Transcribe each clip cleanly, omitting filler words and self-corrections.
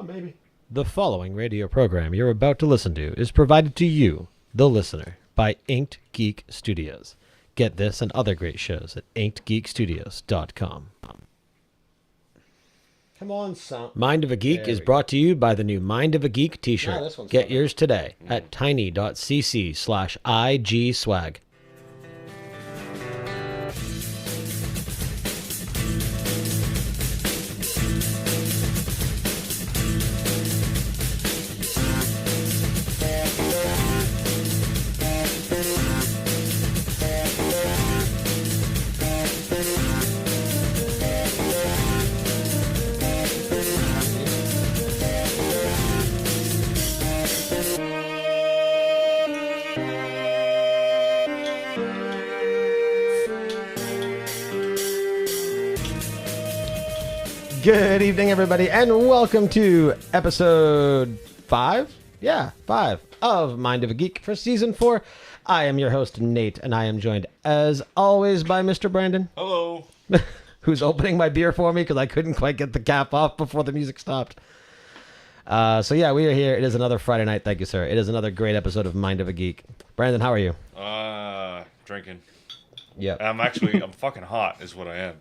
maybe. The following radio program you're about to listen to is provided to you, the listener, by Inked Geek Studios. Get this and other great shows at inkedgeekstudios.com. Come on, son. Mind of a Geek is brought to you by the new Mind of a Geek t-shirt. this one's Get fun. yours today at tiny.cc/igswag. Good evening, everybody, and welcome to episode 5? Yeah, 5 of Mind of a Geek for Season 4. I am your host, Nate, and I am joined, as always, by Mr. Brandon. Hello. Who's opening my beer for me because I couldn't quite get the cap off before the music stopped. So yeah, we are here. It is another Friday night. Thank you, sir. It is another great episode of Mind of a Geek. Brandon, how are you? Drinking. Yeah. I'm fucking hot is what I am.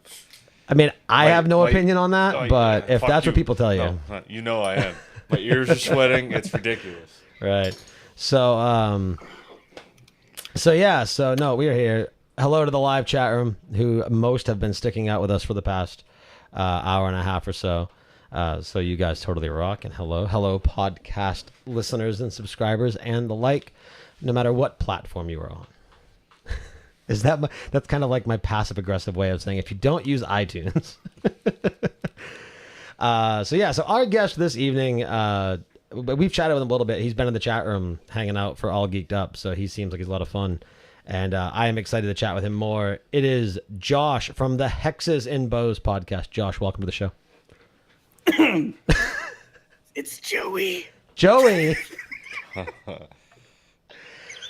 I mean, I have no opinion on that, oh, but yeah, if that's you. what people tell you. No, you know I am. My ears are sweating. It's ridiculous. Right. So, no, we are here. Hello to the live chat room, who most have been sticking out with us for the past hour and a half or so. So you guys totally rock. And hello, podcast listeners and subscribers and the like, no matter what platform you are on. That's kind of like my passive aggressive way of saying if you don't use iTunes. So our guest this evening, we've chatted with him a little bit. He's been in the chat room hanging out for All Geeked Up, so he seems like he's a lot of fun. And I am excited to chat with him more. It is Josh from the Hexes Bows podcast. Josh, welcome to the show. It's Joey. Joey.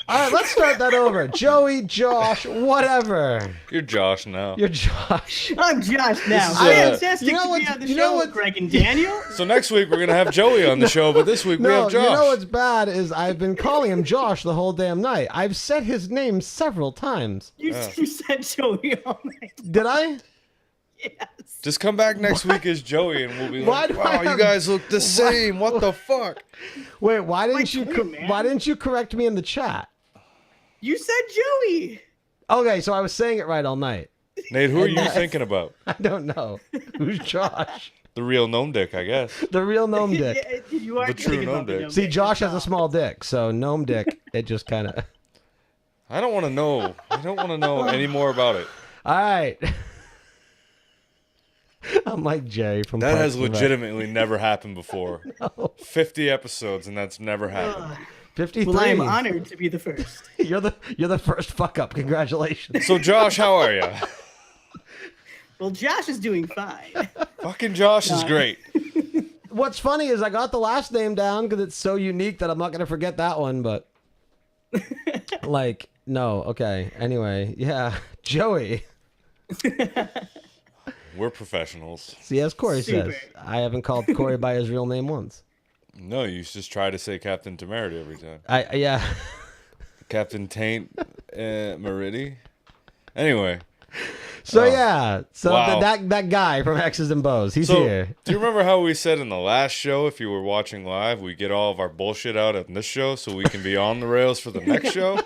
All right, let's start that over. Joey, Josh, whatever. You're Josh now. You're Josh. I'm Josh now. This is, Fantastic you know to what- be on the you know show, what- Greg and Daniel. So next week we're gonna have Joey on the show, but this week we No, have Josh. you know what's bad is I've been calling him Josh the whole damn night. I've said his name several times. You said Joey all night. Did I? Yes. Just come back next week as Joey, and we'll be Why like, do I "Wow, you have- guys look the same. What the fuck?" Wait, why didn't you? twin, man. Why didn't you correct me in the chat? You said Joey. Okay, so I was saying it right all night. Nate, who are you thinking about? I don't know who's Josh. The real gnome dick, I guess. The real gnome dick. Yeah, you are The true thinking gnome about the dick. gnome See, dick. Josh has a small dick, so gnome dick. It just kind of. I don't want to know. I don't want to know any more about it. All right. I'm like Jay from. That Parks has and Rec. legitimately never happened before. 50 episodes, and that's never happened. 53. Well, I am honored to be the first. You're the first fuck up. Congratulations. So, Josh, how are you? Well, Josh is doing fine. Fucking Josh is great. What's funny is I got the last name down because it's so unique that I'm not gonna forget that one. But like, no, okay. Anyway, yeah, Joey. We're professionals. See, as Corey Super. says, I haven't called Corey by his real name once. No, you just try to say Captain Temerity every time. Yeah. Captain Taint Meridi. Anyway. So Oh. yeah, so Wow. that guy from Hexes and Bows, he's So, here. do you remember how we said in the last show, if you were watching live, we get all of our bullshit out in this show so we can be on the rails for the next show?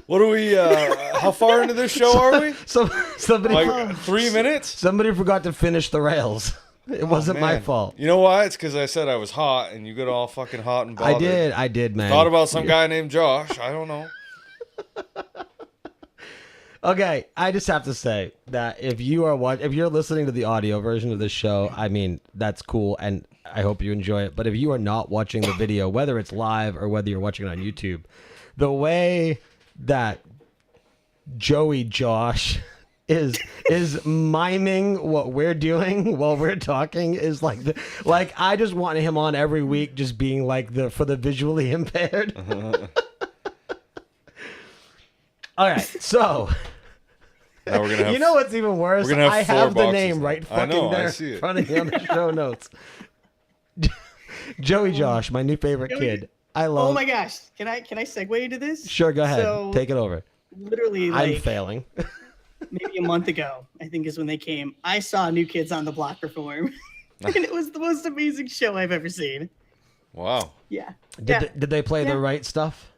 What are we, how far into this show are we? So somebody Like 3 minutes? somebody forgot to finish the rails. It wasn't my Man. fault. You know why? It's because I said I was hot and you got all fucking hot and bothered. I did, man. Thought about some guy named Josh. I don't know. Okay, I just have to say that if you're listening to the audio version of this show, I mean, that's cool and I hope you enjoy it. But if you are not watching the video, whether it's live or whether you're watching it on YouTube, the way that Joey Josh is miming what we're doing while we're talking is like I just want him on every week just being like for the visually impaired. All right, so Now we're gonna have, you know what's even worse? we're gonna have I four have the boxes name now. right I fucking know, I there see it. in front of me on the show notes. Joey Josh, my new favorite Joey- kid. I love. Oh my gosh. Can I segue into this? Sure, go ahead. So, Take it over. literally, I'm like failing. maybe a month ago, I think is when they came. I saw New Kids on the Block perform, and it was the most amazing show I've ever seen. Wow. Yeah. Did they play the right stuff?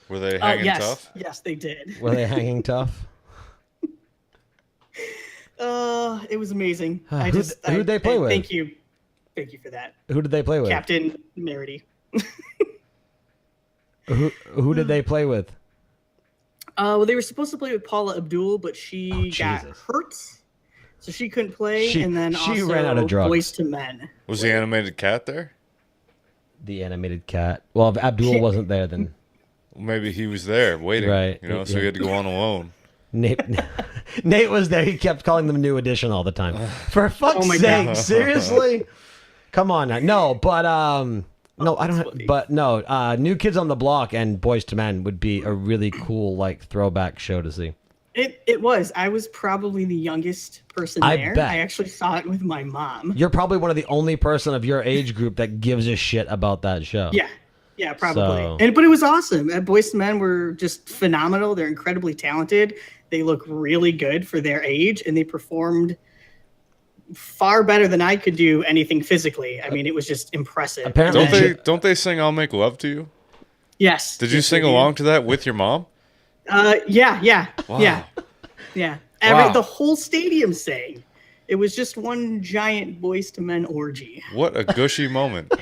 Were they hanging yes. tough? Yes, they did. Were they hanging tough? It was amazing. Who'd they play with? Thank you for that, Who did they play with? Captain Merity. Who did they play with? Well, they were supposed to play with Paula Abdul, but she got Jesus. hurt, so she couldn't play. She- and then she also ran out of drugs. Boys to Men. Was the animated cat there? The animated cat. Well, if Abdul wasn't there, then Maybe he was there waiting. Right, You know, so yeah. he had to go on alone. Nate Nate was there. He kept calling them New Edition all the time. For fuck's Oh my sake, God. seriously? Come on now. No, but no, I that's don't. funny. But no, New Kids on the Block and Boys to Men would be a really cool like throwback show to see. It was. I was probably the youngest person I there. bet. I actually saw it with my mom. You're probably one of the only person of your age group that gives a shit about that show. Yeah, probably. So- But it was awesome. Boys to Men were just phenomenal. They're incredibly talented. They look really good for their age, and they performed far better than I could do anything physically. I mean, it was just impressive. Apparently- Don't they? Don't they sing "I'll Make Love to You"? Yes. Did you yes, sing they did. along to that with your mom? Yeah. Wow. Yeah. Wow. The whole stadium sang. It was just one giant Boys to Men orgy. What a gushy moment.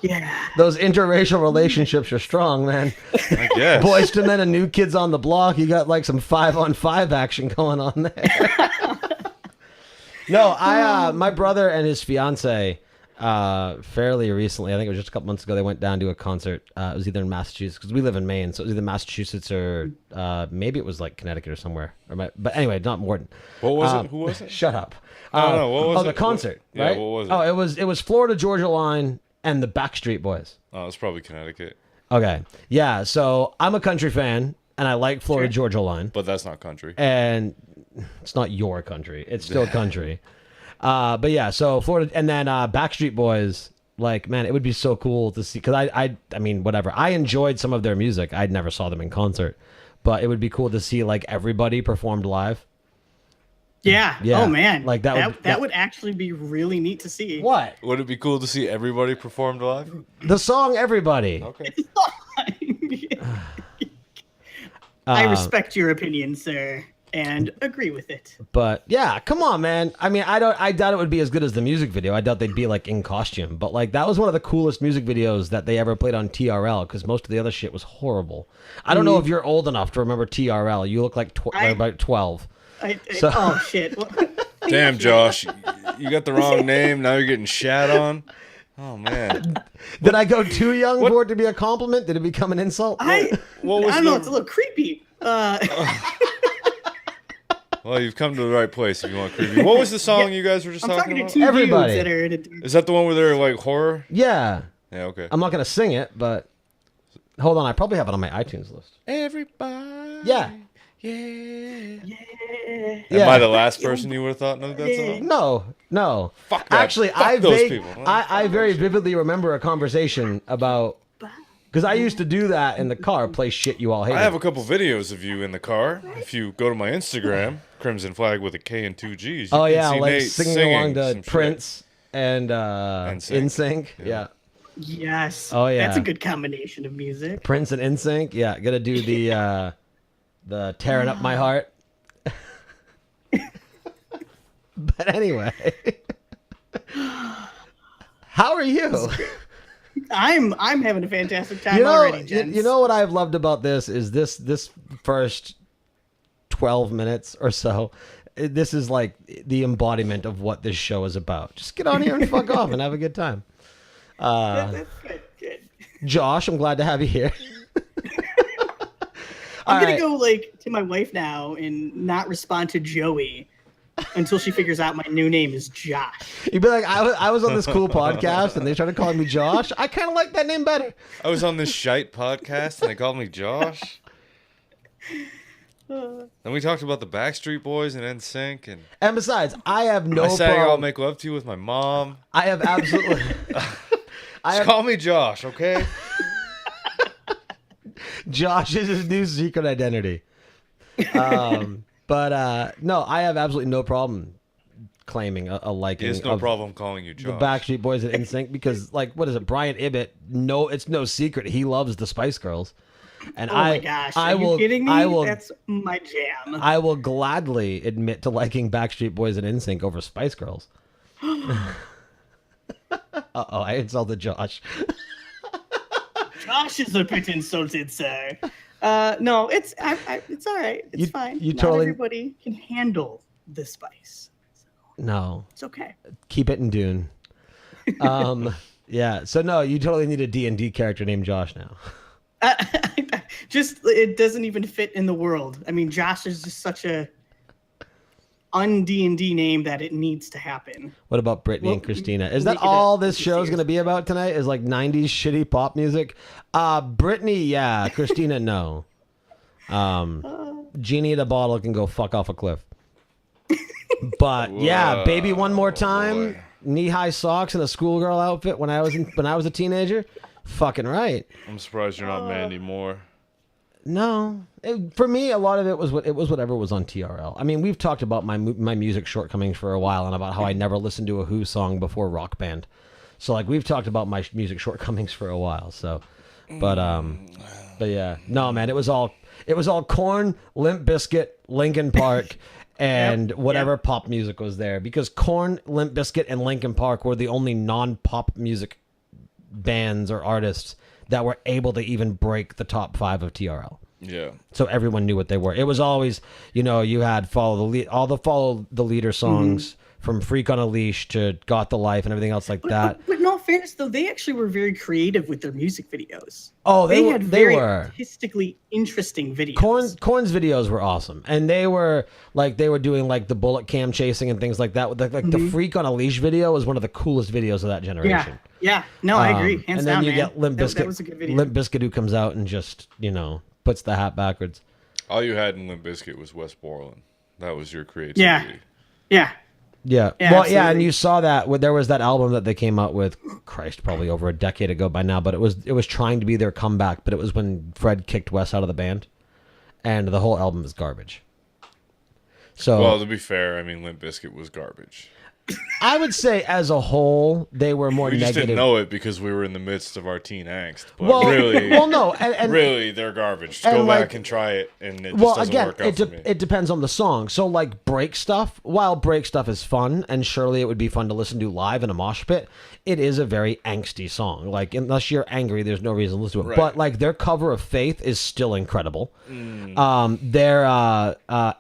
Yeah. Those interracial relationships are strong, man. I guess. Boys to Men and New Kids on the Block. You got like some 5-on-5 action going on there. No, my brother and his fiance, fairly recently, I think it was just a couple months ago, they went down to a concert. It was either in Massachusetts, because we live in Maine, so it was either Massachusetts or maybe it was like Connecticut or somewhere. But anyway, not Morton. What was it? Who was it? Shut up. No, what was the it? concert, Yeah, right? what was it? Oh, it was Florida Georgia Line and the Backstreet Boys. Oh, it's probably Connecticut, Okay, yeah. So I'm a country fan, and I like Florida Sure. Georgia Line, but that's not country. and it's not your country; it's still country. But yeah, so Florida, and then Backstreet Boys. Like, man, it would be so cool to see, because I mean, whatever. I enjoyed some of their music. I never saw them in concert, but it would be cool to see like everybody performed live. Yeah. Yeah. Oh man. Like, that would actually be really neat to see. What? Would it be cool to see everybody performed live? The song "Everybody." Okay. I respect your opinion, sir, and agree with it. But yeah, come on, man. I mean, I doubt it would be as good as the music video. I doubt they'd be like in costume. But like, that was one of the coolest music videos that they ever played on TRL, because most of the other shit was horrible. I don't know if you're old enough to remember TRL. You look like about 12. So- Oh shit. Well, Damn, Josh, you got the wrong name. Now you're getting shat on. Oh man. Did I go too young for it to be a compliment? Did it become an insult? What was I don't know. the- It's a little creepy. Well, you've come to the right place if you want creepy. What was the song you guys were just I'm talking talking to about? two Everybody. dudes that are. Is that the one where they're like horror? Yeah. Yeah, okay. I'm not gonna sing it, but hold on. I probably have it on my iTunes list. Everybody. Yeah. Yeah. Yeah. Am I the last person you would have thought knew that song? No. Fuck that. Actually, Fuck those people. I very vividly remember a conversation about, because I used to do that in the car, play shit you all hated. I have a couple videos of you in the car. If you go to my Instagram, Crimson Flag with a K and two G's. You Oh can yeah, see like Nate singing along some to shit. Prince and NSYNC. NSYNC. Yeah. Yes. Oh, yeah. That's a good combination of music. Prince and NSYNC. Yeah, gotta do the tearing up my heart. But anyway, how are you? I'm having a fantastic time You know, already, gents. you know what I've loved about this is this first 12 minutes or so. This is like the embodiment of what this show is about. Just get on here and fuck off and have a good time. That's good. Josh, I'm glad to have you here. I'm All gonna right. go like to my wife now and not respond to Joey until she figures out my new name is Josh. You'd be like, I was on this cool podcast and they started calling me Josh. I kind of like that name better. I was on this shite podcast and they called me Josh. Then we talked about the Backstreet Boys and NSYNC, and And besides, I have no I sang "I'll problem. Make Love to You" with my mom. I have absolutely, Just call me Josh, okay? Josh is his new secret identity. But no, I have absolutely no problem claiming a liking. There's no of problem calling you Josh. the Backstreet Boys and NSYNC because, like, what is it? Brian Ibbett. No, it's no secret he loves the Spice Girls. And Oh my gosh! Are you kidding me? That's my jam. I will gladly admit to liking Backstreet Boys and NSYNC over Spice Girls. Uh-oh, I insulted Josh. Josh is a bit insulted, sir. No, it's it's all right. It's fine. You Not totally- everybody can handle the spice. No, It's okay. keep it in Dune. Yeah. So no, you totally need a D&D character named Josh now. Just it doesn't even fit in the world. I mean, Josh is just such a un-D&D name that it needs to happen. What about Brittany and Well, Christina? Is make that it all a- this show is going to be about tonight? Is like 90s shitty pop music? Brittany, yeah. Christina, no. Genie in a bottle can go fuck off a cliff. But yeah, Whoa, baby, one more time. boy. Knee-high socks and a schoolgirl outfit when I was a teenager. Fucking right. I'm surprised you're not Mandy Moore. No, for me, a lot of it was whatever was on TRL. I mean, we've talked about my music shortcomings for a while and about how I never listened to a Who song before Rock Band. So like we've talked about my music shortcomings for a while. So, but yeah, no man, it was all Korn, Limp Bizkit, Linkin Park, and whatever pop music was there because Korn, Limp Bizkit, and Linkin Park were the only non-pop music bands or artists that were able to even break the top 5 of TRL. Yeah. So everyone knew what they were. It was always, you had Follow the Leader songs from Freak on a Leash to Got the Life and everything else like that. But in all fairness, though, they actually were very creative with their music videos. Oh, they had very were. artistically interesting videos. Korn's videos were awesome, and they were doing like the bullet cam chasing and things like that. The Freak on a Leash video was one of the coolest videos of that generation. Yeah. No, I agree. Hands and then down, you man. get Limp Bizkit. That was a good video. Limp Bizkit who comes out and just puts the hat backwards. All you had in Limp Bizkit was Wes Borland. That was your creativity. Yeah. Yeah. Yeah, Well, absolutely. yeah, and you saw that there was that album that they came out with, Christ, probably over a decade ago by now, but it was trying to be their comeback, but it was when Fred kicked Wes out of the band, and the whole album is garbage. So, Well, to be fair, I mean, Limp Bizkit was garbage. I would say as a whole, they were more We just negative. didn't know it because we were in the midst of our teen angst. But Well, really, well, no, and really, they're garbage. Just and go like- back and try it, and it just well, doesn't again, work out for me. it depends on the song. So, like break stuff, while break stuff is fun, and surely it would be fun to listen to live in a mosh pit, it is a very angsty song. Like, unless you're angry, there's no reason to listen to it. Right. But, like, their cover of Faith is still incredible. Their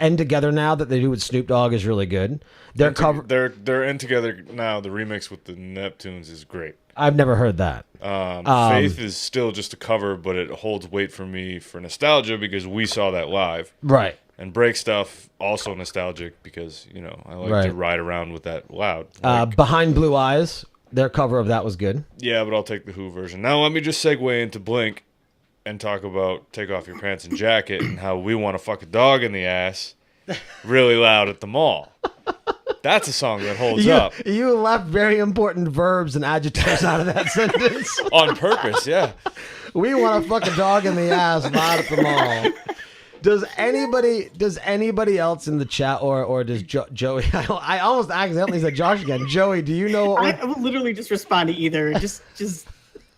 End Together Now that they do with Snoop Dogg is really good. Their cover... They're in together now. The remix with the Neptunes is great. I've never heard that. Faith is still just a cover, but it holds weight for me for nostalgia because we saw that live. Right. And break stuff also nostalgic because I like to Right. ride around with that loud. Like, Behind Blue Eyes, their cover of that was good. yeah, but I'll take the Who version. Now let me just segue into Blink and talk about Take Off Your Pants and Jacket and how we want to fuck a dog in the ass really loud at the mall. That's a song that holds up. You left very important verbs and adjectives out of that sentence. On purpose, yeah. We want to fuck a dog in the ass loud at the mall. Does anybody else in the chat or does Joey? I almost accidentally said Josh again. Joey, do you know what I will literally just respond to either. Just. Did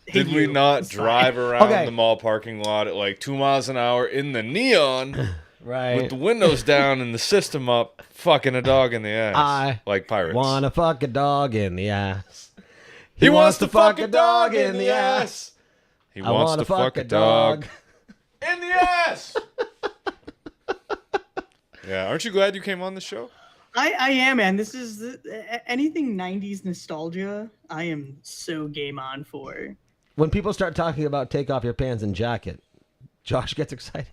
hit we you. not It's drive fine. around Okay. the mall parking lot at like 2 miles an hour in the neon right? with the windows down and the system up, fucking a dog in the ass? I like pirates. Wanna fuck a dog in the ass. He wants to fuck a dog in the ass. He I wants wanna to fuck a dog dog. in the ass. Yeah, aren't you glad you came on the show? I am, man. This is anything 90s nostalgia. I am so game on for. When people start talking about take off your pants and jacket, Josh gets excited.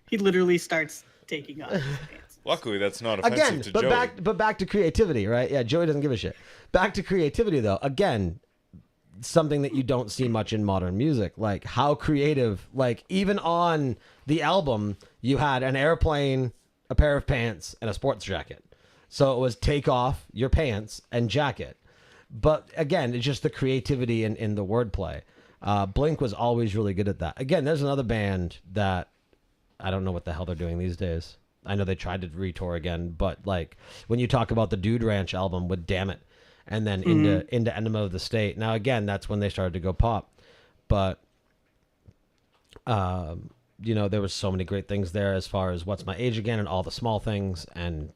He literally starts taking off his pants. Luckily, that's not offensive Again, to but Joey. back to creativity, right? Yeah, Joey doesn't give a shit. Back to creativity, though. Again, something that you don't see much in modern music. Like how creative. Like even on the album, you had an airplane, a pair of pants, and a sports jacket. So it was take off your pants and jacket. But again, it's just the creativity in the wordplay. Blink was always really good at that. Again, there's another band that I don't know what the hell they're doing these days. I know they tried to retour again, but like when you talk about the Dude Ranch album with Damn It, and then into Enema of the State. Now again, that's when they started to go pop. But there was so many great things there as far as What's My Age Again and All the Small Things, and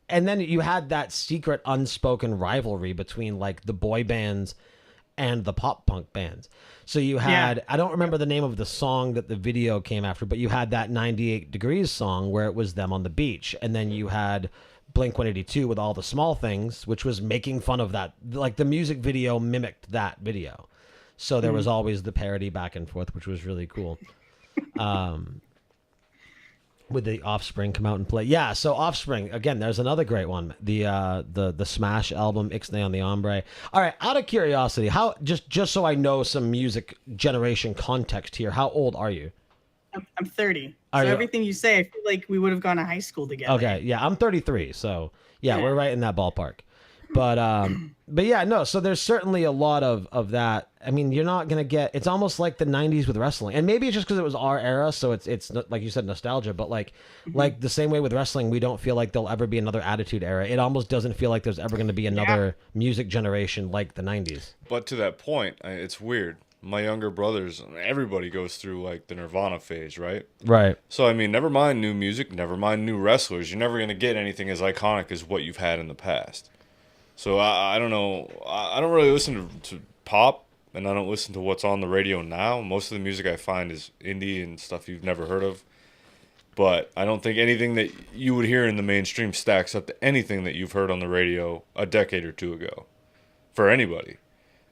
then you had that secret unspoken rivalry between like the boy bands and the pop punk bands. So you had, I don't remember the name of the song that the video came after, but you had that 98 Degrees song where it was them on the beach. And then you had Blink-182 with All the Small Things, which was making fun of that. Like the music video mimicked that video. So there was always the parody back and forth, which was really cool. With the Offspring come out and play. Yeah, so Offspring, again, there's another great one. The Smash album, Ixnay on the Hombre. All right, out of curiosity, how just so I know some music generation context here, how old are you? I'm 30. Are so you? Everything you say, I feel like we would have gone to high school together. Okay, yeah, I'm 33, so yeah, we're right in that ballpark. But yeah, no, so there's certainly a lot of that. I mean, you're not going to get, it's almost like the 90s with wrestling. And maybe it's just because it was our era, so it's like you said, nostalgia, but like the same way with wrestling, we don't feel like there'll ever be another Attitude Era. It almost doesn't feel like there's ever going to be another music generation like the 90s. But to that point, it's weird. My younger brothers, everybody goes through like the Nirvana phase, right? Right. So, I mean, never mind new music, never mind new wrestlers. You're never going to get anything as iconic as what you've had in the past. So I don't know. I don't really listen to pop, and I don't listen to what's on the radio now. Most of the music I find is indie and stuff you've never heard of. But I don't think anything that you would hear in the mainstream stacks up to anything that you've heard on the radio a decade or two ago. For anybody.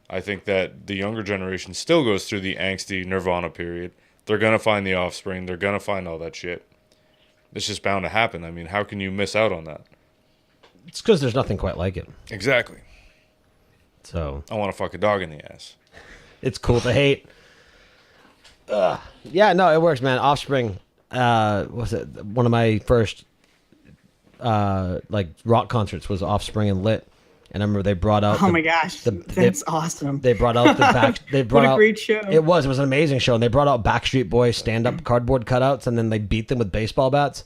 I think that the younger generation still goes through the angsty Nirvana period. They're going to find the Offspring. They're going to find all that shit. It's just bound to happen. I mean, how can you miss out on that? It's because there's nothing quite like it. Exactly. So I want to fuck a dog in the ass. it's cool to hate. Yeah, no, it works, man. Offspring was it one of my first like rock concerts was Offspring and Lit. And I remember they brought out Oh my gosh, that's awesome. They brought out the back. They brought What a out, great show. It was an amazing show. And they brought out Backstreet Boys stand-up cardboard cutouts, and then they beat them with baseball bats.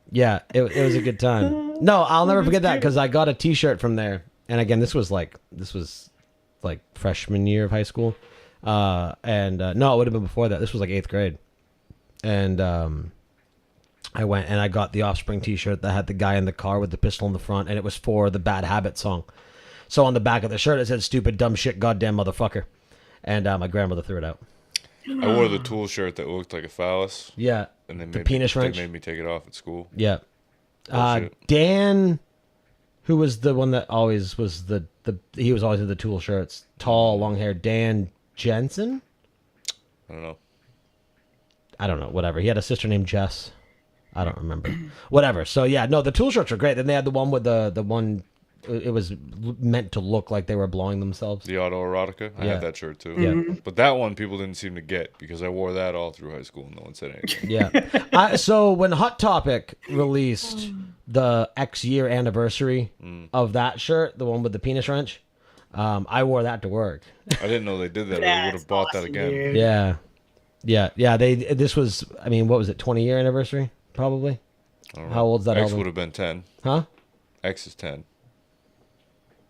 Yeah, it was a good time. No, I'll never forget that because I got a T-shirt from there. And again, this was like freshman year of high school. No, it would have been before that. This was like 8th grade. And I went and I got the Offspring T-shirt that had the guy in the car with the pistol in the front, and it was for the Bad Habit song. So on the back of the shirt it said "Stupid, dumb shit, goddamn motherfucker," and my grandmother threw it out. I wore the Tool shirt that looked like a phallus. Yeah, And the penis wrench. They made me take it off at school. Yeah, Bullshit. Dan, who was the one that always was he was always in the Tool shirts, tall, long hair. Dan Jensen. I don't know. Whatever. He had a sister named Jess. I don't remember. Whatever. So yeah, no, the Tool shirts are great. Then they had the one with the one. It was meant to look like they were blowing themselves. The autoerotica. I Yeah. had that shirt too. Yeah. But that one people didn't seem to get because I wore that all through high school and no one said anything. Yeah. So when Hot Topic released the X year anniversary of that shirt, the one with the penis wrench, I wore that to work. I didn't know they did that. I would That's have bought that awesome, again. dude. Yeah. This was, I mean, what was it? 20-year anniversary, probably. I don't know. How old's that X album? would have been 10. Huh? X is 10.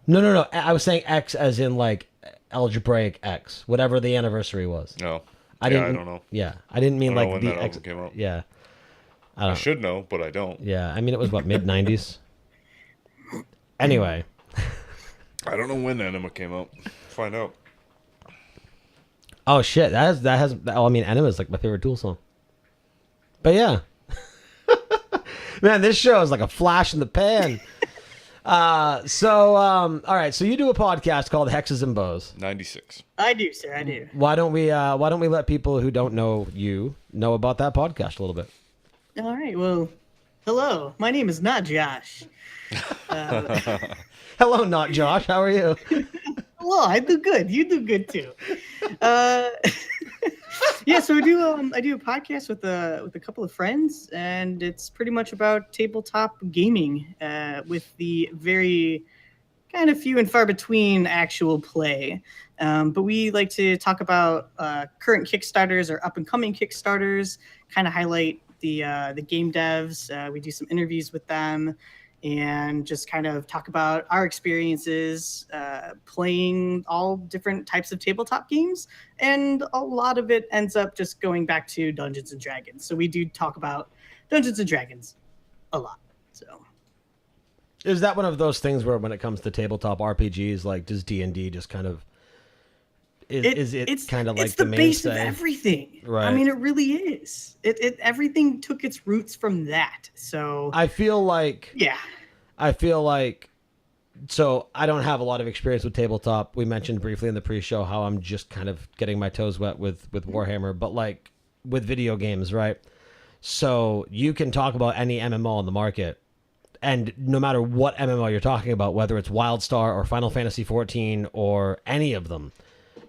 No. I was saying X as in like algebraic X, whatever the anniversary was. No. I I didn't don't know. Yeah, I didn't mean I don't like know the when that X. album came out. Yeah. I should know, but I don't. Yeah, I mean it was what, mid 90s. Anyway. I don't know when Enema came out. Find out. Oh shit, I mean Enema is like my favorite Tool song. But yeah. Man, this show is like a flash in the pan. All right, so you do a podcast called Hexes and Bows. 96. I do, sir. I do. Why don't we let people who don't know you know about that podcast a little bit? All right. Well, hello. My name is not Josh. Hello, not Josh. How are you? Hello. I do good. You do good too. Yeah. So I do a podcast with a couple of friends, and it's pretty much about tabletop gaming with the very kind of few and far between actual play. But we like to talk about current Kickstarters or up and coming Kickstarters, kind of highlight the game devs. We do some interviews with them and just kind of talk about our experiences playing all different types of tabletop games. And a lot of it ends up just going back to Dungeons and Dragons. So we do talk about Dungeons and Dragons a lot. So Is that one of those things where when it comes to tabletop RPGs, like does D&D just kind of it's kind of like the base mainstay? of everything, Right. I mean, it really is. It everything took its roots from that. So I feel like yeah, so I don't have a lot of experience with tabletop. We mentioned briefly in the pre-show how I'm just kind of getting my toes wet with Warhammer, but like with video games, right? So you can talk about any MMO on the market, and no matter what MMO you're talking about, whether it's WildStar or Final Fantasy 14 or any of them,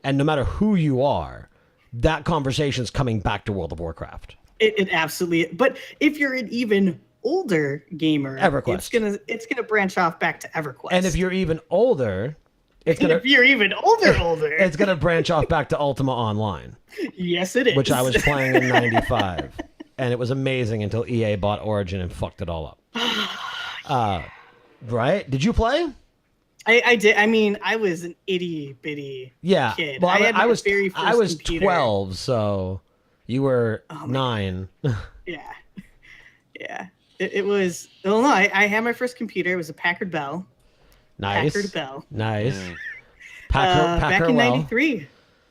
and no matter who you are, that conversation's coming back to World of Warcraft. it absolutely. But if you're an even older gamer, EverQuest. it's gonna branch off back to EverQuest. And if you're even older, if you're even older, it's gonna branch off back to Ultima Online, yes, it is. which I was playing in '95, and it was amazing until EA bought Origin and fucked it all up. Right? Did you play? I did. I mean, I was an itty bitty kid. Well, I was very first I was computer. 12, so you were 9. Yeah. It was. Well, no, I had my first computer. It was a Packard Bell. Nice. Packard Bell. Nice. Mm. Packard back in well. '93.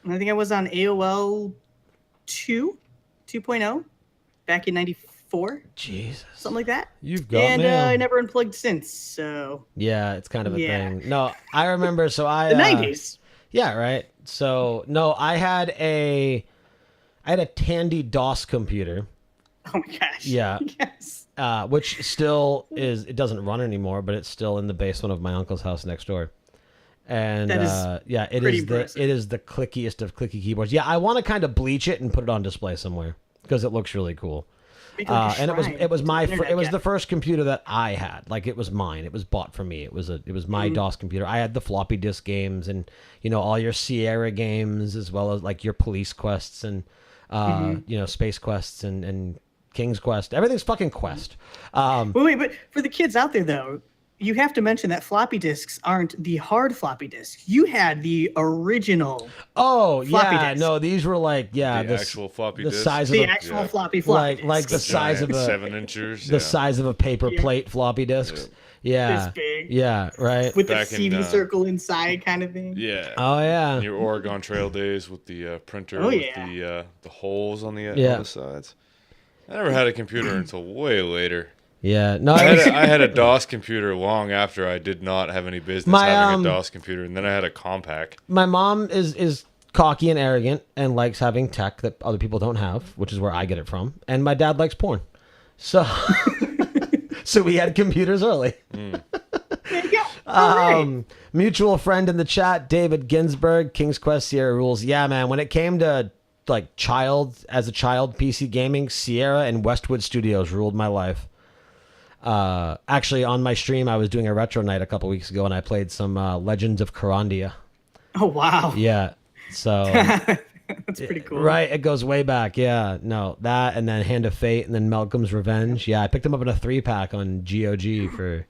I think I was on AOL 2.0 back in '94. Jesus. Something like that. You've got and mail. I never unplugged since. So yeah, it's kind of a thing. No, I remember. So I the '90s. Yeah, right. So no, I had a Tandy DOS computer. Oh my gosh. Yeah. Yes. Which still is, it doesn't run anymore, but it's still in the basement of my uncle's house next door. And that is it is the clickiest of clicky keyboards. Yeah, I want to kind of bleach it and put it on display somewhere because it looks really cool. And it was the first computer that I had. Like it was mine. It was bought for me. It was my DOS computer. I had the floppy disk games and all your Sierra games as well as like your police quests and space quests and King's Quest. Everything's fucking Quest. Wait, but for the kids out there though, you have to mention that floppy disks aren't the hard floppy disks. You had the original. Oh yeah, disc. no, these were like the actual floppy the disk. size of the a, actual floppy disks. like the size of a 7 inches. the size of a paper plate floppy disks. Yeah, This big. Yeah, right. With Back the CD circle inside, kind of thing. Yeah. Oh yeah. Your Oregon Trail days with the printer with the holes on the sides. I never had a computer until way later. Yeah, no, I had a DOS computer long after I did not have any business having a DOS computer, and then I had a Compaq. My mom is cocky and arrogant and likes having tech that other people don't have, which is where I get it from. And my dad likes porn, so so we had computers early. There you go. All right. Mutual friend in the chat, David Ginsburg, King's Quest Sierra rules. Yeah, man. When it came to like child PC gaming, Sierra and Westwood Studios ruled my life. Actually, on my stream, I was doing a retro night a couple weeks ago, and I played some Legends of Carandia. Oh wow. Yeah, so that's pretty cool. Right, it goes way back. Yeah, no, that and then Hand of Fate, and then Malcolm's Revenge. Yeah, I picked them up in a 3-pack on GOG for.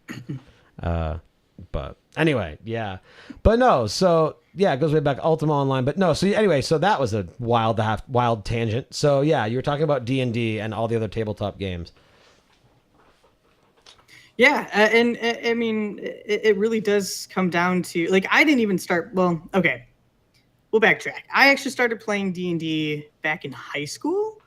But anyway, yeah, but no, so yeah, it goes way back. Ultima Online, but no. So anyway, so that was a wild tangent. So yeah, you were talking about D&D and all the other tabletop games. Yeah, and I mean, it really does come down to like I didn't even start. Well, okay, we'll backtrack. I actually started playing D&D back in high school,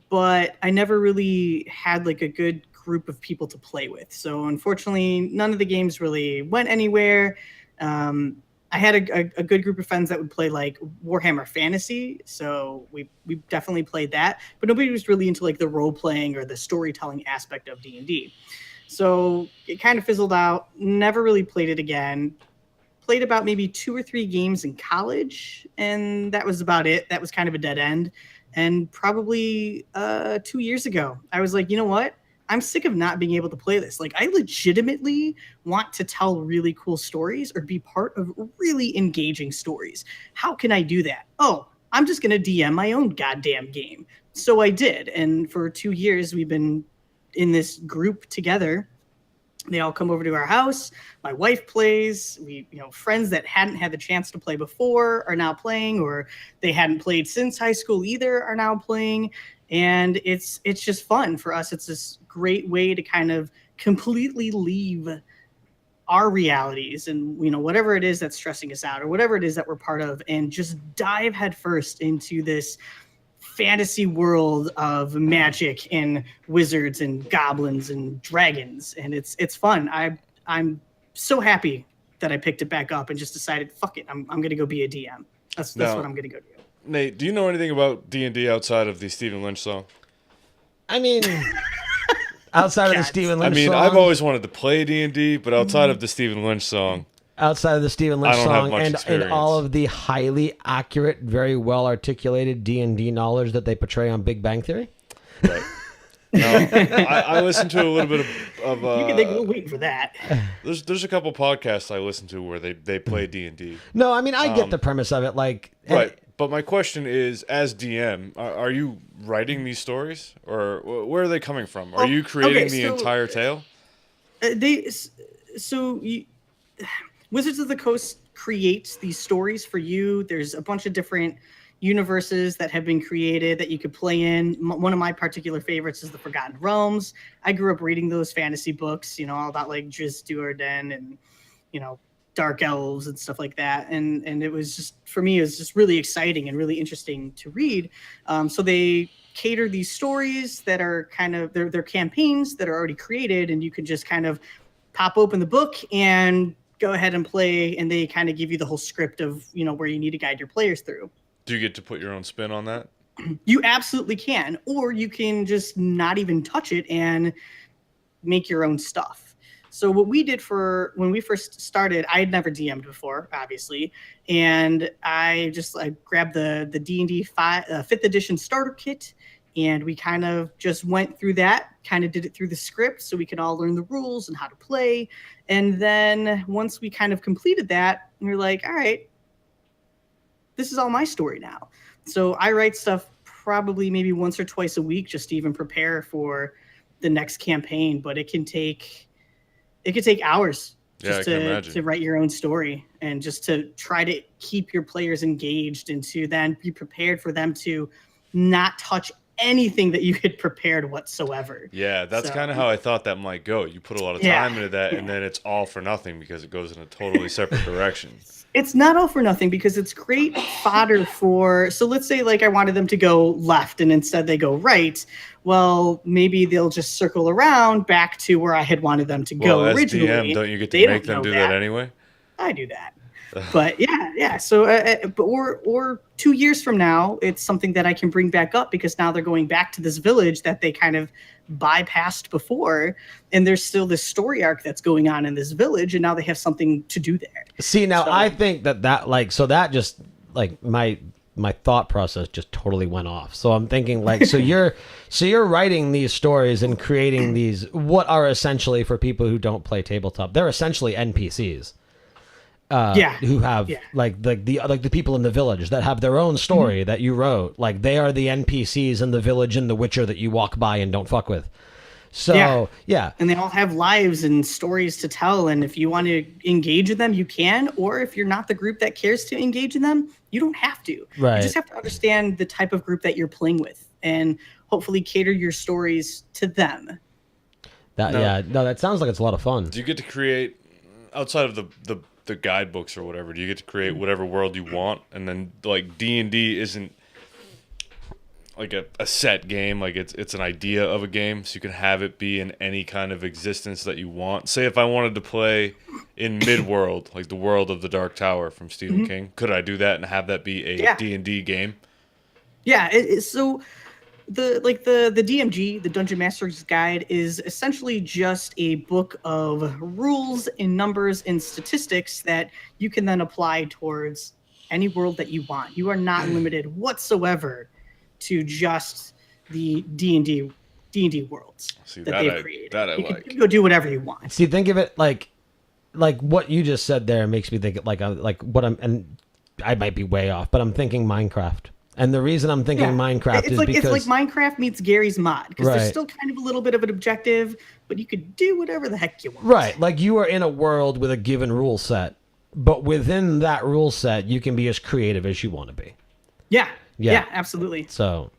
but I never really had like a good group of people to play with. So unfortunately, none of the games really went anywhere. I had a good group of friends that would play like Warhammer Fantasy, so we definitely played that. But nobody was really into like the role playing or the storytelling aspect of D&D. So it kind of fizzled out. Never really played it again. Played about maybe 2 or 3 games in college, and that was about it. That was kind of a dead end. And probably 2 years ago, I was like, you know what? I'm sick of not being able to play this. Like, I legitimately want to tell really cool stories or be part of really engaging stories. How can I do that? Oh, I'm just going to DM my own goddamn game. So I did. And for 2 years, we've been in this group together. They all come over to our house. My wife plays. Friends that hadn't had the chance to play before are now playing, or they hadn't played since high school either are now playing. And it's just fun for us. It's this great way to kind of completely leave our realities and whatever it is that's stressing us out or whatever it is that we're part of, and just dive headfirst into this fantasy world of magic and wizards and goblins and dragons. And it's fun. I'm so happy that I picked it back up and just decided, fuck it, I'm gonna go be a DM. That's what I'm gonna go do. Nate, do you know anything about D&D outside of the Stephen Lynch song? I mean, outside of the Stephen Lynch song. I've always wanted to play D&D, but outside of the Stephen Lynch song. Outside of the Stephen Lynch song and all experience. of the highly accurate, very well articulated D&D knowledge that they portray on Big Bang Theory. Right. I listened to a little bit of We're waiting for that. There's a couple podcasts I listen to where they play D&D. No, I mean, I get the premise of it. Like, Right. But my question is, as DM, are you writing these stories, or where are they coming from? Are you creating the entire tale? Wizards of the Coast creates these stories for you. There's a bunch of different universes that have been created that you could play in. One of my particular favorites is the Forgotten Realms. I grew up reading those fantasy books, all about like Drizzt Do'Urden and, dark elves and stuff like that. And it was just, for me, it was just really exciting and really interesting to read. So they cater these stories that are kind of, they're campaigns that are already created, and you can just kind of pop open the book and go ahead and play, and they kind of give you the whole script of, where you need to guide your players through. Do you get to put your own spin on that? You absolutely can, or you can just not even touch it and make your own stuff. So what we did for when we first started, I had never DM'd before, obviously, and I grabbed the D&D 5th edition starter kit, and we kind of just went through that, kind of did it through the script so we could all learn the rules and how to play. And then once we kind of completed that, we were like, all right, this is all my story now. So I write stuff probably maybe once or twice a week just to even prepare for the next campaign. But it could take hours just to write your own story and just to try to keep your players engaged and to then be prepared for them to not touch anything that you had prepared whatsoever. Yeah, that's kind of how I thought that might go. You put a lot of time into that, and then it's all for nothing because it goes in a totally separate direction. It's not all for nothing because it's great fodder for, so let's say like I wanted them to go left and instead they go right. Well, maybe they'll just circle around back to where I had wanted them to go originally. As DM, don't you get to make them do that anyway? I do that. But yeah. So, or 2 years from now, it's something that I can bring back up because now they're going back to this village that they kind of bypassed before, and there's still this story arc that's going on in this village, and now they have something to do there. See, now I think that just like my thought process just totally went off. So I'm thinking like, so you're writing these stories and creating these what are essentially, for people who don't play tabletop, they're essentially NPCs. Who have like the people in the village that have their own story that you wrote. Like they are the NPCs in the village in The Witcher that you walk by and don't fuck with. So yeah. And they all have lives and stories to tell. And if you want to engage with them, you can. Or if you're not the group that cares to engage in them, you don't have to. Right. You just have to understand the type of group that you're playing with and hopefully cater your stories to them. That sounds like it's a lot of fun. Do you get to create, outside of the guidebooks or whatever, do you get to create whatever world you want? And then like D&D isn't like a set game, like it's an idea of a game, so you can have it be in any kind of existence that you want. Say if I wanted to play in Midworld, like the world of the Dark Tower from Stephen King, could I do that and have that be a D&D game? Yeah, so the DMG, the Dungeon Master's Guide, is essentially just a book of rules and numbers and statistics that you can then apply towards any world that you want. You are not limited whatsoever to just the D&D D&D worlds See, that that they've I- created. that I you like. can go do whatever you want. See, think of it like what you just said there makes me think like what I'm, and I might be way off, but I'm thinking Minecraft. And the reason I'm thinking Minecraft it's is like because it's like Minecraft meets Gary's Mod, because Right. there's still kind of a little bit of an objective, but you could do whatever the heck you want. right, like you are in a world with a given rule set, but within that rule set, you can be as creative as you want to be. Yeah. Yeah. Yeah, absolutely. So,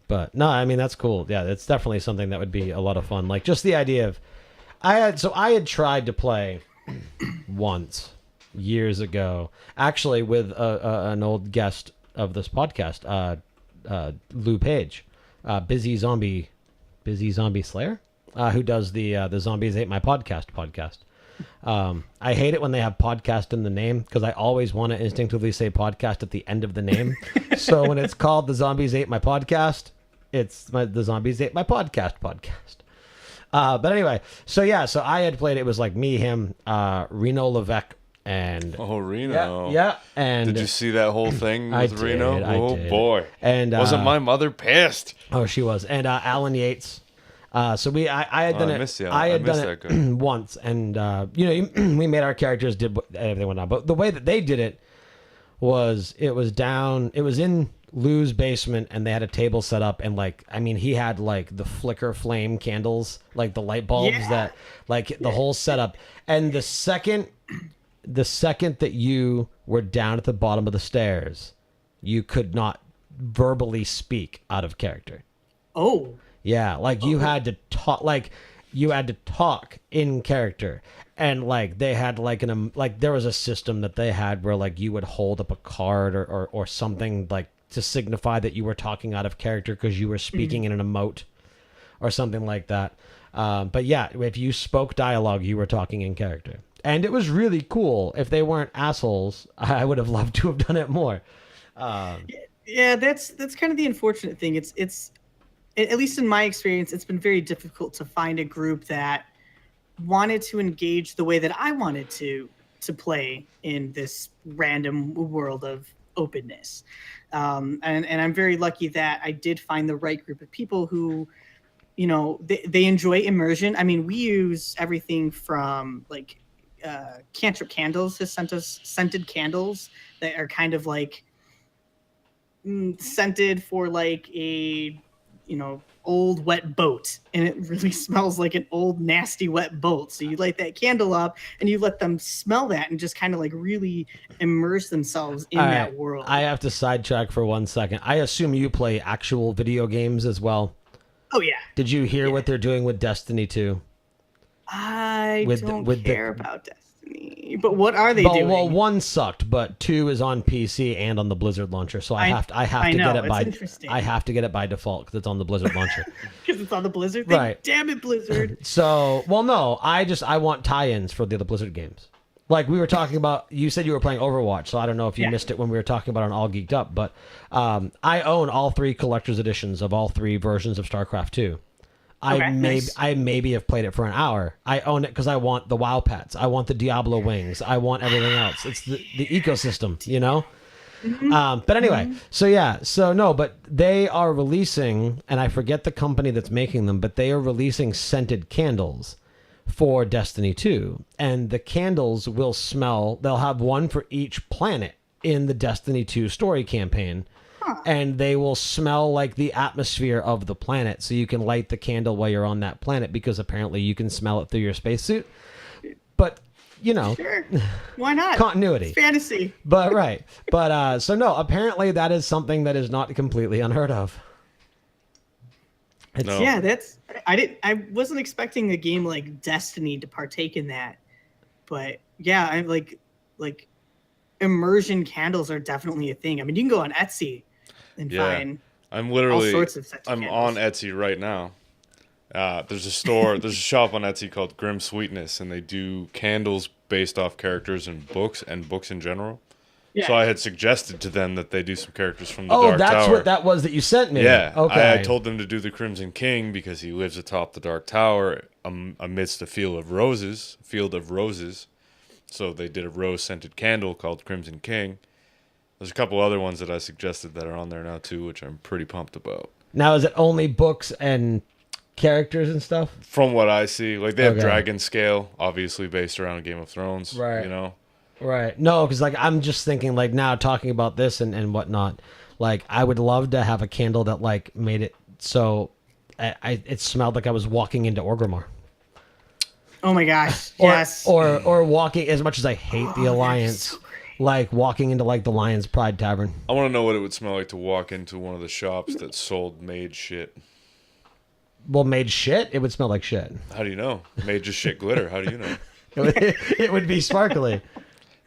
but no, I mean that's cool. Yeah, it's definitely something that would be a lot of fun. Like just the idea of, I had tried to play once years ago, actually with an old guest of this podcast, Lou Page, Busy Zombie Slayer, who does the Zombies Ate My podcast. I hate it when they have podcast in the name because I always want to instinctively say podcast at the end of the name. So when it's called the Zombies Ate My podcast, it's the Zombies Ate My podcast. But anyway, so I had played. It was like me, him, Reno Levesque, and Oh, Reno. yeah, and Did you see that whole thing I with Reno? did, I Oh did. boy. And Wasn't my mother pissed? Oh, she was, and Alan Yates. So I had done I it. miss you. I had I miss done that it guy. once, and we made our characters did everything went on. But the way that they did it was in Lou's basement, and they had a table set up, and he had like the flicker flame candles, like the light bulbs that the whole setup. And the second that you were down at the bottom of the stairs, you could not verbally speak out of character. Oh. Yeah, you had to talk in character, and they had there was a system that they had where you would hold up a card or something to signify that you were talking out of character because you were speaking in an emote or something like that. But yeah, if you spoke dialogue, you were talking in character, and it was really cool. If they weren't assholes, I would have loved to have done it more. Yeah, that's kind of the unfortunate thing. It's at least in my experience, it's been very difficult to find a group that wanted to engage the way that I wanted to play in this random world of openness. And I'm very lucky that I did find the right group of people who, they enjoy immersion. I mean, we use everything from Cantrip Candles has sent us scented candles that are kind of scented for a old wet boat, and it really smells like an old nasty wet boat. So you light that candle up and you let them smell that and just kind of really immerse themselves in that world. I have to sidetrack for 1 second. I assume you play actual video games as well. Oh yeah. Did you hear what they're doing with Destiny 2? I don't care about Destiny. But what are they doing? Well, 1 sucked, but 2 is on PC and on the Blizzard launcher. So I have to know, get it by interesting. I have to get it by default because it's on the Blizzard launcher. Because it's on the Blizzard thing? Right. Damn it, Blizzard. So, well, no, I want tie-ins for the other Blizzard games. Like we were talking about, you said you were playing Overwatch, so I don't know if you missed it when we were talking about it on All Geeked Up, but I own all 3 collector's editions of all 3 versions of StarCraft 2. Nice. I maybe have played it for an hour. I own it because I want the WoW pets. I want the Diablo wings. I want everything else. It's the ecosystem, Mm-hmm. But anyway, but they are releasing, and I forget the company that's making them, but they are releasing scented candles for Destiny 2. And the candles will smell, they'll have one for each planet in the Destiny 2 story campaign. And they will smell like the atmosphere of the planet, so you can light the candle while you're on that planet because apparently you can smell it through your spacesuit. But Sure. Why not? Continuity. It's fantasy. But right. But so no, apparently that is something that is not completely unheard of. No. Yeah, I wasn't expecting a game like Destiny to partake in that. But yeah, I like immersion candles are definitely a thing. I mean, you can go on Etsy and find I'm literally all sorts of scented I'm candles. on Etsy right now. There's a shop on Etsy called Grim Sweetness, and they do candles based off characters and books in general. Yeah. So I had suggested to them that they do some characters from the Dark that's Tower. what that was that you sent me. Yeah. Okay. I told them to do the Crimson King because he lives atop the Dark Tower amidst a field of roses. So they did a rose-scented candle called Crimson King. There's a couple other ones that I suggested that are on there now too, which I'm pretty pumped about. Now, is it only books and characters and stuff? From what I see, like they have Okay. dragon scale, obviously based around Game of Thrones. Right. You know. Right. No, because like I'm just thinking like now talking about this and whatnot. Like I would love to have a candle that like made it so it smelled like I was walking into Orgrimmar. Oh my gosh. Or, Yes. or walking, as much as I hate the Alliance, so like walking into like the Lion's Pride Tavern. I want to know what it would smell like to walk into one of the shops that sold made shit. Well, made shit, it would smell like shit. How do you know? Made just shit glitter. How do you know? It would be sparkly.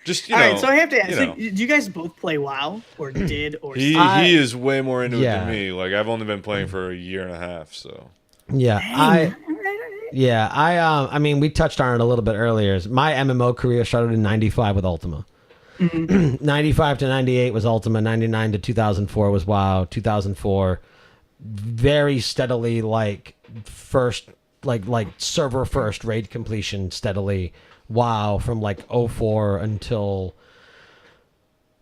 Just you All know. right, so I have to ask: you so know. do you guys both play WoW, or did, or He I- he is way more into it Yeah. than me. Like I've only been playing for a year and a half, so Yeah, I mean, we touched on it a little bit earlier. My MMO career started in '95 with Ultima. 95 to 98 was Ultima. 99 to 2004 was WoW. 2004, very steadily like first, like server first raid completion steadily. WoW from like 04 until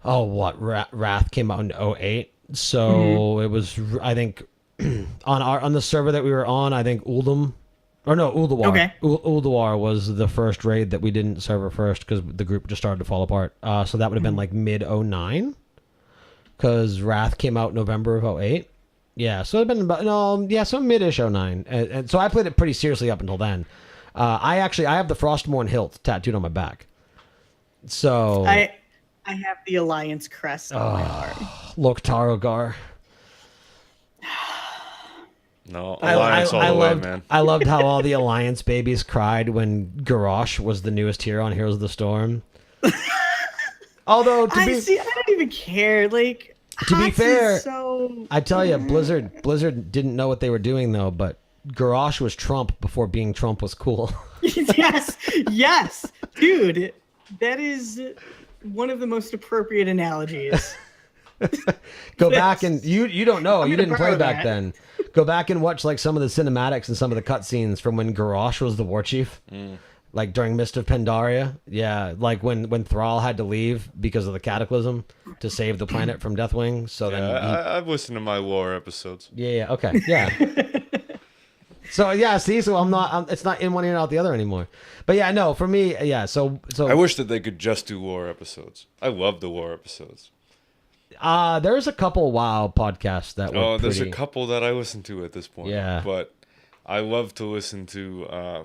Wrath came out in 08. So it was, I think, on the server that we were on, I think Ulduar. Okay. Ulduar was the first raid that we didn't server first because the group just started to fall apart. So that would have been like mid 09 because Wrath came out November of 08. Yeah, so it'd been about so mid-ish 09. And so I played it pretty seriously up until then. I have the Frostmourne hilt tattooed on my back. So I have the Alliance crest on my arm. look, Tarogar. no Alliance all the way, man. I loved how all the Alliance babies cried when Garrosh was the newest hero on Heroes of the Storm. Although I don't even care. Like, To be Hots is fair, so... I tell you, Blizzard didn't know what they were doing though, but Garrosh was Trump before being Trump was cool. yes, dude, that is one of the most appropriate analogies. Go back and you don't know, I'm you gonna didn't play borrow back that. then. Go back and watch like some of the cinematics and some of the cutscenes from when Garrosh was the war chief. Like during Mist of Pandaria. Yeah, like when Thrall had to leave because of the cataclysm to save the planet from Deathwing. So Yeah, then I've listened to my lore episodes. okay. Yeah. So yeah, see, so it's not in one ear and out the other anymore. But yeah, no, for me, yeah, so I wish that they could just do lore episodes. I love the lore episodes. there's a couple WoW podcasts that were There's a pretty- couple that I listen to at this point. Yeah. But I love to listen to I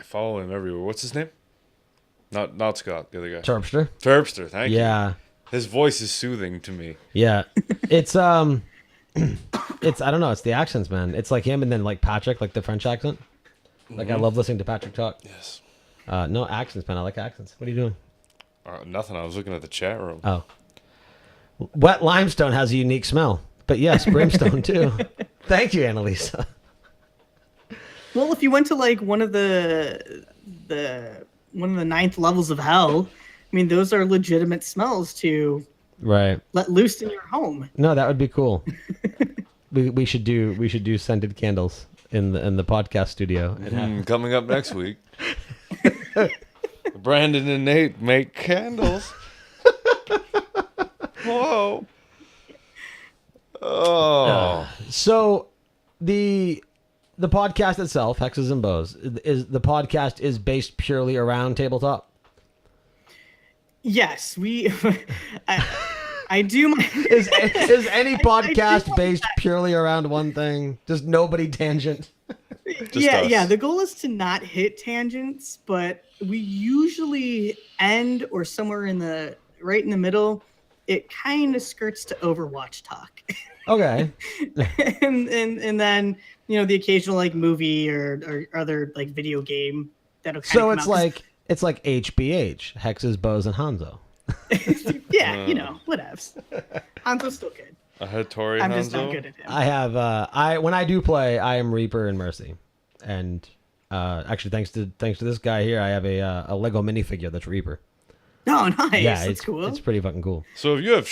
follow him everywhere. What's his name? Not Scott, the other guy. Terpster. Terpster, thank you. Yeah. His voice is soothing to me. Yeah. It's it's I don't know, it's the accents, man. It's like him and then like Patrick, like the French accent. Like I love listening to Patrick talk. Yes. No accents, man. I like accents. What are you doing? Nothing. I was looking at the chat room. Oh. Wet limestone has a unique smell. But yes, brimstone too. Thank you, Annalisa. Well, if you went to like one of the ninth levels of hell, I mean, those are legitimate smells to Right. let loose in your home. No, that would be cool. we should do scented candles in the podcast studio. And have, Coming up next week, Brandon and Nate make candles. Whoa. Oh. so the podcast itself, Hexes and Bows, is based purely around tabletop. Yes, I do my Is any podcast my based purely around one thing? Just nobody tangent. us. yeah. The goal is to not hit tangents, but we usually end or somewhere right in the middle. It kind of skirts to Overwatch talk, Okay. and then the occasional like movie or other like video game that'll. So come it's out. it's like HBH, Hexes, Bows, and Hanzo. Yeah, whatevs. Hanzo's still good. A Hattori I'm just not Hanzo? good at him. I have when I do play, I am Reaper and Mercy, and actually thanks to this guy here, I have a Lego minifigure that's Reaper. No, nice. Yeah, That's it's cool. It's pretty fucking cool. So if you have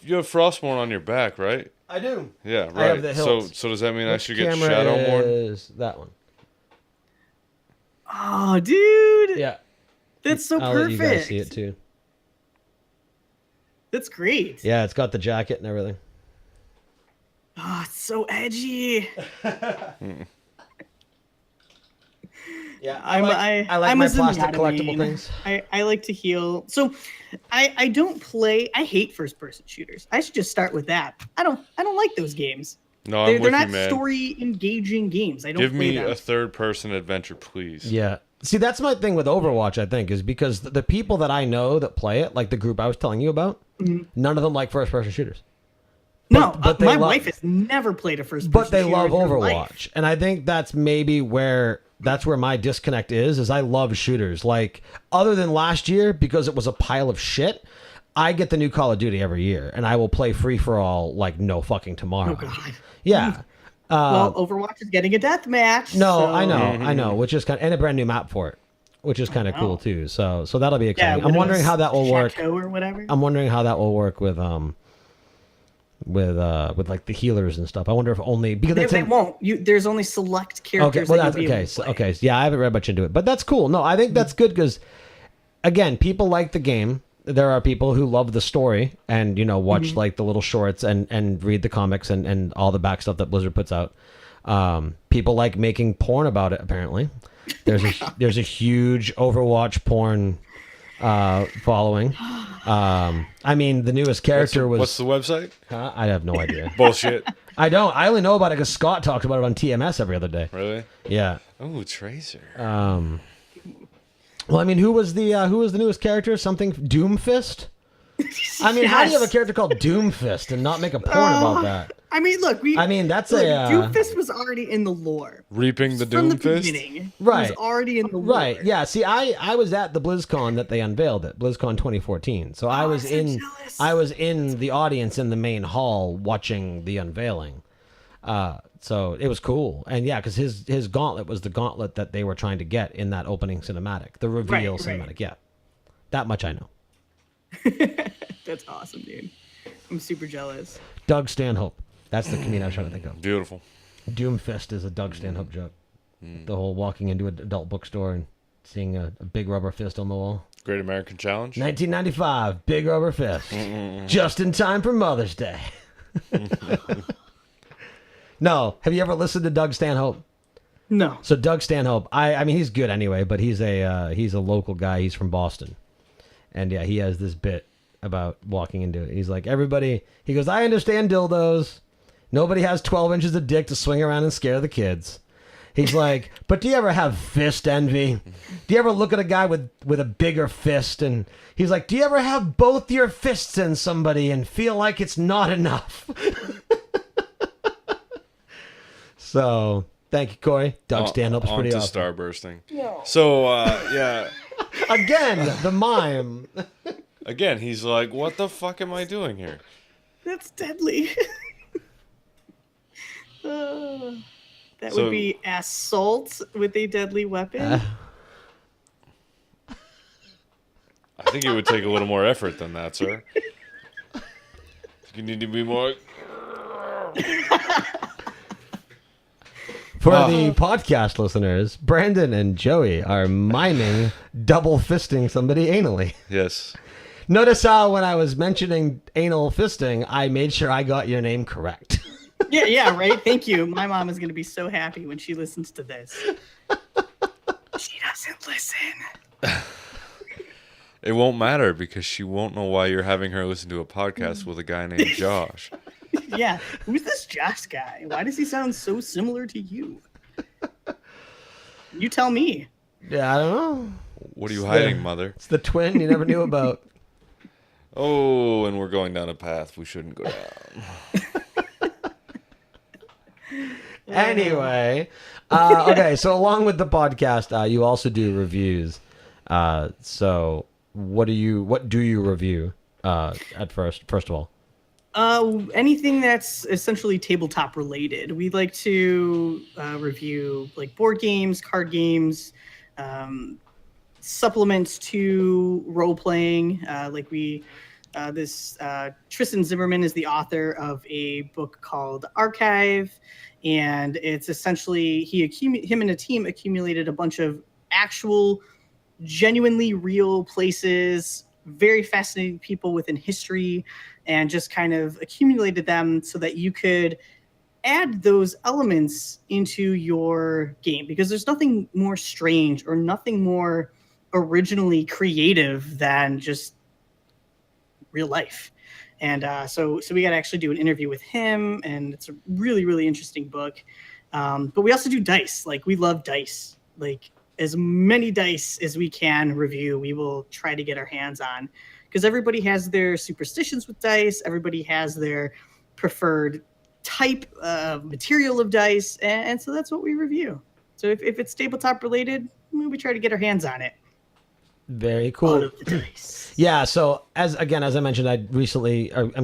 you have Frostmourne on your back, right? I do. Yeah, right. I have the hilt. So does that mean I Which should get camera Shadowmourne? is that one? Oh, dude. Yeah, That's so I'll perfect. let you guys see it too. That's great. Yeah, it's got the jacket and everything. Oh, it's so edgy. Yeah, I'm my a plastic Zenyatta collectible main. things. I like to heal. So I don't play. I hate first person shooters. I should just start with that. I don't like those games. No, I'm They're with you, not man. story engaging games. I don't Give play me them. a third-person adventure, please. Yeah. See, that's my thing with Overwatch, I think, is because the people that I know that play it, like the group I was telling you about, none of them like first-person shooters. But they my love- wife has never played a first person But they shooter love in her Overwatch. life. And I think that's maybe where my disconnect is I love shooters. Like, other than last year, because it was a pile of shit, I get the new Call of Duty every year, and I will play free-for-all like no fucking tomorrow. Oh god. Yeah. Well, Overwatch is getting a death match. No, so- I know, which is kind of, and a brand new map for it, which is kind of cool too. So that'll be Yeah, exciting. I'm wondering how that will work. Chateau or whatever. I'm wondering how that will work with like the healers and stuff. I wonder if only because They won't. There's only select characters. well, that that's you'll be okay. able to So, play. okay, so, yeah, I haven't read much into it, but that's cool. No, I think that's good because, again, people like the game. There are people who love the story and watch like the little shorts and read the comics and all the back stuff that Blizzard puts out. People like making porn about it. Apparently, there's a huge Overwatch porn following. I mean, the newest character What's the was. website? I have no idea. Bullshit. I don't. I only know about it because Scott talks about it on TMS every other day. Really? Yeah. Oh, Tracer. Well, I mean, who was the newest character? Something Doomfist. I mean, how do you have a character called Doomfist and not make a porn about that? I mean, look. That's Doomfist was already in the lore Reaping the from the Doomfist? beginning. Right. It was already in the lore. Right. Yeah. See, I was at the BlizzCon that they unveiled it, BlizzCon 2014. So I was so in jealous. I was in the audience in the main hall watching the unveiling. So it was cool, and yeah, because his gauntlet was the gauntlet that they were trying to get in that opening cinematic, the reveal Right. cinematic. Yeah, that much I know. That's awesome, dude. I'm super jealous. Doug Stanhope. That's the comedian I was trying to think of. Beautiful. Doomfist is a Doug Stanhope joke. The whole walking into an adult bookstore and seeing a big rubber fist on the wall. Great American Challenge. 1995, big rubber fist. Just in time for Mother's Day. No, have you ever listened to Doug Stanhope? No. So Doug Stanhope, I mean he's good anyway, but he's a local guy. He's from Boston, and yeah, he has this bit about walking into it. He's like, everybody. He goes, I understand dildos. Nobody has 12 inches of dick to swing around and scare the kids. He's like, but do you ever have fist envy? Do you ever look at a guy with a bigger fist? And he's like, do you ever have both your fists in somebody and feel like it's not enough? So, thank you, Corey. Doug Stanhope's pretty to awesome. starbursting. So, yeah. Again, the mime. Again, he's like, what the fuck am I doing here? That's deadly. That So- would be assault with a deadly weapon. I think it would take a little more effort than that, sir. You need to be more... For the podcast listeners, Brandon and Joey are miming double fisting somebody anally. Yes. Notice how when I was mentioning anal fisting, I made sure I got your name correct. Yeah, right. Thank you. My mom is going to be so happy when she listens to this. She doesn't listen. It won't matter because she won't know why you're having her listen to a podcast with a guy named Josh. Yeah. Who's this Josh guy? Why does he sound so similar to you? You tell me. Yeah, I don't know. What are you hiding, mother? It's the twin you never knew about. Oh, and we're going down a path we shouldn't go down. Anyway, okay, so along with the podcast, you also do reviews. So what do you review at first of all? Anything that's essentially tabletop related. We like to review like board games, card games, supplements to role playing. Tristan Zimmerman is the author of a book called Archive, and it's essentially him and a team accumulated a bunch of actual, genuinely real places, very fascinating people within history, and just kind of accumulated them so that you could add those elements into your game, because there's nothing more strange or nothing more originally creative than just real life. And so we got to actually do an interview with him, and it's a really, really interesting book. But we also do dice. Like, we love dice. Like, as many dice as we can review, we will try to get our hands on, because everybody has their superstitions with dice. Everybody has their preferred type of material of dice, and so that's what we review. So if it's tabletop related, we try to get our hands on it. Very cool. All of the dice. Yeah, so as I mentioned, I'm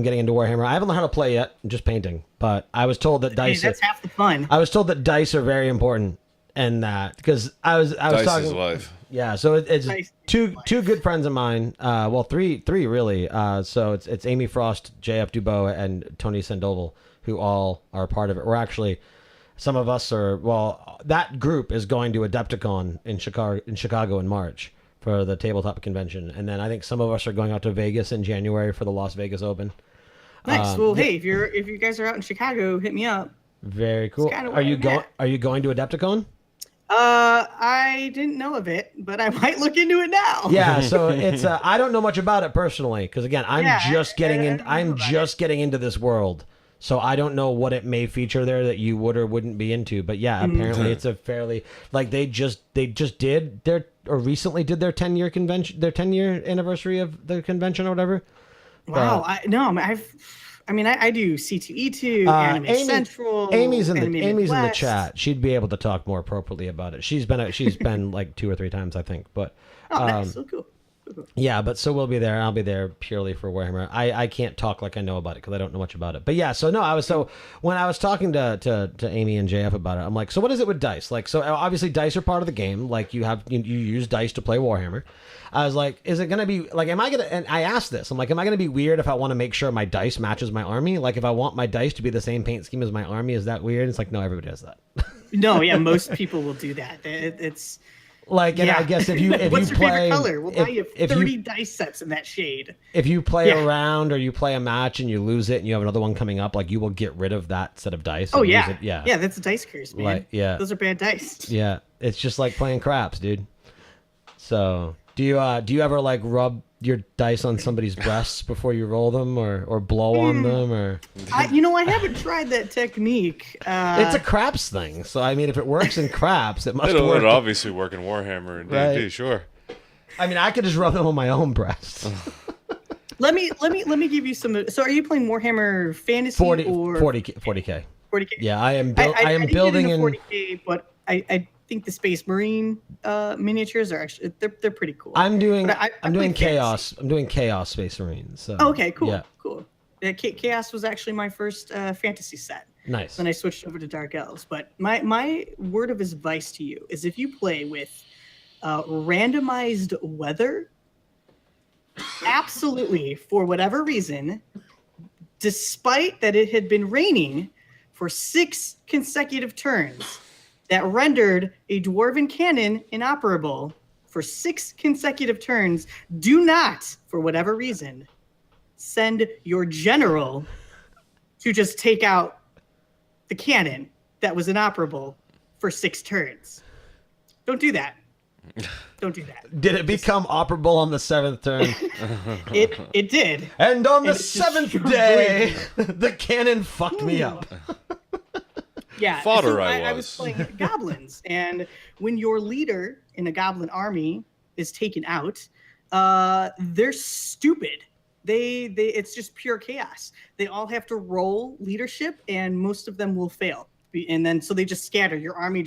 getting into Warhammer. I haven't learned how to play yet. I'm just painting, but I was told that dice. That's half the fun. I was told that dice are very important, and that because I was Dice talking. is life. Yeah, so it's Dice two good friends of mine. Well, three really. So it's Amy Frost, J.F. Dubois, and Tony Sandoval, who all are part of it. We're actually, some of us are. Well, that group is going to Adepticon in Chicago in March for the tabletop convention, and then I think some of us are going out to Vegas in January for the Las Vegas Open. Nice. Well, hey, if you guys are out in Chicago, hit me up. Very cool. Are you going to Adepticon? I didn't know of it, but I might look into it now. Yeah, so it's I don't know much about it personally, because again, I'm just getting into this world, so I don't know what it may feature there that you would or wouldn't be into. But yeah, apparently it's a fairly, like, they recently did their 10-year convention, their 10-year anniversary of the convention or whatever. Wow, I do C2E2, Anime Central. Amy's in the chat. She'd be able to talk more appropriately about it. She's been like 2 or 3 times, I think. But nice. So cool. yeah, but so we'll be there. I'll be there purely for Warhammer. I can't talk like I know about it because I don't know much about it. But yeah, so no, when I was talking to Amy and JF about it, I'm like, so what is it with dice? Like, so obviously dice are part of the game. Like, you use dice to play Warhammer. I was like, is it going to be like, and I asked this, I'm like, am I going to be weird if I want to make sure my dice matches my army? Like, if I want my dice to be the same paint scheme as my army, is that weird? It's like, no, everybody does that. No, yeah, most people will do that. It's like, and I guess if you what's your play, favorite color? We'll buy you 30 dice sets in that shade. If you play a round or you play a match and you lose it and you have another one coming up, like, you will get rid of that set of dice. Oh yeah, use it. Yeah, that's a dice curse, man. Like, yeah, those are bad dice. Yeah, it's just like playing craps, dude. So do you ever like rub your dice on somebody's breasts before you roll them, or blow on them, or? I haven't tried that technique. It's a craps thing, so I mean, if it works in craps, it must work. It'll obviously work in Warhammer and D&D, sure. I mean, I could just rub them on my own breast. Let me give you some. So, are you playing Warhammer Fantasy 40K? 40K. Yeah, I am building in 40K, but I think the Space Marine miniatures are actually they're pretty cool. I'm doing Chaos. Fantasy. I'm doing Chaos Space Marines. So. Okay, cool. Yeah. Cool. Chaos was actually my first fantasy set. Nice. Then I switched over to Dark Elves. But my word of advice to you is, if you play with randomized weather, absolutely, for whatever reason, despite that it had been raining for 6 consecutive turns, that rendered a dwarven cannon inoperable for 6 consecutive turns, do not, for whatever reason, send your general to just take out the cannon that was inoperable for 6 turns. Don't do that. Don't do that. Did it become operable on the 7th turn? It did. And on the 7th day, the cannon fucked me up. Yeah, Fodder so I I was playing goblins, and when your leader in a goblin army is taken out, they're stupid. It's just pure chaos. They all have to roll leadership, and most of them will fail. And then so they just scatter. Your army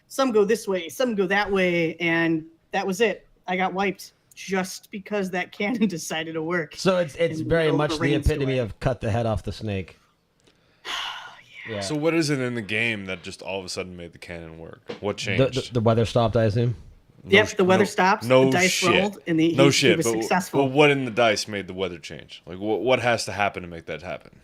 some go this way, some go that way, and that was it. I got wiped just because that cannon decided to work. So it's very much the epitome of cut the head off the snake. Yeah. So what is it in the game that just all of a sudden made the cannon work? What changed? The weather stopped, I assume. Yep, the weather stops. The dice rolled, and he was successful. But what in the dice made the weather change? Like, what has to happen to make that happen?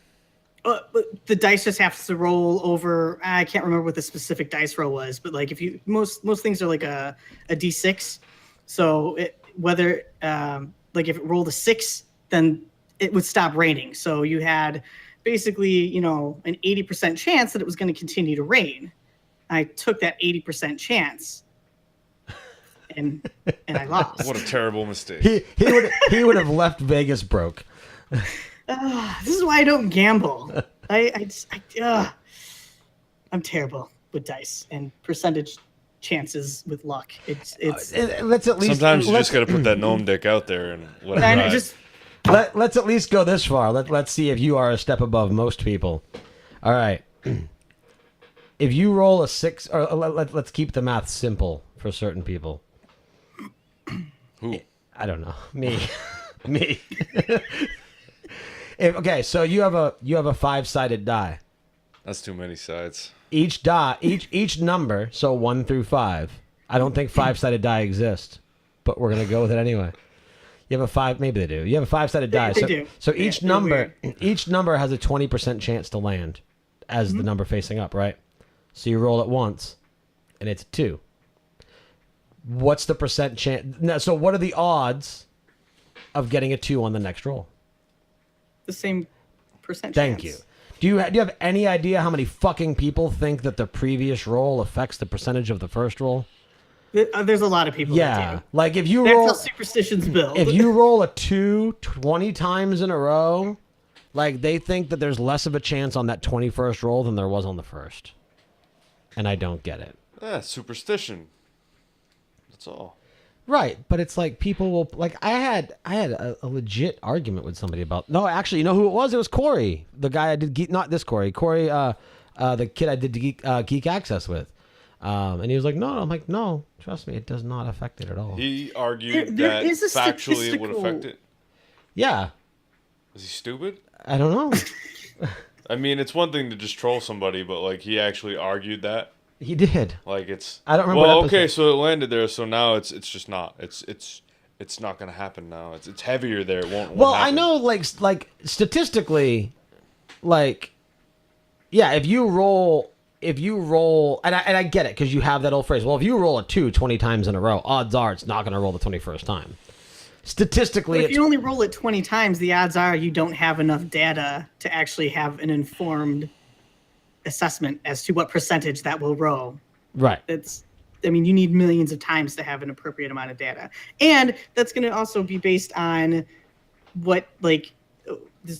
But the dice just have to roll over. I can't remember what the specific dice roll was, but like, if you most things are like a D6. So whether like if it rolled a 6, then it would stop raining. So you had basically, you know, an 80% chance that it was going to continue to rain. I took that 80% chance, and I lost. What a terrible mistake. He would have left Vegas broke. This is why I don't gamble. I'm terrible with dice and percentage chances with luck. It's Let's at least Sometimes you just got to put that gnome dick out there and let it ride. let's at least go this far. Let's see if you are a step above most people. All right. If you roll a 6, or let's keep the math simple for certain people. Who? I don't know. Me. Me. Okay, so you have a 5-sided die. That's too many sides. Each number, so 1 through 5. I don't think 5-sided die exists, but we're gonna go with it anyway. You have a 5, maybe they do. You have a 5-sided die. They do. So each number has a 20% chance to land as the number facing up, right? So you roll it once, and it's a 2. What's the percent chance? No, so what are the odds of getting a 2 on the next roll? The same percent Thank chance. you. Do you have any idea how many fucking people think that the previous roll affects the percentage of the first roll? There's a lot of people that Yeah. do. Like if you That's roll how superstitions build. if you roll a 2 20 times in a row, like they think that there's less of a chance on that 21st roll than there was on the first. And I don't get it. Yeah, superstition. That's all. Right, but it's like people will like I had a legit argument with somebody about no, actually, you know who it was? It was Corey, the guy I did Geek, not this Corey, the kid I did Geek Access with, and he was like, no, I'm like, no, trust me, it does not affect it at all. He argued There that is a factually it would affect it. Yeah, Is he stupid? I don't know. I mean, it's one thing to just troll somebody, but like he actually argued that. He did. Like it's. I don't remember Well, what episode. okay, so it landed there, so now it's just not. It's not gonna happen now. It's heavier there. It won't. Well, I happen. know, like statistically, like, yeah, if you roll, and I get it because you have that old phrase. Well, if you roll a 2 20 times in a row, odds are it's not going to roll the 21st time. Statistically, But if you only roll it 20 times, the odds are you don't have enough data to actually have an informed assessment as to what percentage that will roll. right. I mean, you need millions of times to have an appropriate amount of data. And that's going to also be based on what, like,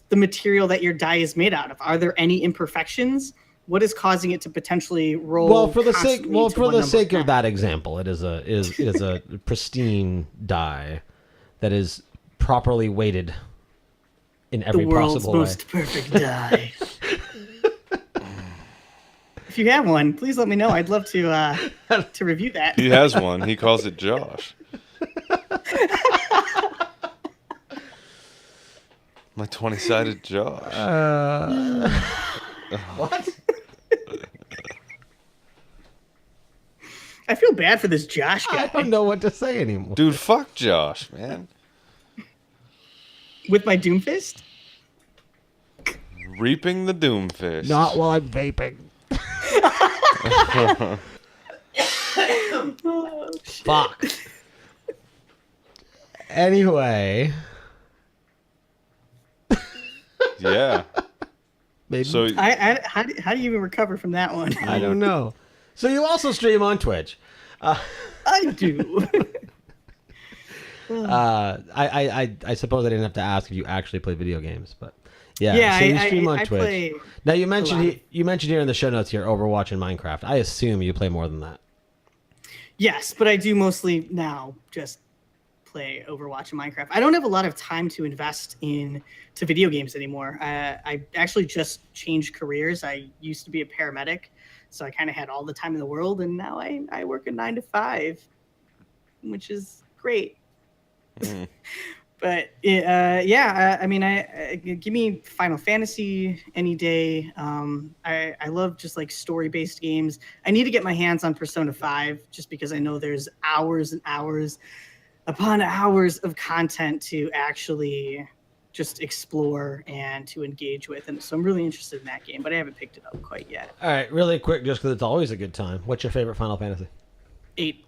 the material that your die is made out of. Are there any imperfections? What is causing it to potentially roll? Well, for the sake constantly of that example, it is a pristine die that is properly weighted in every the world's possible way. most perfect die. If you have one, please let me know. I'd love to review that. He has one. He calls it Josh. My 20-sided Josh. What? I feel bad for this Josh I guy don't know what to say anymore. Dude, fuck Josh, man. with my Doomfist. Reaping the Doomfist. Not while I'm vaping. Fuck. Anyway, Yeah. maybe So How do you even recover from that one? I don't know. So you also stream on Twitch. I do. I suppose I didn't have to ask if you actually play video games, but yeah. Yeah, so you stream on I Twitch. play Now you a lot mentioned you mentioned here in the show notes here Overwatch and Minecraft. I assume you play more than that. Yes, but I do mostly now just play Overwatch and Minecraft. I don't have a lot of time to invest to video games anymore. I actually just changed careers. I used to be a paramedic, so I kind of had all the time in the world, and now I work a 9 to 5, which is great. But I mean, give me Final Fantasy any day. I love just like story-based games. I need to get my hands on Persona 5 just because I know there's hours and hours upon hours of content to actually just explore and to engage with. And so I'm really interested in that game, but I haven't picked it up quite yet. All right, really quick, just because it's always a good time. What's your favorite Final Fantasy? 8.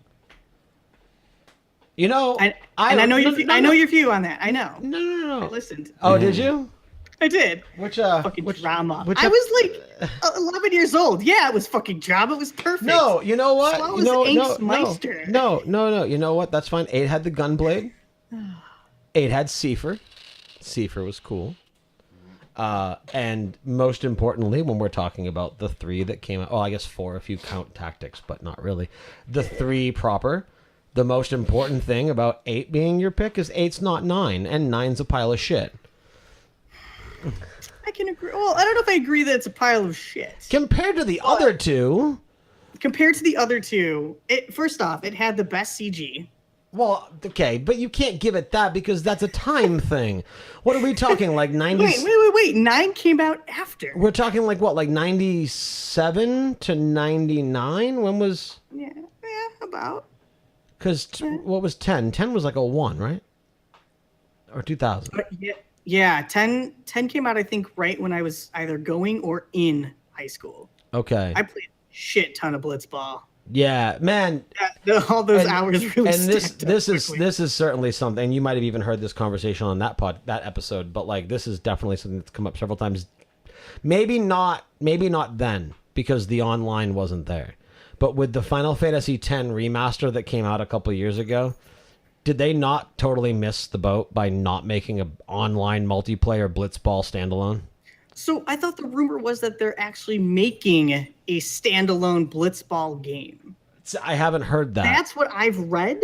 You know, I know your view on that. I know. No. I listened. Oh, did you? I did. Which Fucking drama. which I was like 11 years old. Yeah, it was fucking drama. It was perfect. No, you know what? Slow You as know, Ink's no, Meister. no. You know what? That's fine. 8 had the gunblade. 8 had Seifer. Seifer was cool. And most importantly, when we're talking about the 3 that came out, I guess 4 if you count tactics, but not really. The 3 proper. The most important thing about 8 being your pick is 8's not 9, and 9's a pile of shit. I can agree. Well, I don't know if I agree that it's a pile of shit. Compared to the other 2. Compared to the other 2, first off, it had the best CG. Well, okay, but you can't give it that because that's a time thing. What are we talking, like 90s? Wait. 9 came out after. We're talking like what, like 97 to 99? When was... Yeah, about. Because what was 10? 10 was like a 1, right? Or 2000? Yeah, 10 came out, I think, right when I was either going or in high school. Okay. I played a shit ton of Blitzball. Yeah, man. All those hours really and stacked up this quickly. is certainly something. You might have even heard this conversation on that episode, but like this is definitely something that's come up several times. Maybe not then because the online wasn't there. But with the Final Fantasy X remaster that came out a couple years ago, did they not totally miss the boat by not making an online multiplayer Blitzball standalone? So I thought the rumor was that they're actually making a standalone Blitzball game. I haven't heard that. That's what I've read,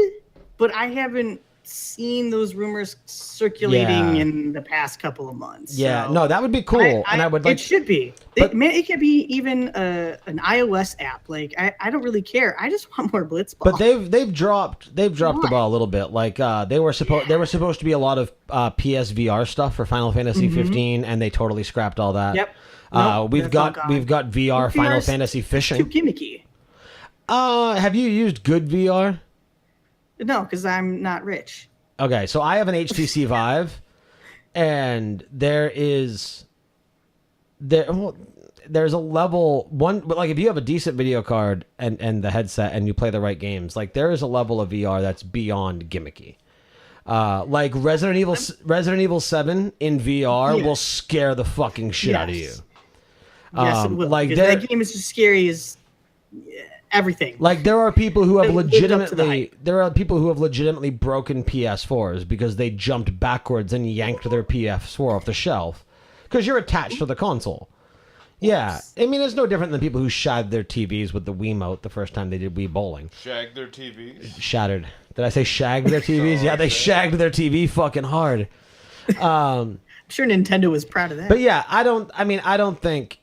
but I haven't seen those rumors circulating in the past couple of months. Yeah, so no, that would be cool, and I would like. It should be. It could be even an iOS app. Like I don't really care. I just want more Blitzball. But they've dropped the ball a little bit. Like they were supposed to be a lot of PSVR stuff for Final Fantasy 15, and they totally scrapped all that. Yep. We've got VR Final Fantasy Fishing. Too gimmicky. Have you used good VR? No, because I'm not rich. Okay, so I have an HTC Vive, and there's a level one, but like if you have a decent video card and the headset and you play the right games, like there is a level of VR that's beyond gimmicky. Like Resident Evil 7 in VR will scare the fucking shit out of you. Yes, it will. Like that game is as scary as everything. Like there are people who have legitimately broken PS4s because they jumped backwards and yanked their PS4 off the shelf because you're attached to the console. Yeah, I mean it's no different than people who shagged their TVs with the Wiimote the first time they did Wii bowling. Shagged their TVs? Shattered. Did I say shagged their TVs? Yeah, they shagged their TV fucking hard. I'm sure Nintendo was proud of that. But yeah, I don't think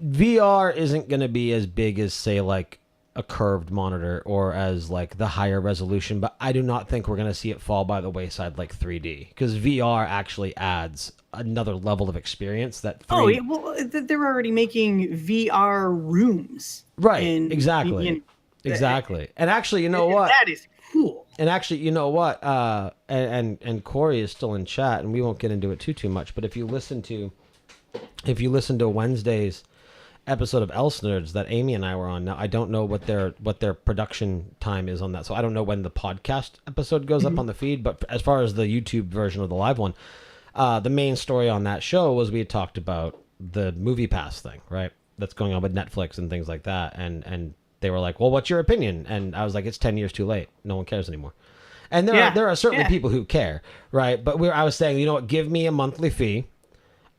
VR isn't going to be as big as, say, like a curved monitor or as like the higher resolution, but I do not think we're going to see it fall by the wayside like 3D because VR actually adds another level of experience that 3D... well, they're already making VR rooms. Right, exactly. Exactly. And actually, you know what? That is cool. And actually, you know what? And Corey is still in chat, and we won't get into it too much, but if you listen to Wednesday's episode of Else Nerds that Amy and I were on. Now I don't know what their production time is on that, so I don't know when the podcast episode goes up on the feed. But as far as the YouTube version of the live one, the main story on that show was we had talked about the Movie Pass thing, right? That's going on with Netflix and things like that, and they were like, "Well, what's your opinion?" And I was like, "It's 10 years too late. No one cares anymore." And there are certainly people who care, right? But I was saying, you know what? Give me a monthly fee.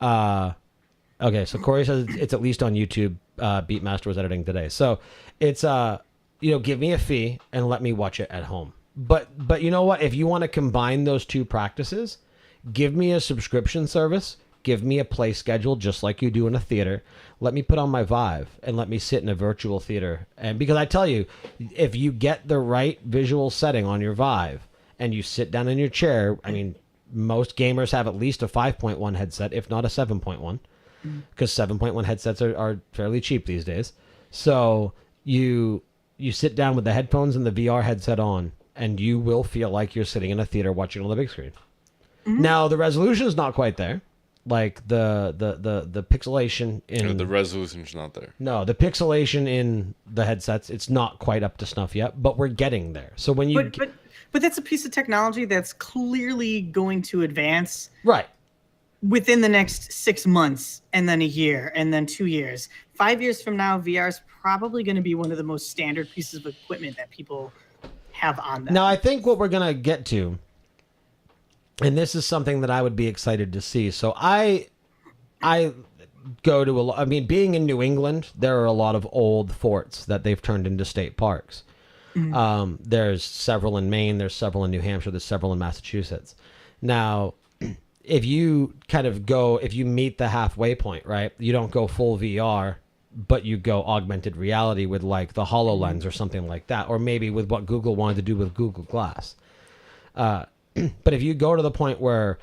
Okay, so Corey says it's at least on YouTube. Beatmaster was editing today, so it's give me a fee and let me watch it at home. But you know what? If you want to combine those two practices, give me a subscription service, give me a play schedule just like you do in a theater. Let me put on my Vive and let me sit in a virtual theater. And because I tell you, if you get the right visual setting on your Vive and you sit down in your chair, I mean, most gamers have at least a 5.1 headset, if not a 7.1. Because 7.1 headsets are fairly cheap these days. So you sit down with the headphones and the VR headset on, and you will feel like you're sitting in a theater watching on the big screen. Now, the resolution is not quite there. Like the pixelation in... the resolution's not there. No, the pixelation in the headsets, it's not quite up to snuff yet, but we're getting there. So when you... But that's a piece of technology that's clearly going to advance. Right. within the next 6 months, and then a year, and then 2 years. 5 years from now, VR is probably going to be one of the most standard pieces of equipment that people have on them. Now, I think what we're going to get to, and this is something that I would be excited to see. So I go to a lot. I mean, being in New England, there are a lot of old forts that they've turned into state parks. There's several in Maine. There's several in New Hampshire. There's several in Massachusetts. Now, if you if you meet the halfway point, right? You don't go full VR, but you go augmented reality with like the HoloLens or something like that, or maybe with what Google wanted to do with Google Glass. But if you go to the point where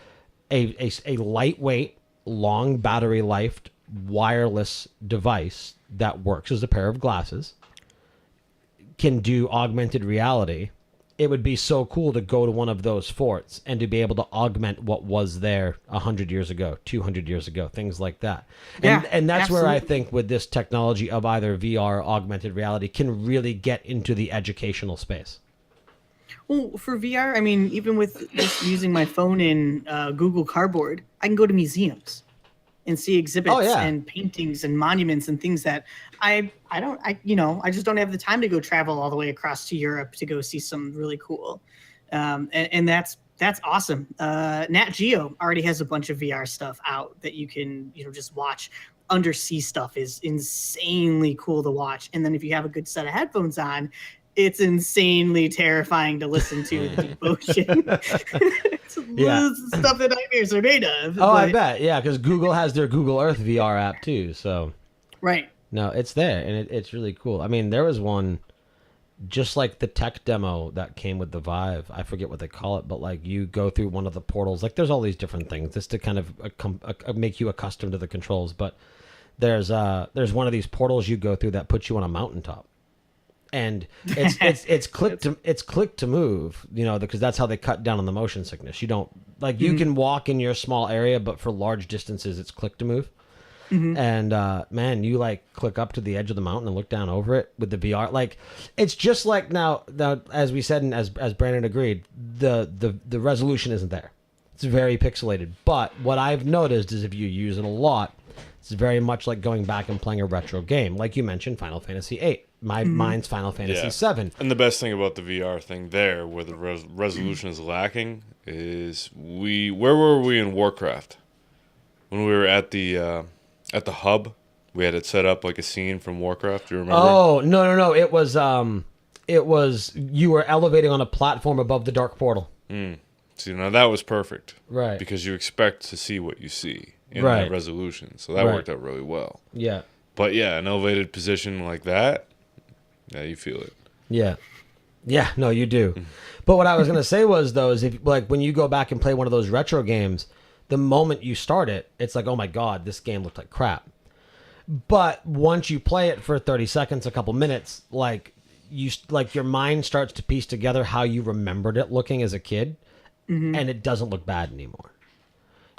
a lightweight, long battery life, wireless device that works as a pair of glasses can do augmented reality, it would be so cool to go to one of those forts and to be able to augment what was there 100 years ago, 200 years ago, things like that. And that's absolutely. where I think with this technology of either VR or augmented reality can really get into the educational space. Well, for VR, I mean, even with just using my phone in Google Cardboard, I can go to museums and see exhibits and paintings and monuments and things that I just don't have the time to go travel all the way across to Europe to go see some really cool. And that's awesome. Nat Geo already has a bunch of VR stuff out that you can, just watch. Undersea stuff is insanely cool to watch. And then if you have a good set of headphones on, it's insanely terrifying to listen to in the deep ocean. It's the stuff that nightmares are made of. I bet. Yeah, because Google has their Google Earth VR app too. So, right. No, it's there, and it's really cool. I mean, there was one, just like the tech demo that came with the Vive. I forget what they call it, but like you go through one of the portals. Like there's all these different things just to kind of make you accustomed to the controls. But there's one of these portals you go through that puts you on a mountaintop. And it's click to move, because that's how they cut down on the motion sickness. You don't you can walk in your small area, but for large distances, it's click to move. And man, you click up to the edge of the mountain and look down over it with the VR. It's just like now as we said and as Brandon agreed, the resolution isn't there. It's very pixelated. But what I've noticed is if you use it a lot, it's very much like going back and playing a retro game, like you mentioned, Final Fantasy VIII. Mine's Final Fantasy VII. And the best thing about the VR thing there, where the resolution is lacking, is where were we in Warcraft? When we were at the hub, we had it set up like a scene from Warcraft. Do you remember? Oh no! It was you were elevating on a platform above the dark portal. See, now that was perfect, right? Because you expect to see what you see in that resolution, so that worked out really well. Yeah. But yeah, an elevated position like that. Yeah, you feel it. Yeah, no, you do. But what I was going to say was, though, is if when you go back and play one of those retro games, the moment you start it, it's like, oh my God, this game looked like crap. But once you play it for 30 seconds, a couple minutes, your mind starts to piece together how you remembered it looking as a kid, and it doesn't look bad anymore.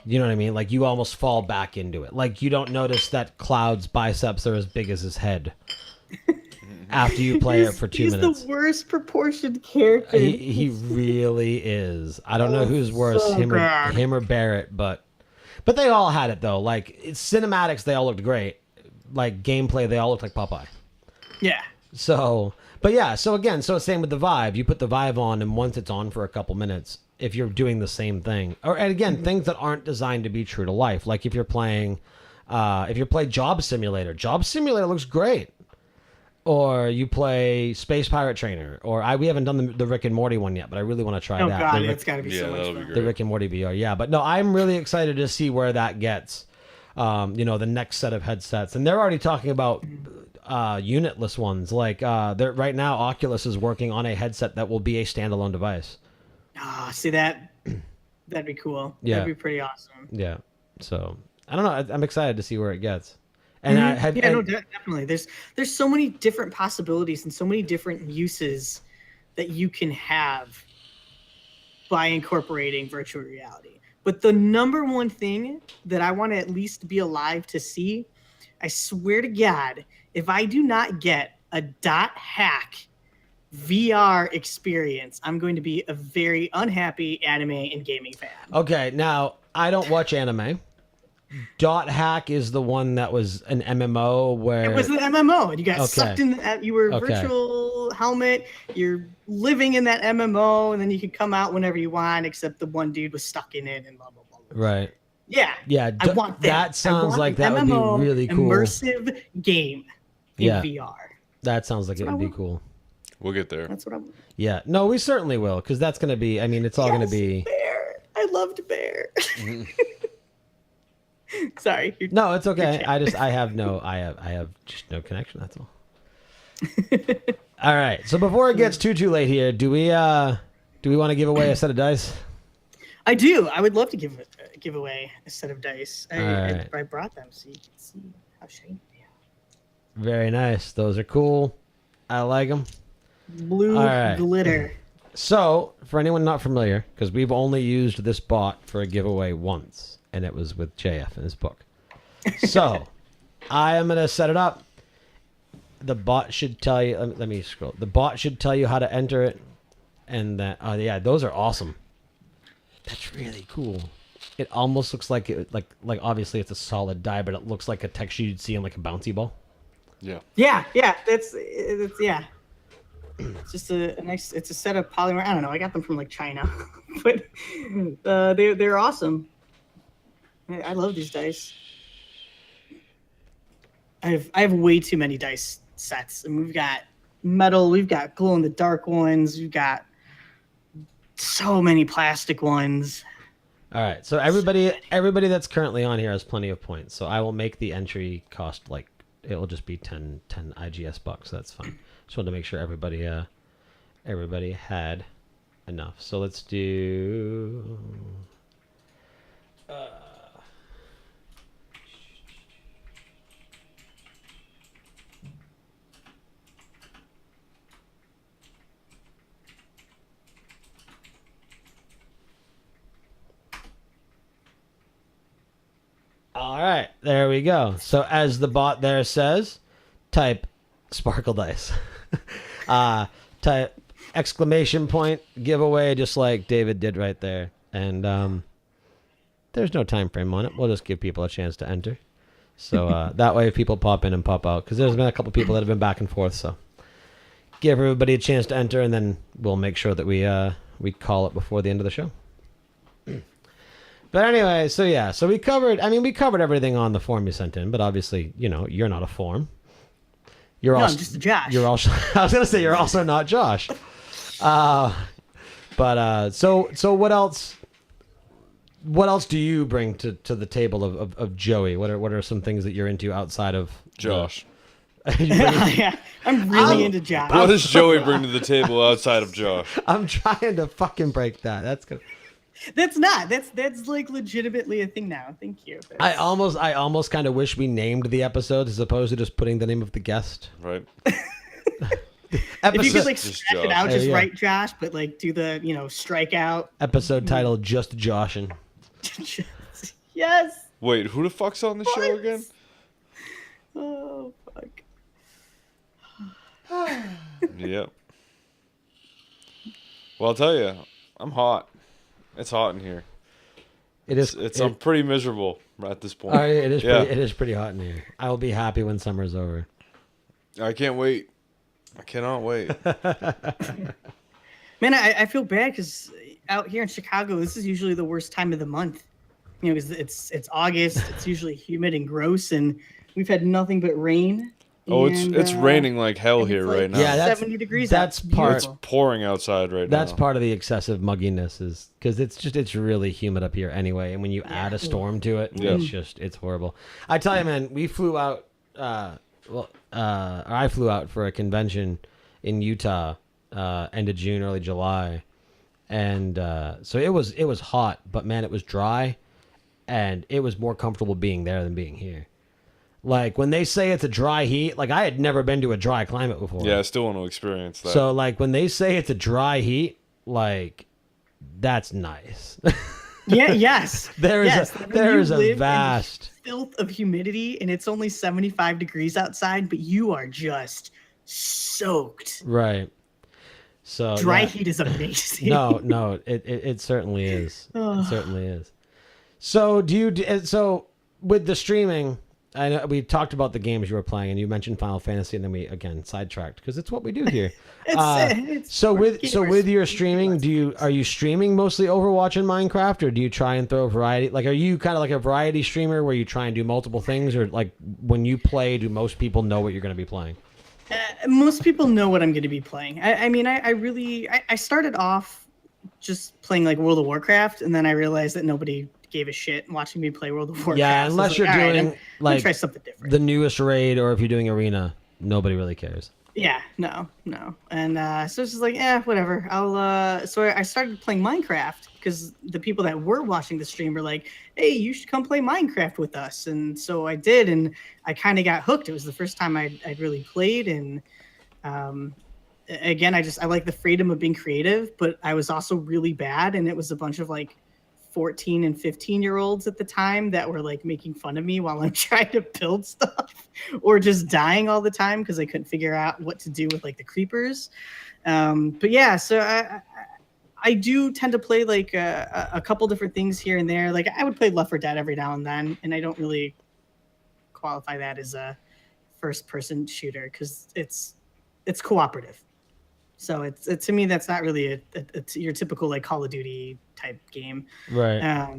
You know what I mean? You almost fall back into it. You don't notice that Cloud's biceps are as big as his head. After you play it for 2 minutes. He's the worst proportioned character. He really is. I don't know who's worse, so him or Barrett, but they all had it though. Cinematics, they all looked great. Gameplay, they all looked like Popeye. Yeah. So same with the Vive. You put the Vive on, and once it's on for a couple minutes, if you're doing the same thing, and again, things that aren't designed to be true to life, like if you're playing, Job Simulator looks great. Or you play Space Pirate Trainer, or we haven't done the Rick and Morty one yet, but I really want to try that. Oh God, it's got to be so much fun. Be great. The Rick and Morty VR, yeah. But no, I'm really excited to see where that gets. The next set of headsets, and they're already talking about unitless ones. They're right now, Oculus is working on a headset that will be a standalone device. See that'd be cool. Yeah, that'd be pretty awesome. Yeah. So I don't know. I'm excited to see where it gets. And definitely. There's so many different possibilities and so many different uses that you can have by incorporating virtual reality. But the number one thing that I want to at least be alive to see, I swear to God, if I do not get a .hack VR experience, I'm going to be a very unhappy anime and gaming fan. Okay, now I don't watch anime. Dot Hack is the one that was an MMO where It was an MMO, and you got Okay. sucked in. You were a Okay. virtual helmet. You're living in that MMO, and then you could come out whenever you want. Except the one dude was stuck in it, and blah blah blah. blah. right. Yeah, Yeah, I want that. that sounds like that would MMO be really cool. immersive game in Yeah. VR. That sounds like it would be cool. We'll get there. That's what I want. Yeah, no, we certainly will, because that's going to be. I mean, it's all going to be. Bear. I loved Bear. Sorry. No, it's okay. I have just no connection. That's all. All right. So before it gets too late here, do we want to give away a set of dice? I do. I would love to give away a set of dice. Alright. I brought them so you can see how shiny they are. Very nice. Those are cool. I like them. Blue Alright. glitter. So, for anyone not familiar, because we've only used this bot for a giveaway once, and it was with JF in his book. So, I am going to set it up. The bot should tell you. Let me scroll. The bot should tell you how to enter it, and that. Oh yeah, those are awesome. That's really cool. It almost looks like like obviously it's a solid die, but it looks like a texture you'd see in like a bouncy ball. Yeah. Yeah. It's yeah. It's just a nice. It's a set of polymer. I don't know. I got them from like China, but they're awesome. I love these dice. I have way too many dice sets, and we've got metal. We've got glow in the dark ones. We've got so many plastic ones. All right, so everybody that's currently on here has plenty of points. So I will make the entry cost like it'll just be 10 IGS bucks. That's fine. Just wanted to make sure everybody had enough. So let's do. All right, there we go. So as the bot there says, type sparkle dice. Type exclamation point giveaway, just like David did right there. And there's no time frame on it. We'll just give people a chance to enter. So that way if people pop in and pop out, because there's been a couple people that have been back and forth. So give everybody a chance to enter, and then we'll make sure that we call it before the end of the show. But anyway, so yeah, so we covered everything on the form you sent in, but obviously, you're not a form. I'm just a Josh. You're also, I was going to say, you're also not Josh. So what else do you bring to the table of Joey? What are some things that you're into outside of Josh. Yeah, I'm really into Josh. What does Joey bring to the table outside of Josh? I'm trying to fucking break that. That's good. That's like legitimately a thing now. Thank you. I almost kind of wish we named the episode as opposed to just putting the name of the guest. Right. If you could like Just scratch it Josh. out, just Yeah. write Josh, but like do the strike out. Episode title, Just Joshin'. Yes. Wait, who the fuck's on the show again? Oh fuck. Yep. Well, I'll tell you, I'm hot. It's hot in here. I'm pretty miserable at this point. It is pretty hot in here. I will be happy when summer's over. I can't wait. I cannot wait. Man, I feel bad because out here in Chicago, this is usually the worst time of the month. Because it's August. It's usually humid and gross, and we've had nothing but rain. Oh, and, it's raining like hell and here it's like right now. Yeah, that's- 70 degrees. that's out. part- It's Beautiful. pouring outside right now. That's part of the excessive mugginess is because it's really humid up here anyway, and when you add a storm to it, Yeah. it's horrible. I tell you, man, we flew out. I flew out for a convention in Utah, end of June, early July, and so it was hot, but man, it was dry, and it was more comfortable being there than being here. Like when they say it's a dry heat, like I had never been to a dry climate before. Yeah, I still want to experience that. So like when they say it's a dry heat, like that's nice. Yeah. Yes. There is When there you is a live in vast filth of humidity, and it's only 75 degrees outside, but you are just soaked. right. So Dry yeah. heat is amazing. No, it certainly is. Oh. It certainly is. So with the streaming, I know we talked about the games you were playing, and you mentioned Final Fantasy, and then we again sidetracked because it's what we do here. It's So with gamers. your streaming, are you streaming mostly Overwatch and Minecraft, or do you try and throw a variety? Like, are you kind of like a variety streamer where you try and do multiple things, or like when you play, do most people know what you're going to be playing? Most people know what I'm going to be playing. I started off just playing like World of Warcraft, and then I realized that nobody gave a shit watching me play World of Warcraft. Yeah, So unless it's you're like, all right, doing I'm like try something different. the newest raid, or if you're doing arena, nobody really cares. Yeah, no. And so it's just like, whatever. So I started playing Minecraft because the people that were watching the stream were like, hey, you should come play Minecraft with us. And so I did, and I kind of got hooked. It was the first time I'd really played. And again, I like the freedom of being creative, but I was also really bad. And it was a bunch of like 14 and 15-year-olds at the time that were like making fun of me while I'm trying to build stuff, or just dying all the time because I couldn't figure out what to do with like the creepers. But yeah, so I do tend to play like a couple different things here and there. Like I would play Left 4 Dead every now and then, and I don't really qualify that as a first-person shooter because it's cooperative. So it's to me that's not really your typical like Call of Duty type game, Right?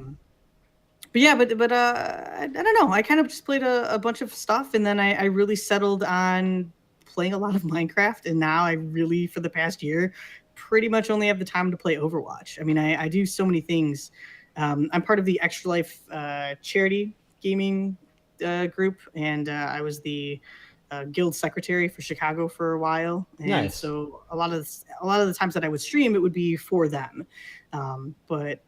But yeah, but I don't know. I kind of just played a bunch of stuff, and then I really settled on playing a lot of Minecraft, and now I really for the past year pretty much only have the time to play Overwatch. I mean, I do so many things. I'm part of the Extra Life charity gaming group, and I was the guild secretary for Chicago for a while, and Nice. so a lot of the times that I would stream, it would be for them. But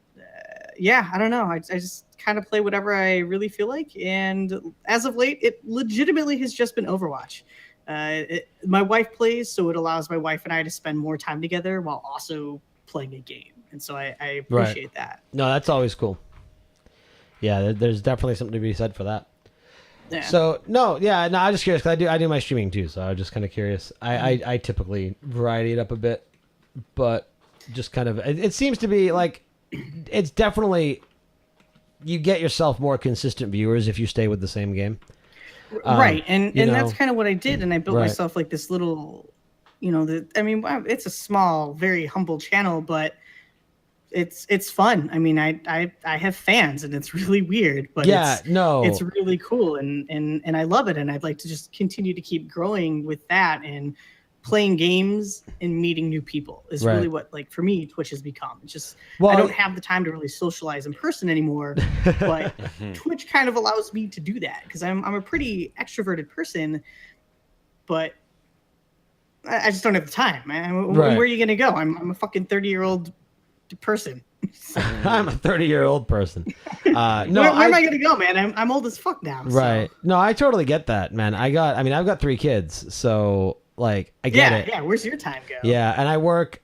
yeah, I don't know. I just kind of play whatever I really feel like, and as of late, it legitimately has just been Overwatch. My wife plays, so it allows my wife and I to spend more time together while also playing a game, and so I appreciate that. No, that's always cool. Yeah, there's definitely something to be said for that. Yeah. So no, I'm just curious because I do my streaming too. So I was just kind of curious. I typically variety it up a bit, but just kind of it seems to be like it's definitely you get yourself more consistent viewers if you stay with the same game. Right, and you know, that's kind of what I did, and I built right. myself like this little, it's a small, very humble channel, but it's fun. I mean, I have fans, and it's really weird, but it's really cool, and I love it, and I'd like to just continue to keep growing with that and playing games and meeting new people is really what, like, for me, Twitch has become. It's just I don't have the time to really socialize in person anymore, but Twitch kind of allows me to do that because I'm a pretty extroverted person, but I just don't have the time. Where are you gonna go? I'm a fucking 30-year-old person. I'm a 30-year-old person. No, where am I gonna go, man? I'm old as fuck now. Right. So. No, I totally get that, man. I've got 3 kids, so like I get it. Yeah. Where's your time go? Yeah, and I work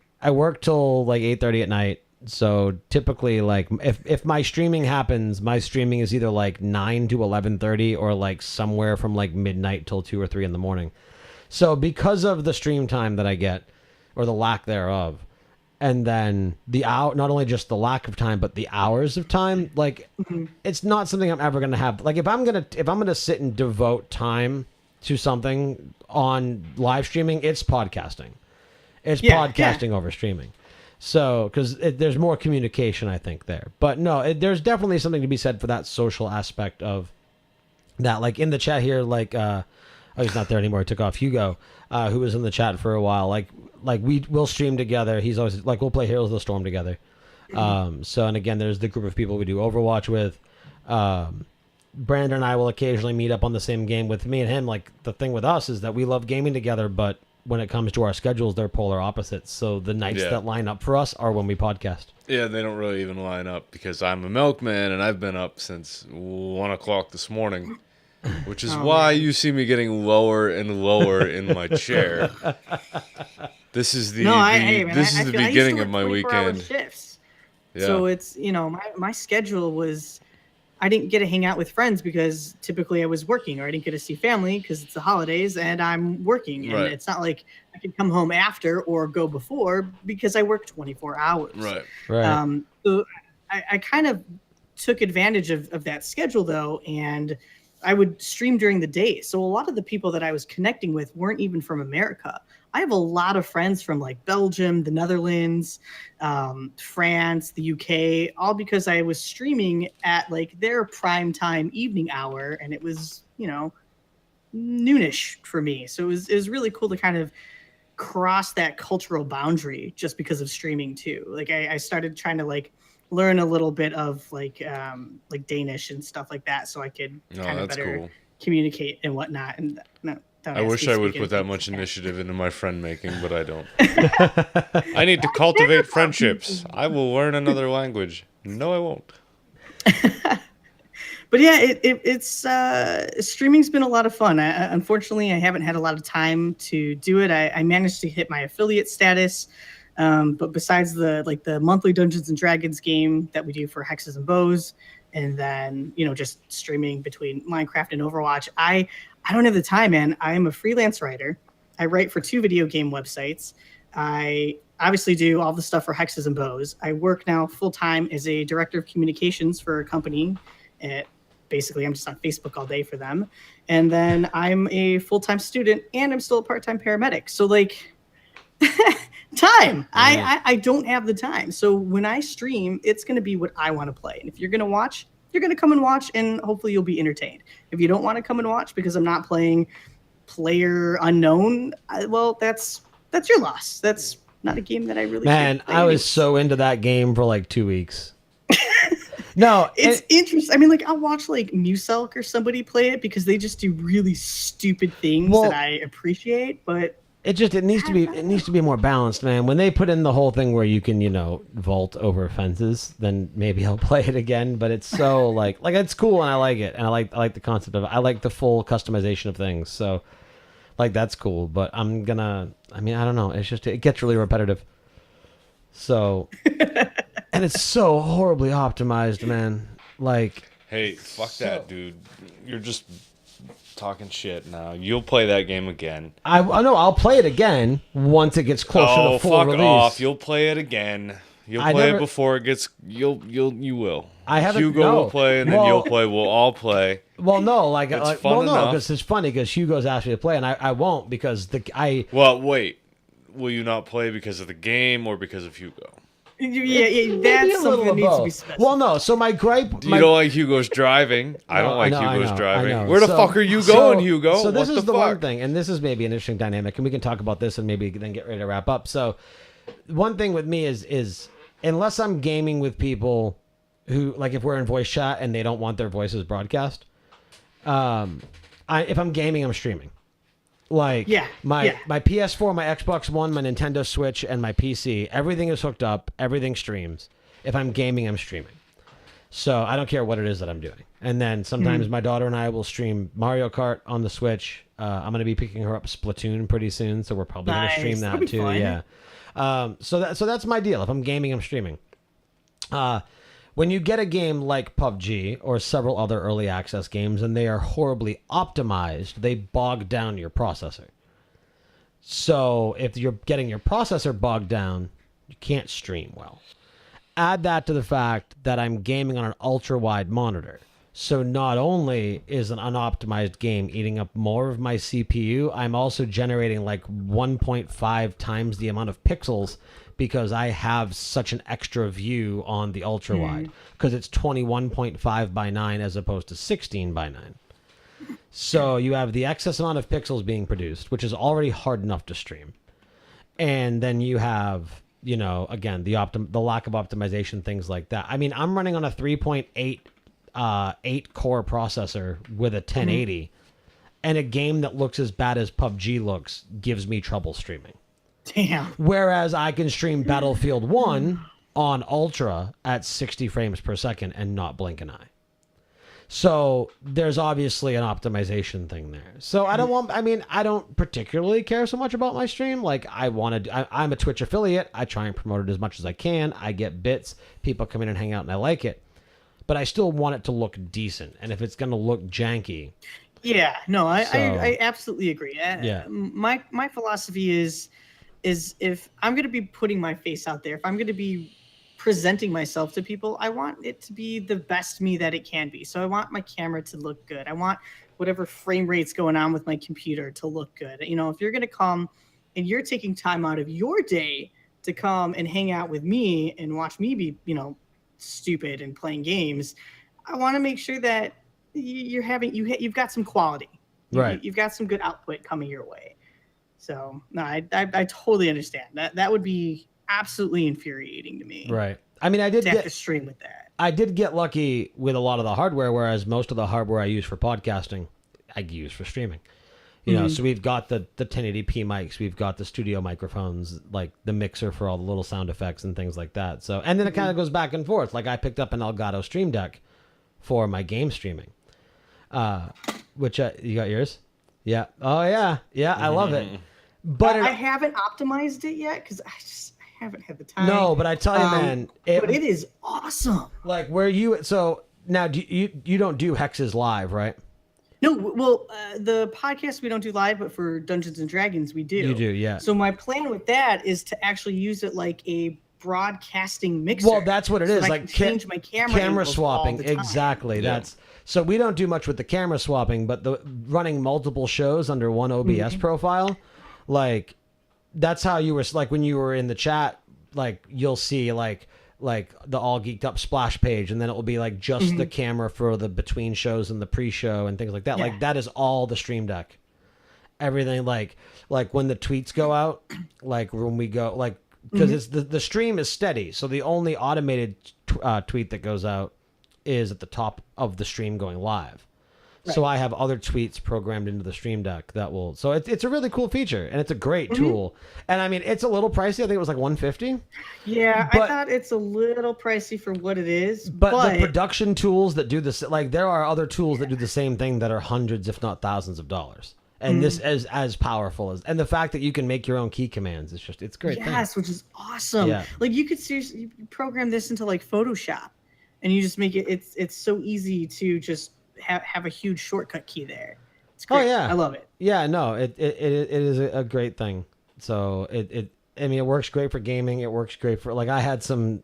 till like 8:30 at night. So typically, like if my streaming happens, my streaming is either like 9 to 11:30 or like somewhere from like midnight till 2 or 3 in the morning. So because of the stream time that I get, or the lack thereof, and then not only just the lack of time, but the hours of time, like it's not something I'm ever gonna have. Like if I'm gonna sit and devote time to something on live streaming, it's podcasting. It's podcasting over streaming. So, because there's more communication, I think, there. But no, there's definitely something to be said for that social aspect of that. Like in the chat here, like, he's not there anymore. I took off Hugo, who was in the chat for a while. Like we'll stream together. He's always like, we'll play Heroes of the Storm together. So, and again, there's the group of people we do Overwatch with. Brandon and I will occasionally meet up on the same game. With me and him, like the thing with us is that we love gaming together, but when it comes to our schedules, they're polar opposites. So the nights that line up for us are when we podcast. Yeah, they don't really even line up because I'm a milkman and I've been up since 1 o'clock this morning, which is why you see me getting lower and lower in my chair. This is the beginning of my weekend. Shifts. Yeah. So it's my schedule was. I didn't get to hang out with friends because typically I was working, or I didn't get to see family because it's the holidays and I'm working. And it's not like I could come home after or go before because I work 24 hours. Right. Right. So I kind of took advantage of that schedule though, and I would stream during the day. So a lot of the people that I was connecting with weren't even from America. I have a lot of friends from like Belgium, the Netherlands, France, the UK, all because I was streaming at like their prime time evening hour, and it was, noonish for me. So it was really cool to kind of cross that cultural boundary just because of streaming too. Like I started trying to like learn a little bit of like Danish and stuff like that, so I could kind of better communicate and whatnot. And I wish I would put that much initiative into my friend making, but I don't. I need to cultivate friendships. I will learn another language. No, I won't. But yeah, it's streaming's been a lot of fun. Unfortunately, I haven't had a lot of time to do it. I managed to hit my affiliate status, but besides the monthly Dungeons and Dragons game that we do for Hexes and Bows, and then just streaming between Minecraft and Overwatch, I don't have the time, man. I am a freelance writer. I write for 2 video game websites. I obviously do all the stuff for Hexes and Bows. I work now full time as a director of communications for a company. Basically, I'm just on Facebook all day for them. And then I'm a full-time student, and I'm still a part-time paramedic. So like time, I don't have the time. So when I stream, it's going to be what I want to play. And if you're going to watch, you're going to come and watch, and hopefully you'll be entertained. If you don't want to come and watch because I'm not playing player unknown, well, that's your loss. That's not a game that I really I was so into that game for like 2 weeks. No, it's interesting. I mean, like I'll watch like Muselk or somebody play it because they just do really stupid things that I appreciate, but it needs to be more balanced, man. When they put in the whole thing where you can, vault over fences, then maybe I'll play it again. But it's so like it's cool and I like it, and I like the concept of it. I like the full customization of things. So like that's cool. But I don't know. It's just it gets really repetitive. So. And it's so horribly optimized, man. Like, hey, fuck that, dude. You're just talking shit now. You'll play that game again. I know. I'll play it again once it gets closer to full release. Off. You'll play it again. You'll play it before it gets. You will. I haven't. Hugo will play, and then you'll play. We'll all play. Well, no, because it's funny because Hugo's asked me to play, and I won't because Well, wait. Will you not play because of the game or because of Hugo? Yeah, that's something that needs to be specified. Well, no. So my gripe. You don't like Hugo's driving. I don't like Hugo's driving. Where the fuck are you going, Hugo? So this is the one thing, and this is maybe an interesting dynamic, and we can talk about this and maybe then get ready to wrap up. So, one thing with me is unless I'm gaming with people who, like, if we're in voice chat and they don't want their voices broadcast, if I'm gaming, I'm streaming. Like my PS4, my Xbox One, my Nintendo Switch, and my PC, everything is hooked up. Everything streams. If I'm gaming, I'm streaming. So I don't care what it is that I'm doing. And then sometimes my daughter and I will stream Mario Kart on the Switch. I'm going to be picking her up Splatoon pretty soon, so we're probably going to stream that too. Fun. Yeah. So that's my deal. If I'm gaming, I'm streaming. When you get a game like PUBG or several other early access games and they are horribly optimized, they bog down your processor. So if you're getting your processor bogged down, you can't stream well. Add that to the fact that I'm gaming on an ultra-wide monitor. So not only is an unoptimized game eating up more of my CPU, I'm also generating like 1.5 times the amount of pixels because I have such an extra view on the ultra wide because it's 21.5 by 9 as opposed to 16 by 9. So you have the excess amount of pixels being produced, which is already hard enough to stream. And then you have, again, the lack of optimization, things like that. I mean, I'm running on a 3.8 8-core processor with a 1080, and a game that looks as bad as PUBG looks gives me trouble streaming. Damn. Whereas I can stream Battlefield 1 on Ultra at 60 frames per second and not blink an eye. So there's obviously an optimization thing there. So I don't particularly care so much about my stream. Like I'm a Twitch affiliate. I try and promote it as much as I can. I get bits. People come in and hang out and I like it. But I still want it to look decent. And if it's going to look janky. Yeah, no, I absolutely agree. Yeah. My philosophy is if I'm going to be putting my face out there, if I'm going to be presenting myself to people, I want it to be the best me that it can be. So I want my camera to look good. I want whatever frame rate's going on with my computer to look good. You know, if you're going to come and you're taking time out of your day to come and hang out with me and watch me be, you know, stupid and playing games, I want to make sure that you've got some quality. Right. You've got some good output coming your way. So no, I totally understand that. That would be absolutely infuriating to me. Right. I mean, I did have to stream with that. I did get lucky with a lot of the hardware, whereas most of the hardware I use for podcasting, I use for streaming. You know, so we've got the 1080p mics, we've got the studio microphones, like the mixer for all the little sound effects and things like that. So, and then it kind of goes back and forth. Like I picked up an Elgato Stream Deck for my game streaming. Which you got yours? Yeah. Oh yeah. Yeah, I love it. But I haven't optimized it yet because I haven't had the time. No, but I tell you, man, but it is awesome. Like where you so now you don't do Hexes live, right? No, well, the podcast we don't do live, but for Dungeons and Dragons we do. You do, yeah. So my plan with that is to actually use it like a broadcasting mixer. Well, that's what it is. So Like I can change my camera swapping. all the time. Exactly. Yeah. So we don't do much with the camera swapping, but the running multiple shows under one OBS profile, like that's how you were like when you were in the chat, like you'll see like the All Geeked Up splash page, and then it will be like just the camera for the between shows and the pre-show and things like that. Yeah. Like that is all the Stream Deck. Everything like when the tweets go out, like when we go like because it's the stream is steady, so the only automated tweet that goes out is at the top of the stream going live. Right. So I have other tweets programmed into the Stream Deck that will. So it's a really cool feature, and it's a great tool. And I mean, it's a little pricey. I think it was like $150. Yeah, I thought it's a little pricey for what it is. But the production tools that do this, like there are other tools that do the same thing that are hundreds, if not thousands of dollars. And this is as powerful as, and the fact that you can make your own key commands, it's great. Yes, which is awesome. Yeah. Like you could seriously program this into like Photoshop, and you just make it. It's so easy to just have a huge shortcut key there. It's great. Oh yeah, I love it. Yeah, no, it is a great thing. So I mean, it works great for gaming. It works great for like I had some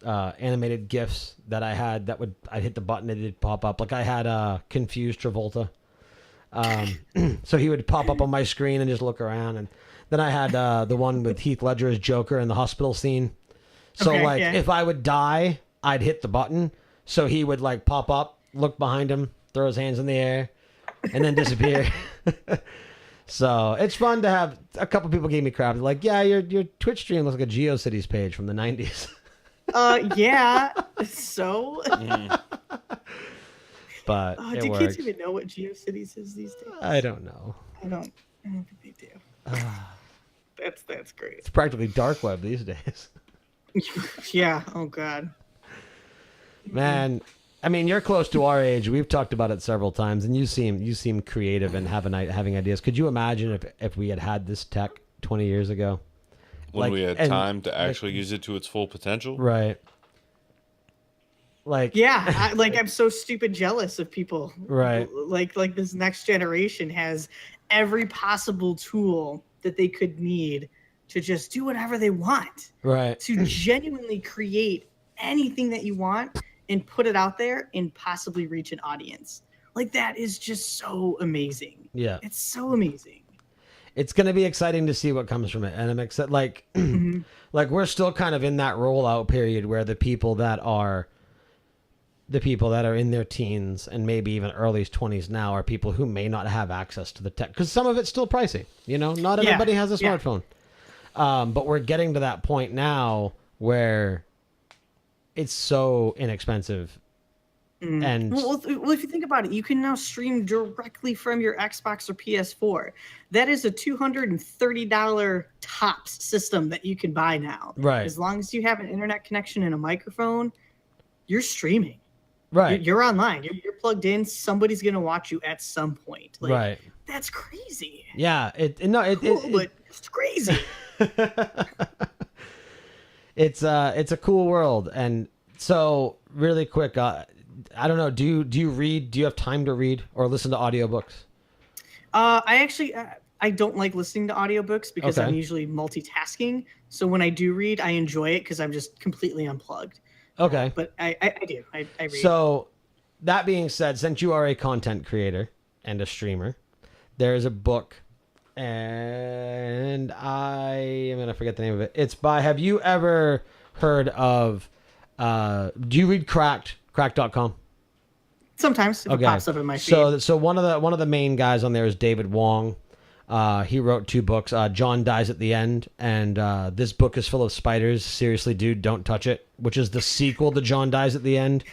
animated GIFs that I had that I'd hit the button, it'd pop up. Like I had Confused Travolta. So he would pop up on my screen and just look around, and then I had the one with Heath Ledger as Joker in the hospital scene. So if I would die, I'd hit the button, so he would like pop up, look behind him, throw his hands in the air, and then disappear. So it's fun to have a couple people gave me crap. They're like, yeah, your Twitch stream looks like a GeoCities page from the 90s. Yeah. So. But do kids even know what GeoCities is these days? I don't know. I don't think they do. That's great. It's practically dark web these days. Yeah. Oh God. Man, I mean, you're close to our age. We've talked about it several times, and you seem creative and having ideas. Could you imagine if we had this tech 20 years ago? When we had time to actually use it to its full potential? Right. Like I'm so stupid jealous of people. Right. Like this next generation has every possible tool that they could need to just do whatever they want. Right. To genuinely create anything that you want and put it out there and possibly reach an audience. Like that is just so amazing. Yeah. It's so amazing. It's going to be exciting to see what comes from it. And I'm excited, like, like we're still kind of in that rollout period where the people that are in their teens and maybe even early 20s now are people who may not have access to the tech, because some of it's still pricey. You know, not everybody has a smartphone. But we're getting to that point now where it's so inexpensive. And well, if you think about it, you can now stream directly from your Xbox or PS4. That is a $230 tops system that you can buy now. Right. As long as you have an internet connection and a microphone, you're streaming. Right. You're online. You're plugged in. Somebody's going to watch you at some point. Like, right. That's crazy. Yeah. But it's crazy. It's a cool world. And so really quick, I don't know. Do you read? Do you have time to read or listen to audiobooks? I I don't like listening to audiobooks because Okay. I'm usually multitasking. So when I do read, I enjoy it because I'm just completely unplugged. Okay. But I do. I read. So, that being said, since you are a content creator and a streamer, there is a book, and I am going to forget the name of it. It's by, have you ever heard of, do you read Cracked? Cracked.com? Sometimes if it pops up in my feed. So one of the main guys on there is David Wong. He wrote 2 books. John Dies at the End, and this book is full of spiders. Seriously, dude, don't touch it. Which is the sequel to John Dies at the End.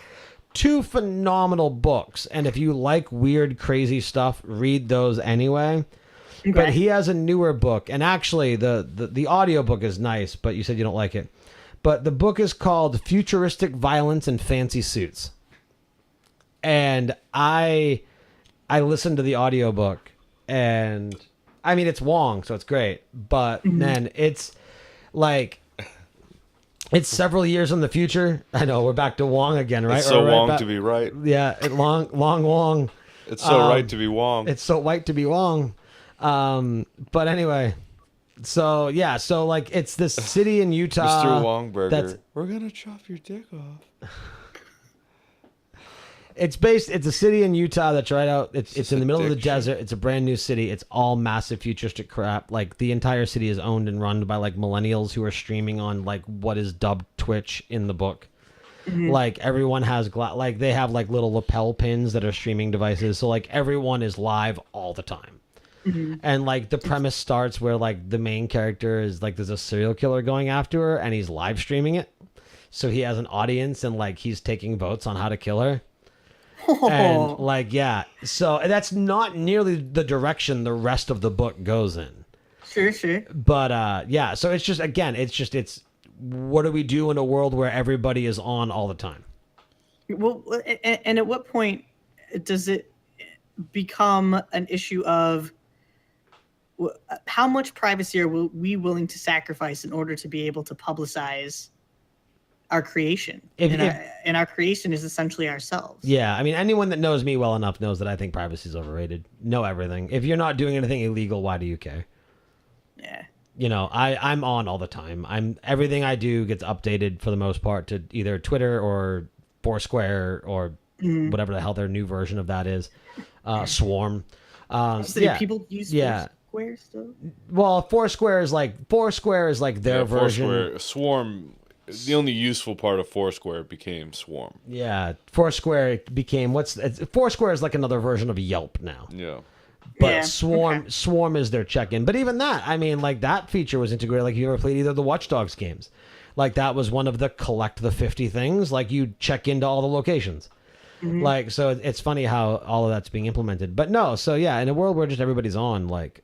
2 phenomenal books, and if you like weird, crazy stuff, read those anyway. Okay. But he has a newer book, and actually the audiobook is nice, but you said you don't like it. But the book is called Futuristic Violence and Fancy Suits. And I listened to the audiobook, and I mean, it's Wong, so it's great, but then it's like, it's several years in the future. I know we're back to Wong again, right? It's so right Wong to be right. Yeah, long Wong. It's so right to be Wong. It's so white to be Wong. But anyway, so yeah, so like it's this city in Utah. Mr. Wongburger. That's, We're gonna chop your dick off. it's a city in Utah that's right out. It's in the middle of the addiction. desert. It's a brand new city. It's all massive futuristic crap. Like the entire city is owned and run by like millennials who are streaming on like what is dubbed Twitch in the book. Like everyone has like they have like little lapel pins that are streaming devices. So like everyone is live all the time. And like the premise starts where like the main character is like there's a serial killer going after her and he's live streaming it. So he has an audience and like he's taking votes on how to kill her. And like, yeah, so that's not nearly the direction the rest of the book goes in. Sure. But yeah, so it's just, again, it's what do we do in a world where everybody is on all the time? Well, and at what point does it become an issue of how much privacy are we willing to sacrifice in order to be able to publicize our creation? And our creation is essentially ourselves. Yeah, I mean, anyone that knows me well enough knows that I think privacy is overrated. Know everything. If you're not doing anything illegal, why do you care? Yeah. You know, I'm on all the time. Everything I do gets updated for the most part to either Twitter or Foursquare or whatever the hell their new version of that is. Swarm. So do people use Foursquare still? Well, Foursquare is like their version. Foursquare, Swarm. The only useful part of Foursquare became Swarm. Yeah, Foursquare became Foursquare is like another version of Yelp now. Yeah. But Yeah, Swarm is their check-in. But even that, I mean, like that feature was integrated. Like you ever played either of the Watch Dogs games? Like that was one of the collect the 50 things. Like you check into all the locations. Like, so it's funny how all of that's being implemented. But no, so yeah, in a world where just everybody's on, like,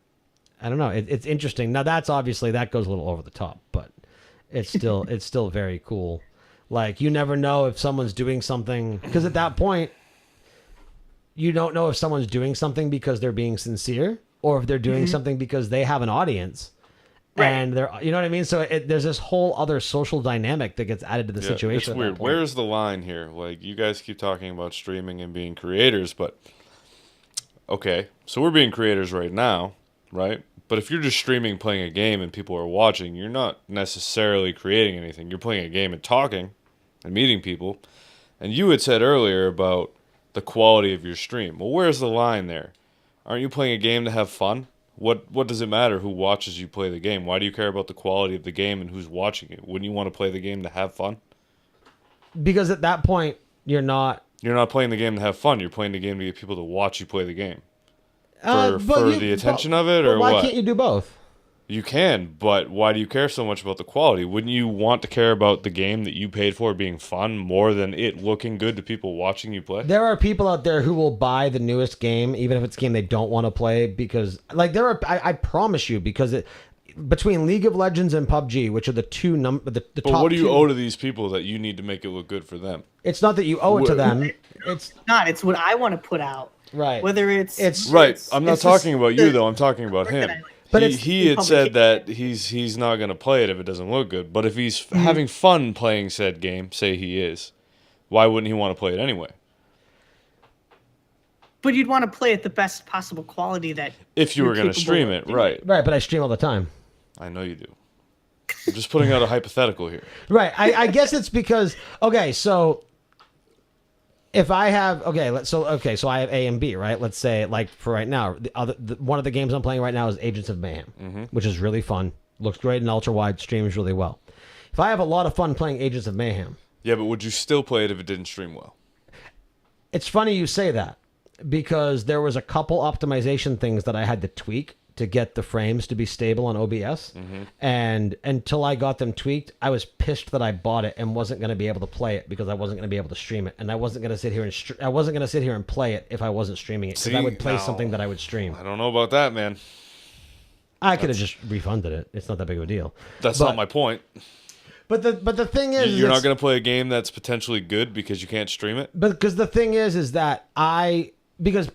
I don't know, it's interesting. Now that's obviously that goes a little over the top, but it's still very cool. Like you never know if someone's doing something, because at that point you don't know if someone's doing something because they're being sincere or if they're doing something because they have an audience. Right. And they're, you know what I mean? So there's this whole other social dynamic that gets added to the situation. It's weird. Where's the line here? Like, you guys keep talking about streaming and being creators, but okay, so we're being creators right now, right? But if you're just streaming, playing a game, and people are watching, you're not necessarily creating anything. You're playing a game and talking and meeting people. And you had said earlier about the quality of your stream. Well, where's the line there? Aren't you playing a game to have fun? What does it matter who watches you play the game? Why do you care about the quality of the game and who's watching it? Wouldn't you want to play the game to have fun? Because at that point, you're not playing the game to have fun. You're playing the game to get people to watch you play the game. but The attention of it, or why what? can't you do both? You can, but why do you care so much about the quality? Wouldn't you want to care about the game that you paid for being fun more than it looking good to people watching you play? There are people out there who will buy the newest game, even if it's a game they don't want to play, because I promise you, because between League of Legends and PUBG, which are the But top what do you two, owe to these people that you need to make it look good for them? it's not that you owe it to them. It's It's what I want to put out. right. Whether it's Right. I'm not it's talking just about you, the- though. I'm talking about him. But He had said that he's not going to play it if it doesn't look good. But if he's having fun playing said game, say he is, why wouldn't he want to play it anyway? But you'd want to play at the best possible quality that If you you're were going to capable stream of it, doing. right. Right, but I stream all the time. I know you do. I'm just putting out a hypothetical here. Right. I guess it's because okay, so if I have so I have A and B, right? Let's say like for right now, one of the games I'm playing right now is Agents of Mayhem, which is really fun. Looks great in ultra wide, streams really well. If I have a lot of fun playing Agents of Mayhem, Yeah, but would you still play it if it didn't stream well? it's funny you say that because there was a couple optimization things that I had to tweak to get the frames to be stable on OBS. And until I got them tweaked, I was pissed that I bought it and wasn't going to be able to play it because I wasn't going to be able to stream it, and I wasn't going to sit here and play it if I wasn't streaming it because I would play something that I would stream. I don't know about that, man. I could have just refunded it. It's not that big of a deal. That's not my point. But the thing is, You're not going to play a game that's potentially good because you can't stream it? But because the thing is that because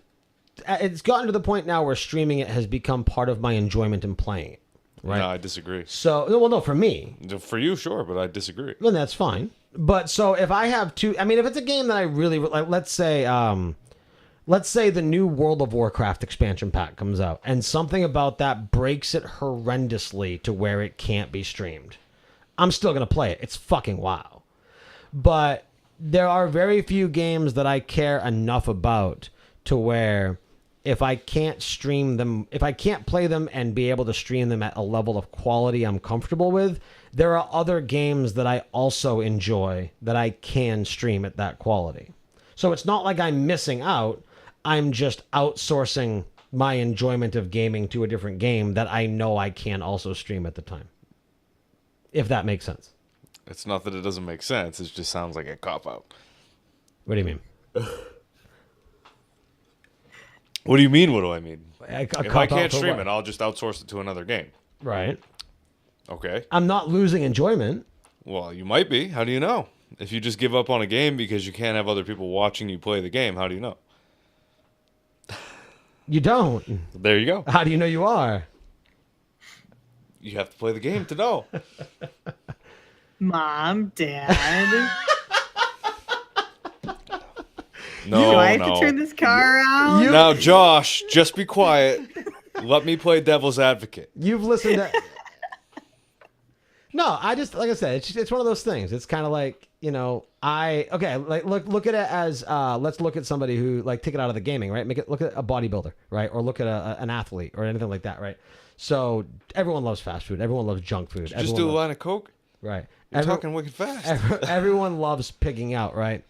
it's gotten to the point now where streaming it has become part of my enjoyment in playing it. Right? No, I disagree. So, well, no, for me. For you, sure, but I disagree. Well, that's fine. But so if I have two, I mean, if it's a game that I really like, let's say the new World of Warcraft expansion pack comes out, and something about that breaks it horrendously to where it can't be streamed, I'm still gonna play it. It's fucking WoW. But there are very few games that I care enough about to where if I can't stream them, if I can't play them and be able to stream them at a level of quality I'm comfortable with, there are other games that I also enjoy that I can stream at that quality. So it's not like I'm missing out. I'm just outsourcing my enjoyment of gaming to a different game that I know I can also stream at the time. If that makes sense. It's not that it doesn't make sense. It just sounds like a cop-out. What do you mean? What do you mean, what do I mean? If I can't for stream what? it, I'll just outsource it to another game. Right. Okay. I'm not losing enjoyment. Well, you might be. How do you know? If you just give up on a game because you can't have other people watching you play the game, how do you know? You don't. There you go. How do you know you are? You have to play the game to know. Mom, Dad, No, do I have no. to turn this car around? Now, Josh, just be quiet. Let me play devil's advocate. You've listened to... No, I just, like I said, it's one of those things. It's kind of like, look at it as, let's look at somebody who, like, take it out of the gaming, right? Look at a bodybuilder, right? Or look at an athlete or anything like that, right? So everyone loves fast food. Everyone loves junk food. Just do a line of Coke? Right. You're talking wicked fast. Everyone loves pigging out, right?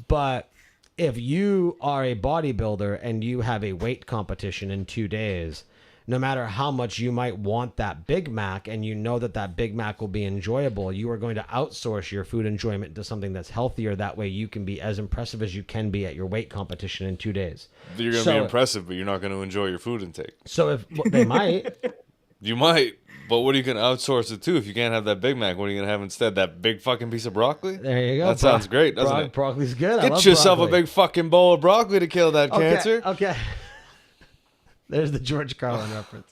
But if you are a bodybuilder and you have a weight competition in 2 days, no matter how much you might want that Big Mac and you know that Big Mac will be enjoyable, you are going to outsource your food enjoyment to something that's healthier. That way you can be as impressive as you can be at your weight competition in 2 days. You're going to be impressive, but you're not going to enjoy your food intake. So if they might... You might, but what are you going to outsource it to if you can't have that Big Mac? What are you going to have instead? That big fucking piece of broccoli? There you go. That sounds great, doesn't it? Broccoli's good. I Get love yourself broccoli. a big fucking bowl of broccoli to kill that cancer. Okay. There's the George Carlin reference.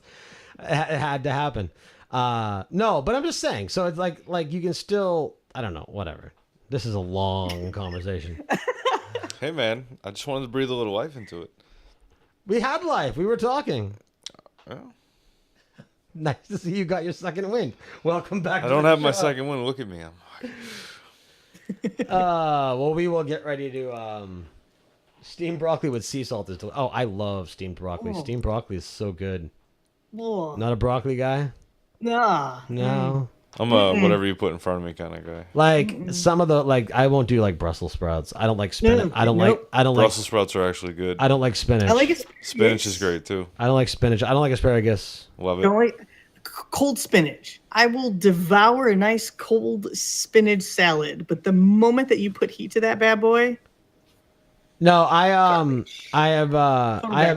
It had to happen. No, but I'm just saying. So it's like you can still, I don't know, whatever. This is a long conversation. Hey, man, I just wanted to breathe a little life into it. We had life. We were talking. Well, Nice to see you got your second win. Welcome back. I don't have my second one. Look at me. Well, we will get ready to steamed broccoli with sea salt is I love steamed broccoli. Oh. Steamed broccoli is so good. Whoa. Not a broccoli guy? Nah. No. I'm a whatever you put in front of me kind of guy. Like some of the I won't do like Brussels sprouts. I don't like spinach. I don't like Brussels sprouts are actually good. I don't like spinach. I like it. Spinach is great too. I don't like spinach. I don't like asparagus. Love it. Don't like cold spinach. I will devour a nice cold spinach salad, but the moment that you put heat to that bad boy, No, I have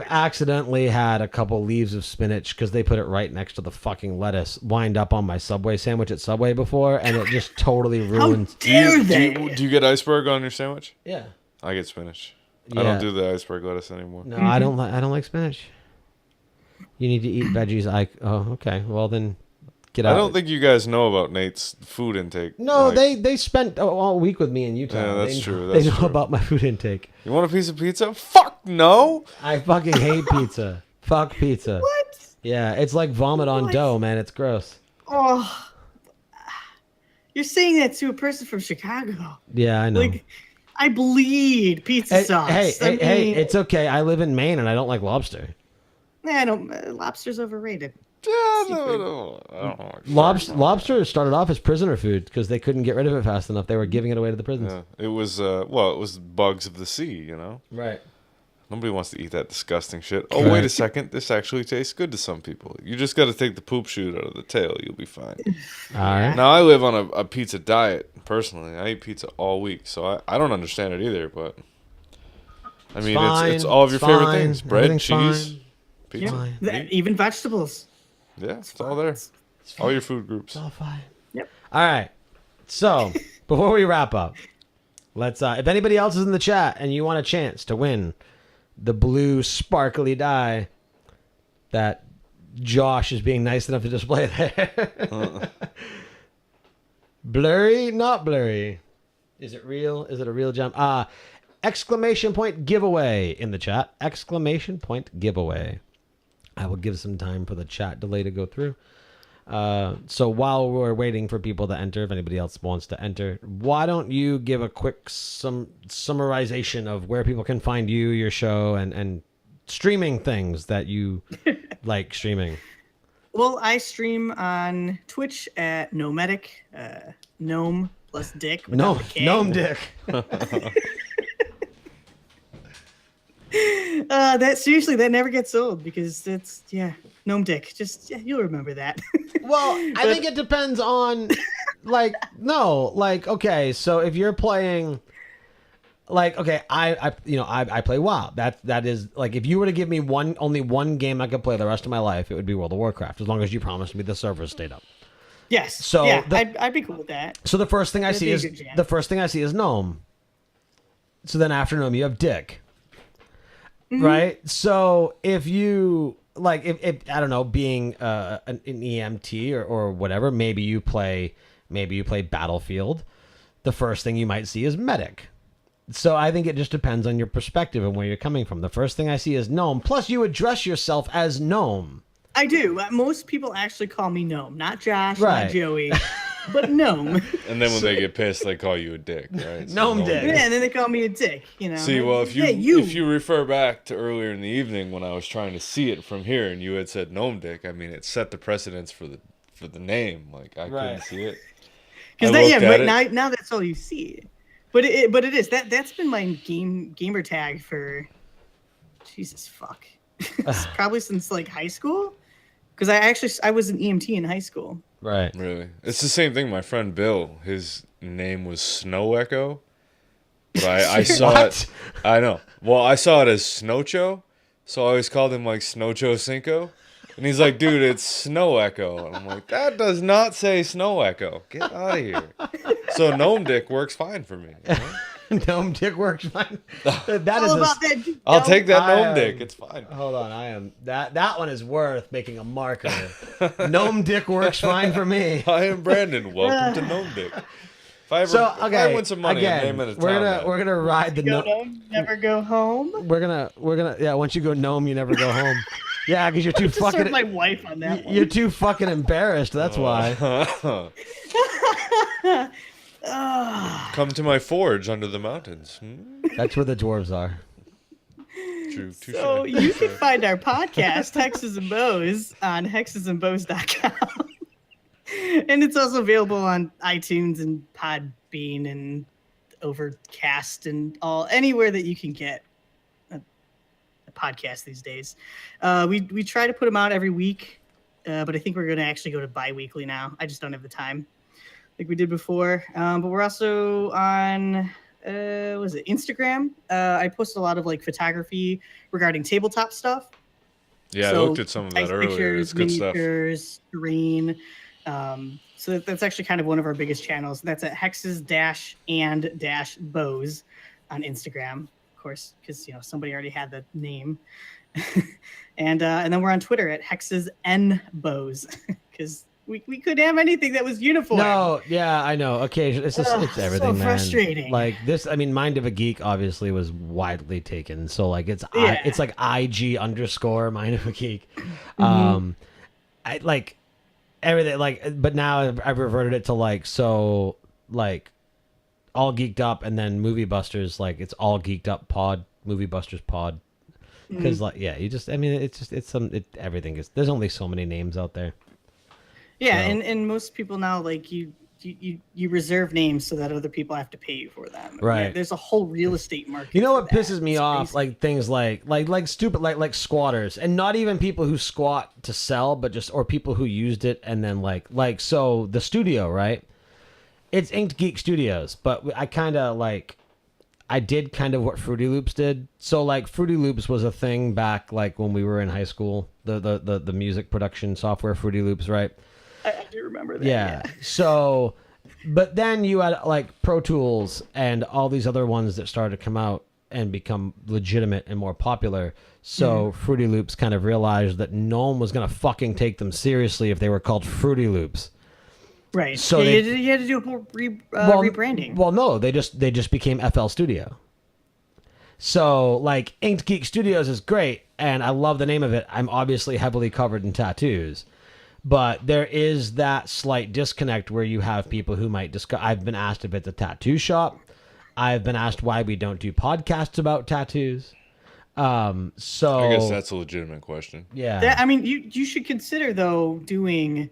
accidentally had a couple leaves of spinach because they put it right next to the fucking lettuce wind up on my Subway sandwich at Subway before, and it just totally ruins. Do you get iceberg on your sandwich? Yeah. I get spinach. Yeah. I don't do the iceberg lettuce anymore. No, I don't like spinach. You need to eat veggies. Okay. Well then, Get out. I don't think you guys know about Nate's food intake. No, Like, they spent all week with me in Utah. Yeah, that's they, true, They that's know true. about my food intake. You want a piece of pizza? Fuck no. I fucking hate pizza. Fuck pizza. What? Yeah, it's like vomit on What? dough, man. It's gross. Oh, you're saying that to a person from Chicago. Yeah, I know. Like, I bleed pizza Hey, sauce. hey, it's okay. I live in Maine and I don't like lobster. I don't. Lobster's overrated. No. I don't know. Lobster started off as prisoner food because they couldn't get rid of it fast enough. They were giving it away to the prisons. Yeah, it was it was bugs of the sea, you know. Right. Nobody wants to eat that disgusting shit. Oh, wait a second. This actually tastes good to some people. You just got to take the poop shoot out of the tail. You'll be fine. All right. Now, I live on a pizza diet, personally. I eat pizza all week, so I don't understand it either, but... I mean, it's all of your favorite things. Bread, Everything's cheese, fine. pizza. Fine. meat. Even vegetables. Yeah, it's all there. All your food groups. It's all fine. Yep. All right. So, before we wrap up, let's if anybody else is in the chat and you want a chance to win the blue sparkly die that Josh is being nice enough to display there. Blurry, not blurry. Is it real? Is it a real gem? Exclamation point giveaway in the chat. Exclamation point giveaway. I will give some time for the chat delay to go through. So while we're waiting for people to enter, if anybody else wants to enter, why don't you give a quick summarization of where people can find you, your show, and streaming things that you like streaming? Well, I stream on Twitch at Nomedic, Gnome plus Dick. without the K. Gnome Dick. That never gets old because it's Gnome Dick. Just you'll remember that. Well, I think it depends on, okay, so if you're playing, I play WoW. That is, like, if you were to give me only one game I could play the rest of my life, it would be World of Warcraft, as long as you promised me the servers stayed up. Yes. So yeah, I'd be cool with that. So the first thing I That'd see be a is good jam. Gnome. So then after Gnome, you have Dick. Mm-hmm. Right? So if you if I don't know, being an EMT or whatever, maybe you play Battlefield, the first thing you might see is Medic. So I think it just depends on your perspective and where you're coming from. The first thing I see is Gnome. Plus you address yourself as Gnome. I do. Most people actually call me Gnome, not Josh, Right. not Joey, but Gnome. And then when they get pissed, they call you a dick, right? So Gnome Dick. Yeah, and then they call me a dick. See, well, if you if you refer back to earlier in the evening when I was trying to see it from here, and you had said Gnome Dick, I mean, it set the precedence for the name. Like I couldn't see it. Because I now that's all you see. But it is that's been my gamer tag for Jesus fuck, probably since like high school. Because I was an EMT in high school. Right. Really, it's the same thing. My friend Bill, his name was Snow Echo, but I saw What? it. I know. Well, I saw it as Snowcho, so I always called him like Snowcho Cinco. And he's like, dude, it's Snow Echo. And I'm like, that does not say Snow Echo. Get out of here. So Gnome Dick works fine for me. You know? Gnome Dick works fine. That All is about that. I'll take that Gnome I, Dick. It's fine. Hold on, that one is worth making a marker. Gnome Dick works fine for me. I am Brandon. Welcome to Gnome Dick. If I win some money, I'm naming a town. We're gonna ride the Gnome, never go home. We're gonna once you go Gnome, you never go home. Yeah, because you're too Just serve fucking. my wife on that one. You're too fucking embarrassed. That's why. Come to my forge under the mountains. That's where the dwarves are. True. So you can find our podcast, Hexes and Bows, on hexesandbows.com. And it's also available on iTunes and Podbean and Overcast and anywhere that you can get a podcast these days. We try to put them out every week, but I think we're going to actually go to bi-weekly now. I just don't have the time like we did before. But we're also on Instagram. I post a lot of like photography regarding tabletop stuff. Yeah, So, I looked at some of that ice earlier. pictures, It's good stuff. miniatures, terrain. So that's actually kind of one of our biggest channels. That's at Hexes-and-Bows on Instagram, of course, because somebody already had the name. and then we're on Twitter at Hexes N Bows because We couldn't have anything that was uniform. No, yeah, I know. Occasionally, it's just it's everything, so man. frustrating. Like this, I mean, Mind of a Geek obviously was widely taken, so like it's Yeah. it's like IG_ Mind of a Geek. I like everything like, but now I've reverted it to like so like all geeked up, and then Movie Busters, like it's all geeked up pod, Movie Busters pod, because like yeah, you just I mean it's everything is there's only so many names out there. Yeah, So- and most people now like you reserve names so that other people have to pay you for them. Right. Yeah, there's a whole real estate market. You know for what that. pisses me It's off? crazy. Like things like stupid like squatters, and not even people who squat to sell, but just or people who used it and then like so the studio, right? It's Inked Geek Studios, but I kind of like I did kind of what Fruity Loops did. So like Fruity Loops was a thing back like when we were in high school. The music production software Fruity Loops, right? I do remember that. Yeah. So, but then you had like Pro Tools and all these other ones that started to come out and become legitimate and more popular. So Fruity Loops kind of realized that no one was going to fucking take them seriously if they were called Fruity Loops. Right. So So they- you had to do a whole rebranding. Well, no, they just became FL Studio. So like Inked Geek Studios is great, and I love the name of it. I'm obviously heavily covered in tattoos. But there is that slight disconnect where you have people who might discuss. I've been asked if it's a tattoo shop. I've been asked why we don't do podcasts about tattoos. So I guess that's a legitimate question. yeah. I mean, you should consider though doing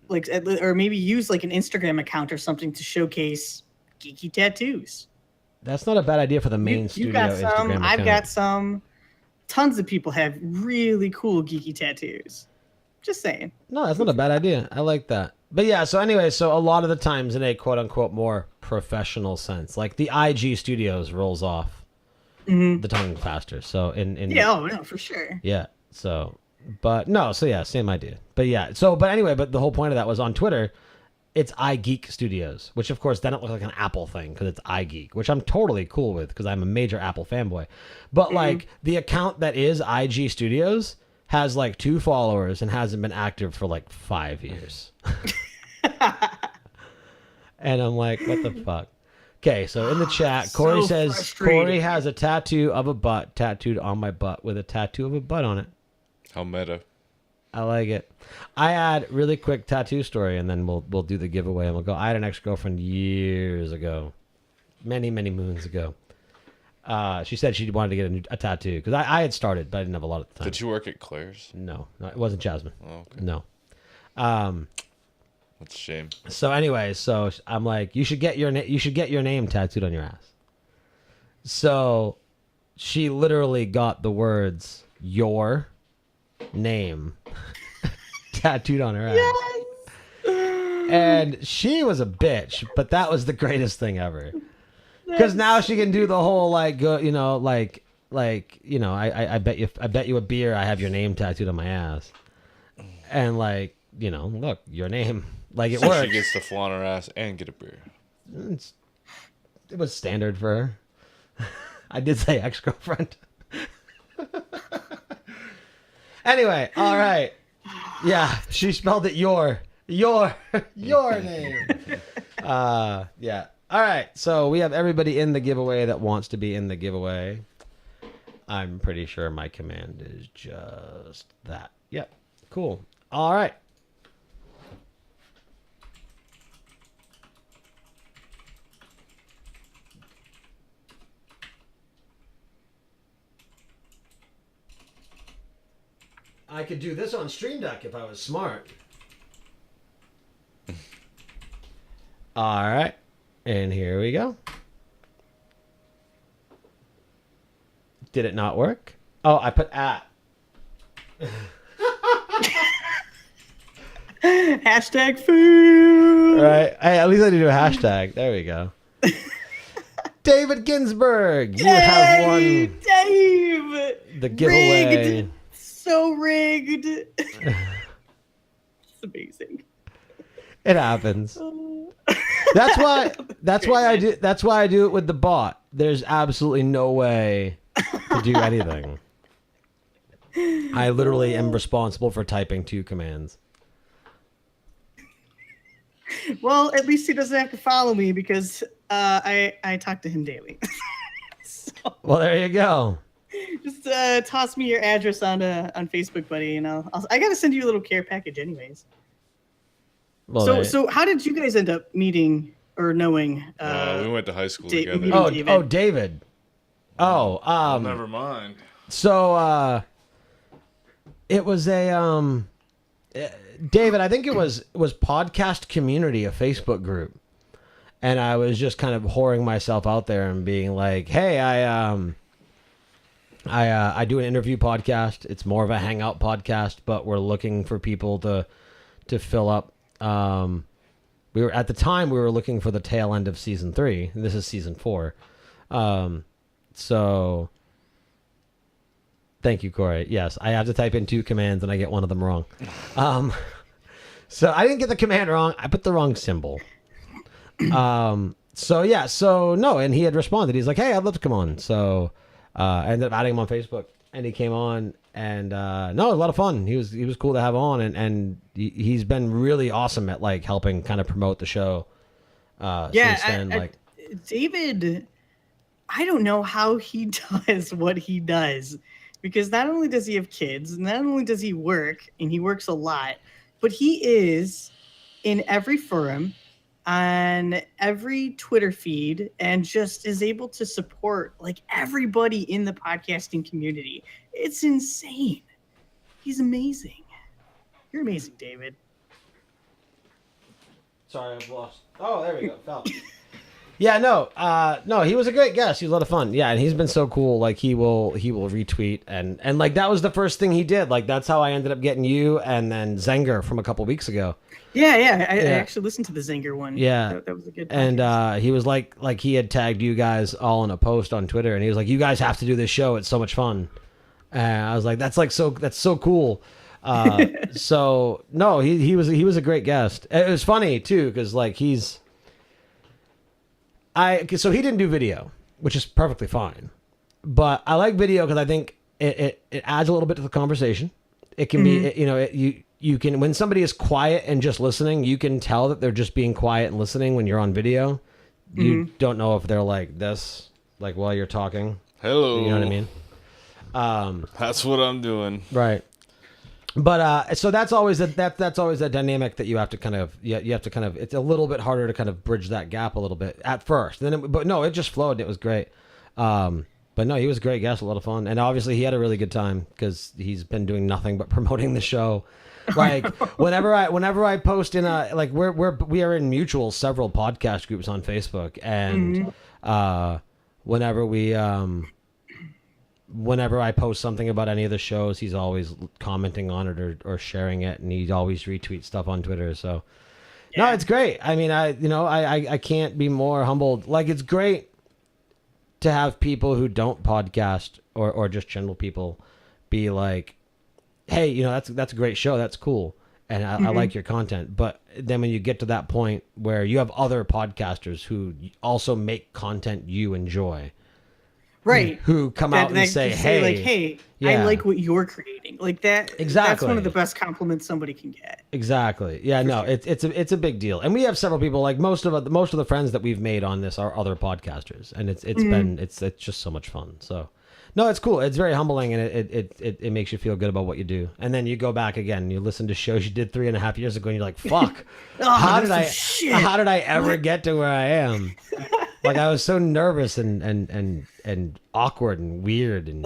like or maybe use like an Instagram account or something to showcase geeky tattoos. That's not a bad idea for the main studio You got some. Instagram I've account. got some. Tons of people have really cool geeky tattoos. Just saying. No, that's not a bad idea. I like that. But yeah, so anyway, so a lot of the times in a quote unquote more professional sense, like the IG Studios rolls off the tongue faster. So in Yeah, oh no, for sure. yeah. So but no, so yeah, same idea. But yeah, so but anyway, but the whole point of that was on Twitter, it's iGeek Studios, which of course then it looks like an Apple thing because it's iGeek, which I'm totally cool with because I'm a major Apple fanboy. But like the account that is IG Studios has like 2 followers and hasn't been active for like 5 years. And I'm like, what the fuck? Okay, so in the chat, Corey So says frustrating. Corey has a tattoo of a butt tattooed on my butt with a tattoo of a butt on it. How meta. I like it. I had really quick tattoo story, and then we'll do the giveaway, and we'll go. I had an ex-girlfriend years ago, many moons ago. She said she wanted to get a tattoo because I had started, but I didn't have a lot of time. Did you work at Claire's? No, it wasn't Jasmine. Oh, okay. No. That's a shame. So anyway, so I'm like, you should get your name tattooed on your ass. So she literally got the words "your name" tattooed on her ass. And she was a bitch, but that was the greatest thing ever. Because now she can do the whole like go, you know, like you know, I bet you a beer I have your name tattooed on my ass, and like you know, look your name, like it So works. she gets to flaunt her ass and get a beer. It was standard for her. I did say ex-girlfriend. Anyway, all right. Yeah, she spelled it your name. Yeah. All right. So we have everybody in the giveaway that wants to be in the giveaway. I'm pretty sure my command is just that. Yep. Cool. All right. I could do this on Stream Deck if I was smart. All right. And here we go. Did it not work? Oh, I put at. Hashtag food. Right. Hey, at least I did a hashtag. There we go. David Ginsburg, you have won Dave. the giveaway. Rigged. So rigged. It's amazing. It happens. That's why I do it with the bot. There's absolutely no way to do anything. I literally am responsible for typing 2 commands. Well, at least he doesn't have to follow me because I talk to him daily. So Well, there you go. just toss me your address on Facebook, buddy, and I gotta send you a little care package, anyways. Well, So how did you guys end up meeting or knowing? We went to high school Da- together. meeting- oh, David. David. Never mind. So it was a David, I think it was Podcast Community, a Facebook group. And I was just kind of whoring myself out there and being like, "Hey, I do an interview podcast. It's more of a hangout podcast, but we're looking for people to fill up. We were at the time we were looking for the tail end of season 3. And this is season 4. So thank you, Corey. Yes, I have to type in 2 commands and I get one of them wrong. So I didn't get the command wrong. I put the wrong symbol. So yeah, so no, and he had responded. He's like, "Hey, I'd love to come on." So I ended up adding him on Facebook, and he came on, and no, it was a lot of fun. He was cool to have on, and he's been really awesome at like helping kind of promote the show. Since then, David, I don't know how he does what he does, because not only does he have kids, not only does he work, and he works a lot, but he is in every forum, on every Twitter feed, and just is able to support like everybody in the podcasting community. It's insane. He's amazing. You're amazing, David. Sorry, I've lost. Oh, there we go. Fell. Yeah, no, he was a great guest. He was a lot of fun. Yeah, and he's been so cool. Like he will retweet and like that was the first thing he did. Like that's how I ended up getting you and then Zenger from a couple weeks ago. Yeah. I actually listened to the Zinger one. Yeah, that was a good. And he was like he had tagged you guys all in a post on Twitter, and he was like, "You guys have to do this show. It's so much fun." And I was like, "That's so cool." So no, he was a great guest. It was funny too because like so he didn't do video, which is perfectly fine, but I like video because I think it adds a little bit to the conversation. It can be you can, when somebody is quiet and just listening, you can tell that they're just being quiet and listening. When you're on video, you don't know if they're like this, like while you're talking. Hello. You know what I mean? That's what I'm doing. Right. But so that's always that's always a dynamic that you have to kind of it's a little bit harder to kind of bridge that gap a little bit at first. But no, it just flowed. And it was great. But no, he was a great guest, a lot of fun, and obviously he had a really good time because he's been doing nothing but promoting the show. Like whenever I post in we are in mutual several podcast groups on Facebook, and whenever I post something about any of the shows, he's always commenting on it or sharing it, and he always retweets stuff on Twitter. So no, it's great. I mean, I can't be more humbled. Like it's great to have people who don't podcast or just general people be like, "Hey, that's a great show. That's cool. And I like your content." But then when you get to that point where you have other podcasters who also make content you enjoy, right, who come out and say, "Hey, I like what you're creating." Like that. Exactly. That's one of the best compliments somebody can get. Exactly. Yeah. No, sure. It's a big deal, and we have several people. Like most of the friends that we've made on this are other podcasters, and it's just so much fun. So. No, it's cool. It's very humbling, and it makes you feel good about what you do. And then you go back again, and you listen to shows you did 3.5 years ago, and you're like, "Fuck, how did I ever get to where I am?" Like I was so nervous and awkward and weird, and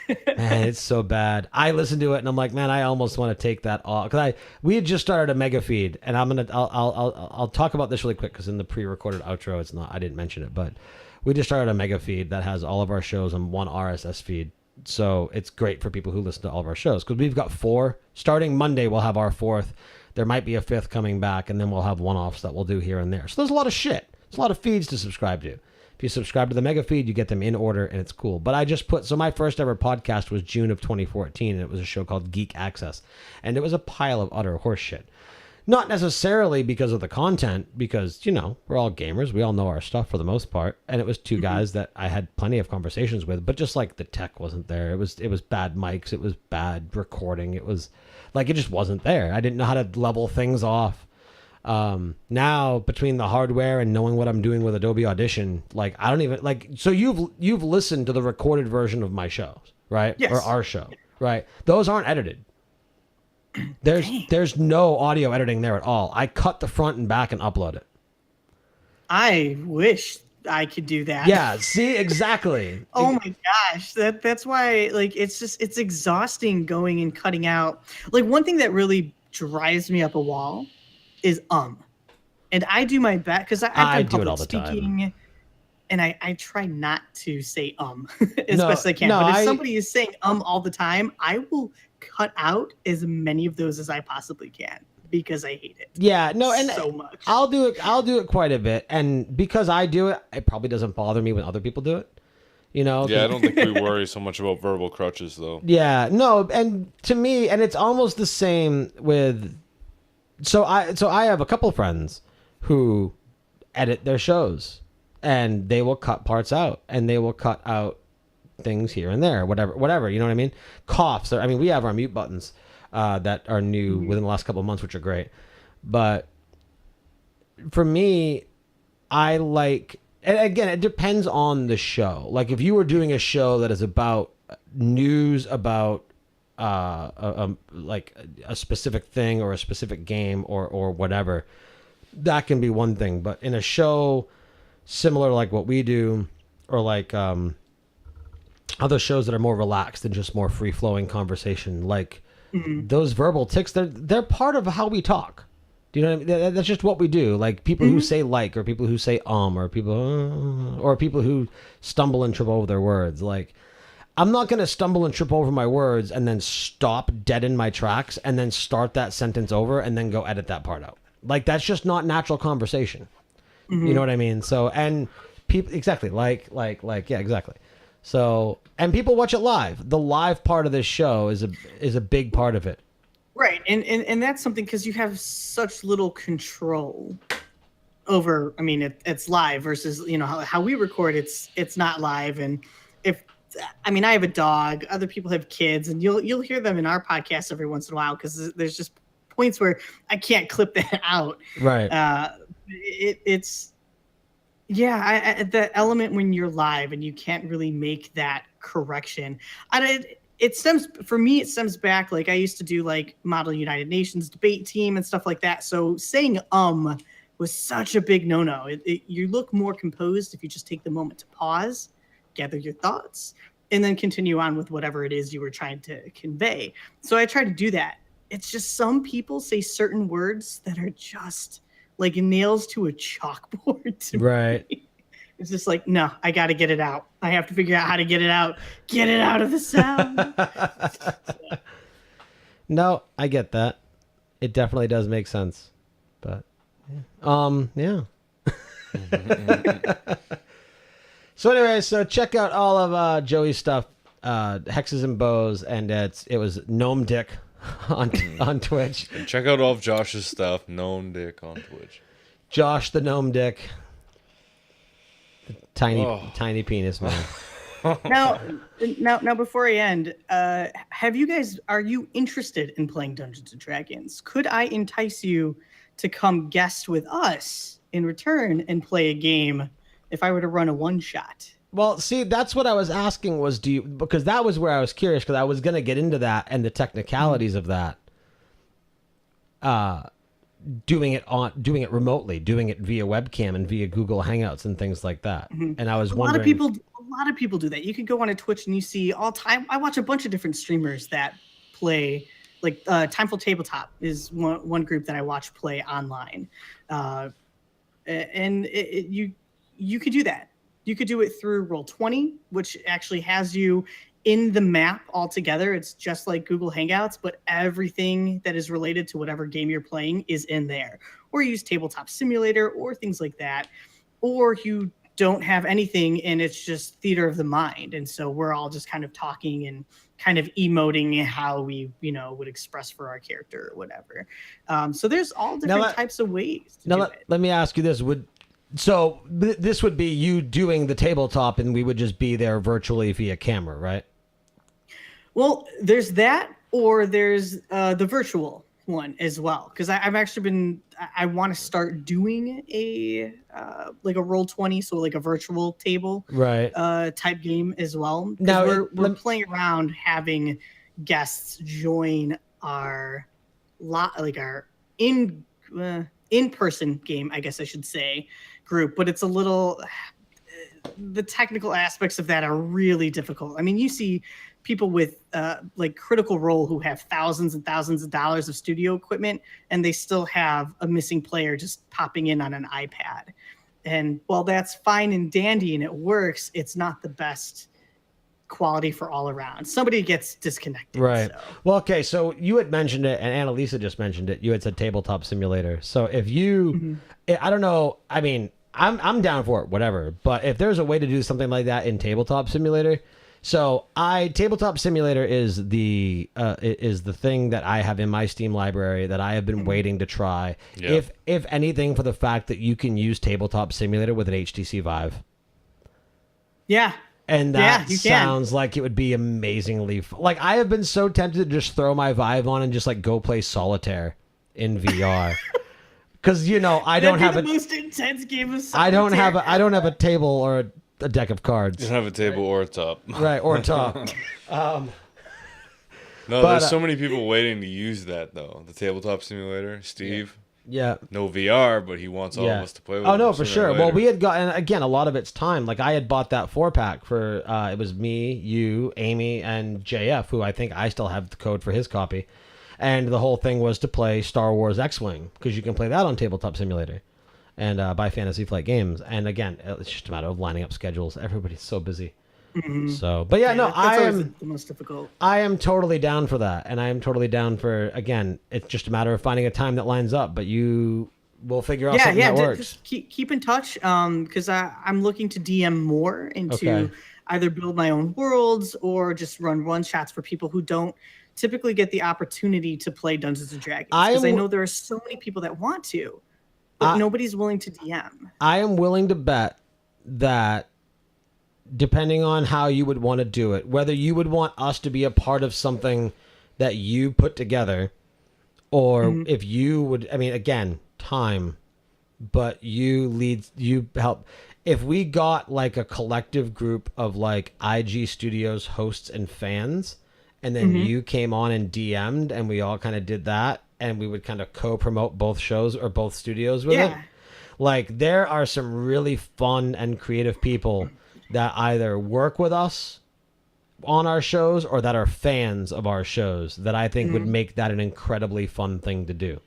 man, it's so bad. I listened to it, and I'm like, man, I almost want to take that off because we had just started a mega feed, and I'll talk about this really quick because in the pre-recorded outro, I didn't mention it, but. We just started a mega feed that has all of our shows on one RSS feed. So it's great for people who listen to all of our shows because we've got 4. Starting Monday, we'll have our 4th. There might be a 5th coming back, and then we'll have one-offs that we'll do here and there. So there's a lot of shit. There's a lot of feeds to subscribe to. If you subscribe to the mega feed, you get them in order, and it's cool. But I just so my first ever podcast was June of 2014, and it was a show called Geek Access. And it was a pile of utter horse shit. Not necessarily because of the content, because, we're all gamers. We all know our stuff for the most part. And it was 2 guys that I had plenty of conversations with, but just like the tech wasn't there. It was bad mics. It was bad recording. It was like, it just wasn't there. I didn't know how to level things off. Now between the hardware and knowing what I'm doing with Adobe Audition, like I don't even like. So you've listened to the recorded version of my shows, right? Yes. Or our show, right? Those aren't edited. There's no audio editing there at all. I cut the front and back and upload it. I wish I could do that. Yeah, see, exactly. Oh my gosh, that's why like it's exhausting going and cutting out. Like one thing that really drives me up a wall is and I do my best because I do it all the time. And I try not to say as best as I can. But if somebody is saying all the time, I will cut out as many of those as I possibly can because I hate it. Yeah, no, and so much. I'll do it quite a bit, and because I do it, it probably doesn't bother me when other people do it. You know? Yeah, I don't think we worry so much about verbal crutches though. Yeah, no, and to me, and it's almost the same with. So I have a couple friends who edit their shows, and they will cut parts out, and they will cut out things here and there, whatever. You know what I mean? Coughs. I mean, we have our mute buttons that are new within the last couple of months, which are great. But for me, I like, and again, it depends on the show. Like if you were doing a show that is about news about like a specific thing or a specific game or whatever, that can be one thing. But in a show similar to like what we do, or like other shows that are more relaxed and just more free flowing conversation, like those verbal tics, they're part of how we talk. Do you know what I mean? That's just what we do. Like people who say like, or people who say or people who stumble and trip over their words. Like I'm not going to stumble and trip over my words and then stop dead in my tracks and then start that sentence over and then go edit that part out. Like that's just not natural conversation. You know what I mean? So, and people, exactly, like, yeah, exactly. So, and people watch it live. The live part of this show is a big part of it. Right. And that's something because you have such little control over, I mean, it's live versus, you know, how we record, it's not live. And I have a dog, other people have kids, and you'll hear them in our podcast every once in a while because there's just points where I can't clip that out. Right. It's the element when you're live and you can't really make that correction. It stems back, like I used to do like Model United Nations debate team and stuff like that. So saying was such a big no-no. You look more composed if you just take the moment to pause, gather your thoughts, and then continue on with whatever it is you were trying to convey. So I try to do that. It's just some people say certain words that are just like nails to a chalkboard to right. me. It's just like, no, I got to get it out. I have to figure out how to get it out. Get it out of the sound. No, I get that. It definitely does make sense. But yeah. So anyway, so check out all of Joey's stuff, Hexes and Bows, and it was Gnome Dick on Twitch. And check out all of Josh's stuff, Gnome Dick on Twitch. Josh the Gnome Dick. The tiny penis man. Now before I end, are you interested in playing Dungeons and Dragons? Could I entice you to come guest with us in return and play a game if I were to run a one shot? Well, see, that's what I was asking was, because that was where I was curious, because I was going to get into that and the technicalities of that. Doing it remotely, doing it via webcam and via Google Hangouts and things like that. And I was wondering, a lot of people do that. You could go on a Twitch and you see all time. I watch a bunch of different streamers that play, like Timeful Tabletop is one group that I watch play online, and you could do that. You could do it through Roll20, which actually has you in the map altogether. It's just like Google Hangouts, but everything that is related to whatever game you're playing is in there. Or use Tabletop Simulator or things like that. Or you don't have anything and it's just theater of the mind. And so we're all just kind of talking and kind of emoting how we, would express for our character or whatever. So there's all different types of ways to do it. Let me ask you this. So this would be you doing the tabletop and we would just be there virtually via camera, right? Well, there's that, or there's the virtual. one as well, because I've actually been I want to start doing a like a Roll20, so like a virtual table Right. type game as well. 'Cause Now, we're playing around having guests join our like our in-person game, I guess I should say, group, but it's a little the technical aspects of that are really difficult. I mean, you see people with like Critical Role who have thousands and thousands of dollars of studio equipment, and they still have a missing player just popping in on an iPad. And while that's fine and dandy and it works, it's not the best quality for all around. Somebody gets disconnected. Right. So. Well, okay. So you had mentioned it, and Annalisa just mentioned it. You had said tabletop simulator. So if you, I don't know. I mean, I'm down for it, whatever. But if there's a way to do something like that in tabletop simulator, so tabletop simulator is the thing that I have in my Steam library that I have been waiting to try. Yeah. If anything, for the fact that you can use tabletop simulator with an HTC Vive. Yeah. And that you sounds like it would be amazingly like I have been so tempted to just throw my Vive on and just like go play solitaire in VR. Cuz I don't have the most intense game of solitaire. I don't have a table or a deck of cards. You don't have a table or a top. Right, or a top. No, But, there's so many people waiting to use that though. The tabletop simulator, Steve. Yeah. No VR, but he wants all of us to play with. Oh no, him for sooner sure. or Well, later. we had gotten again a lot of it's time. Like I had bought that 4-pack for it was me, you, Amy, and JF, who I think I still have the code for his copy. And the whole thing was to play Star Wars X-Wing because you can play that on Tabletop Simulator and buy Fantasy Flight Games. And again, it's just a matter of lining up schedules. Everybody's so busy. So, but no, that's I always am the most difficult. I am totally down for that, and I am totally down for again. It's just a matter of finding a time that lines up. But we'll figure out something that works. Just keep in touch because I'm looking to DM more into either build my own worlds or just run one shots for people who don't typically get the opportunity to play Dungeons and Dragons. Because I know there are so many people that want to, but nobody's willing to DM. I am willing to bet that depending on how you would want to do it, whether you would want us to be a part of something that you put together, or if you would, I mean, again, time, but you help. If we got like a collective group of like IG Studios hosts and fans, and then you came on and DM'd, and we all kind of did that, and we would kind of co-promote both shows or both studios with it. Like there are some really fun and creative people that either work with us on our shows or that are fans of our shows that I think would make that an incredibly fun thing to do.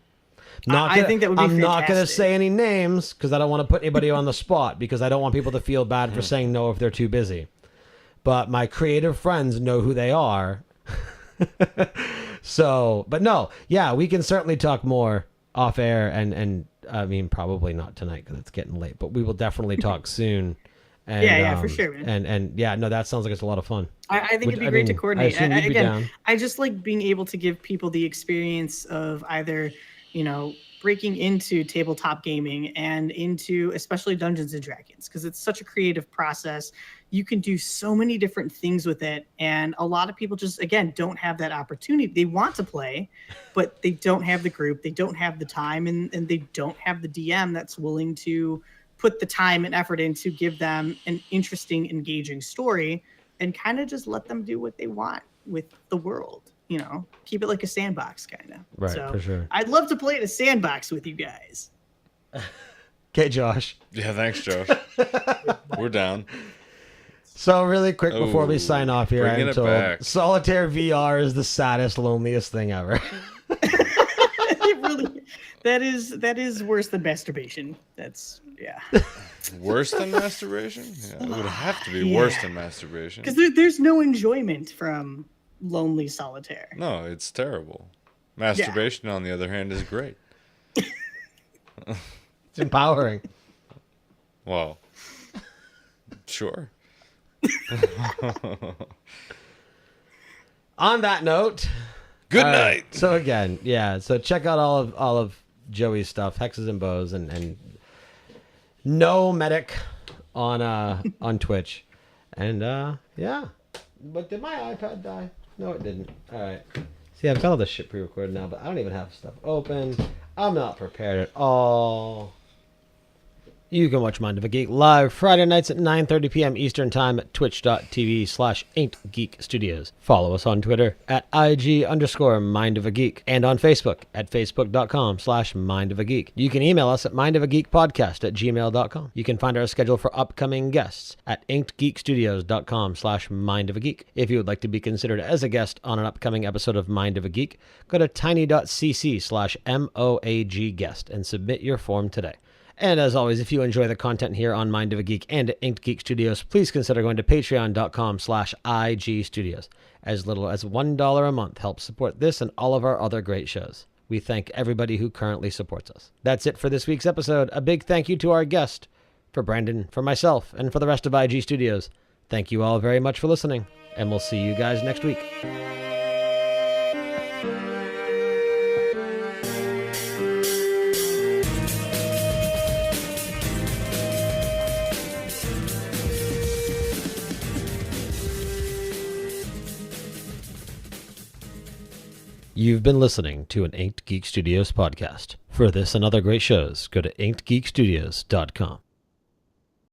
I think that would be I'm not going to fantastic. say any names because I don't want to put anybody on the spot because I don't want people to feel bad for saying no if they're too busy. But my creative friends know who they are. So, but no, yeah, we can certainly talk more off air and I mean, probably not tonight because it's getting late, but we will definitely talk soon. And, for sure, man. And yeah, no, that sounds like it's a lot of fun. I think it'd be great to coordinate. I assume you'd be down. I just like being able to give people the experience of either, breaking into tabletop gaming and into especially Dungeons and Dragons because it's such a creative process. You can do so many different things with it. And a lot of people just, again, don't have that opportunity. They want to play, but they don't have the group. They don't have the time and they don't have the DM that's willing to put the time and effort in to give them an interesting, engaging story and kind of just let them do what they want with the world. Keep it like a sandbox kind of. Right, so for sure. I'd love to play in a sandbox with you guys. Okay, Josh. Yeah, thanks, Josh. We're down. So really quick before we sign off here, bringing I'm it told back. solitaire VR is the saddest, loneliest thing ever. It really, that is worse than masturbation. That's Worse than masturbation? Yeah, it would have to be worse than masturbation. because there's no enjoyment from lonely solitaire. No, it's terrible. Masturbation, on the other hand, is great. It's empowering. Well, sure. On that note, Good all night. right, so again, so check out all of Joey's stuff, Hexes and Bows, and No Medic on Twitch, and But did my iPad die? No, it didn't. All right. See, I've got all this shit pre-recorded now, but I don't even have stuff open. I'm not prepared at all. You can watch Mind of a Geek live Friday nights at 9:30 p.m. Eastern Time at twitch.tv/InkGeekStudios. Follow us on Twitter at IG_MindOfAGeek and on Facebook at Facebook.com/MindOfAGeek. You can email us at MindOfAGeekPodcast@gmail.com. You can find our schedule for upcoming guests at InkedGeekStudios.com/MindOfAGeek. If you would like to be considered as a guest on an upcoming episode of Mind of a Geek, go to tiny.cc/MOAG guest and submit your form today. And as always, if you enjoy the content here on Mind of a Geek and at Inked Geek Studios, please consider going to patreon.com/IG Studios. As little as $1 a month helps support this and all of our other great shows. We thank everybody who currently supports us. That's it for this week's episode. A big thank you to our guest, for Brandon, for myself, and for the rest of IG Studios. Thank you all very much for listening, and we'll see you guys next week. You've been listening to an Inked Geek Studios podcast. For this and other great shows, go to inkedgeekstudios.com.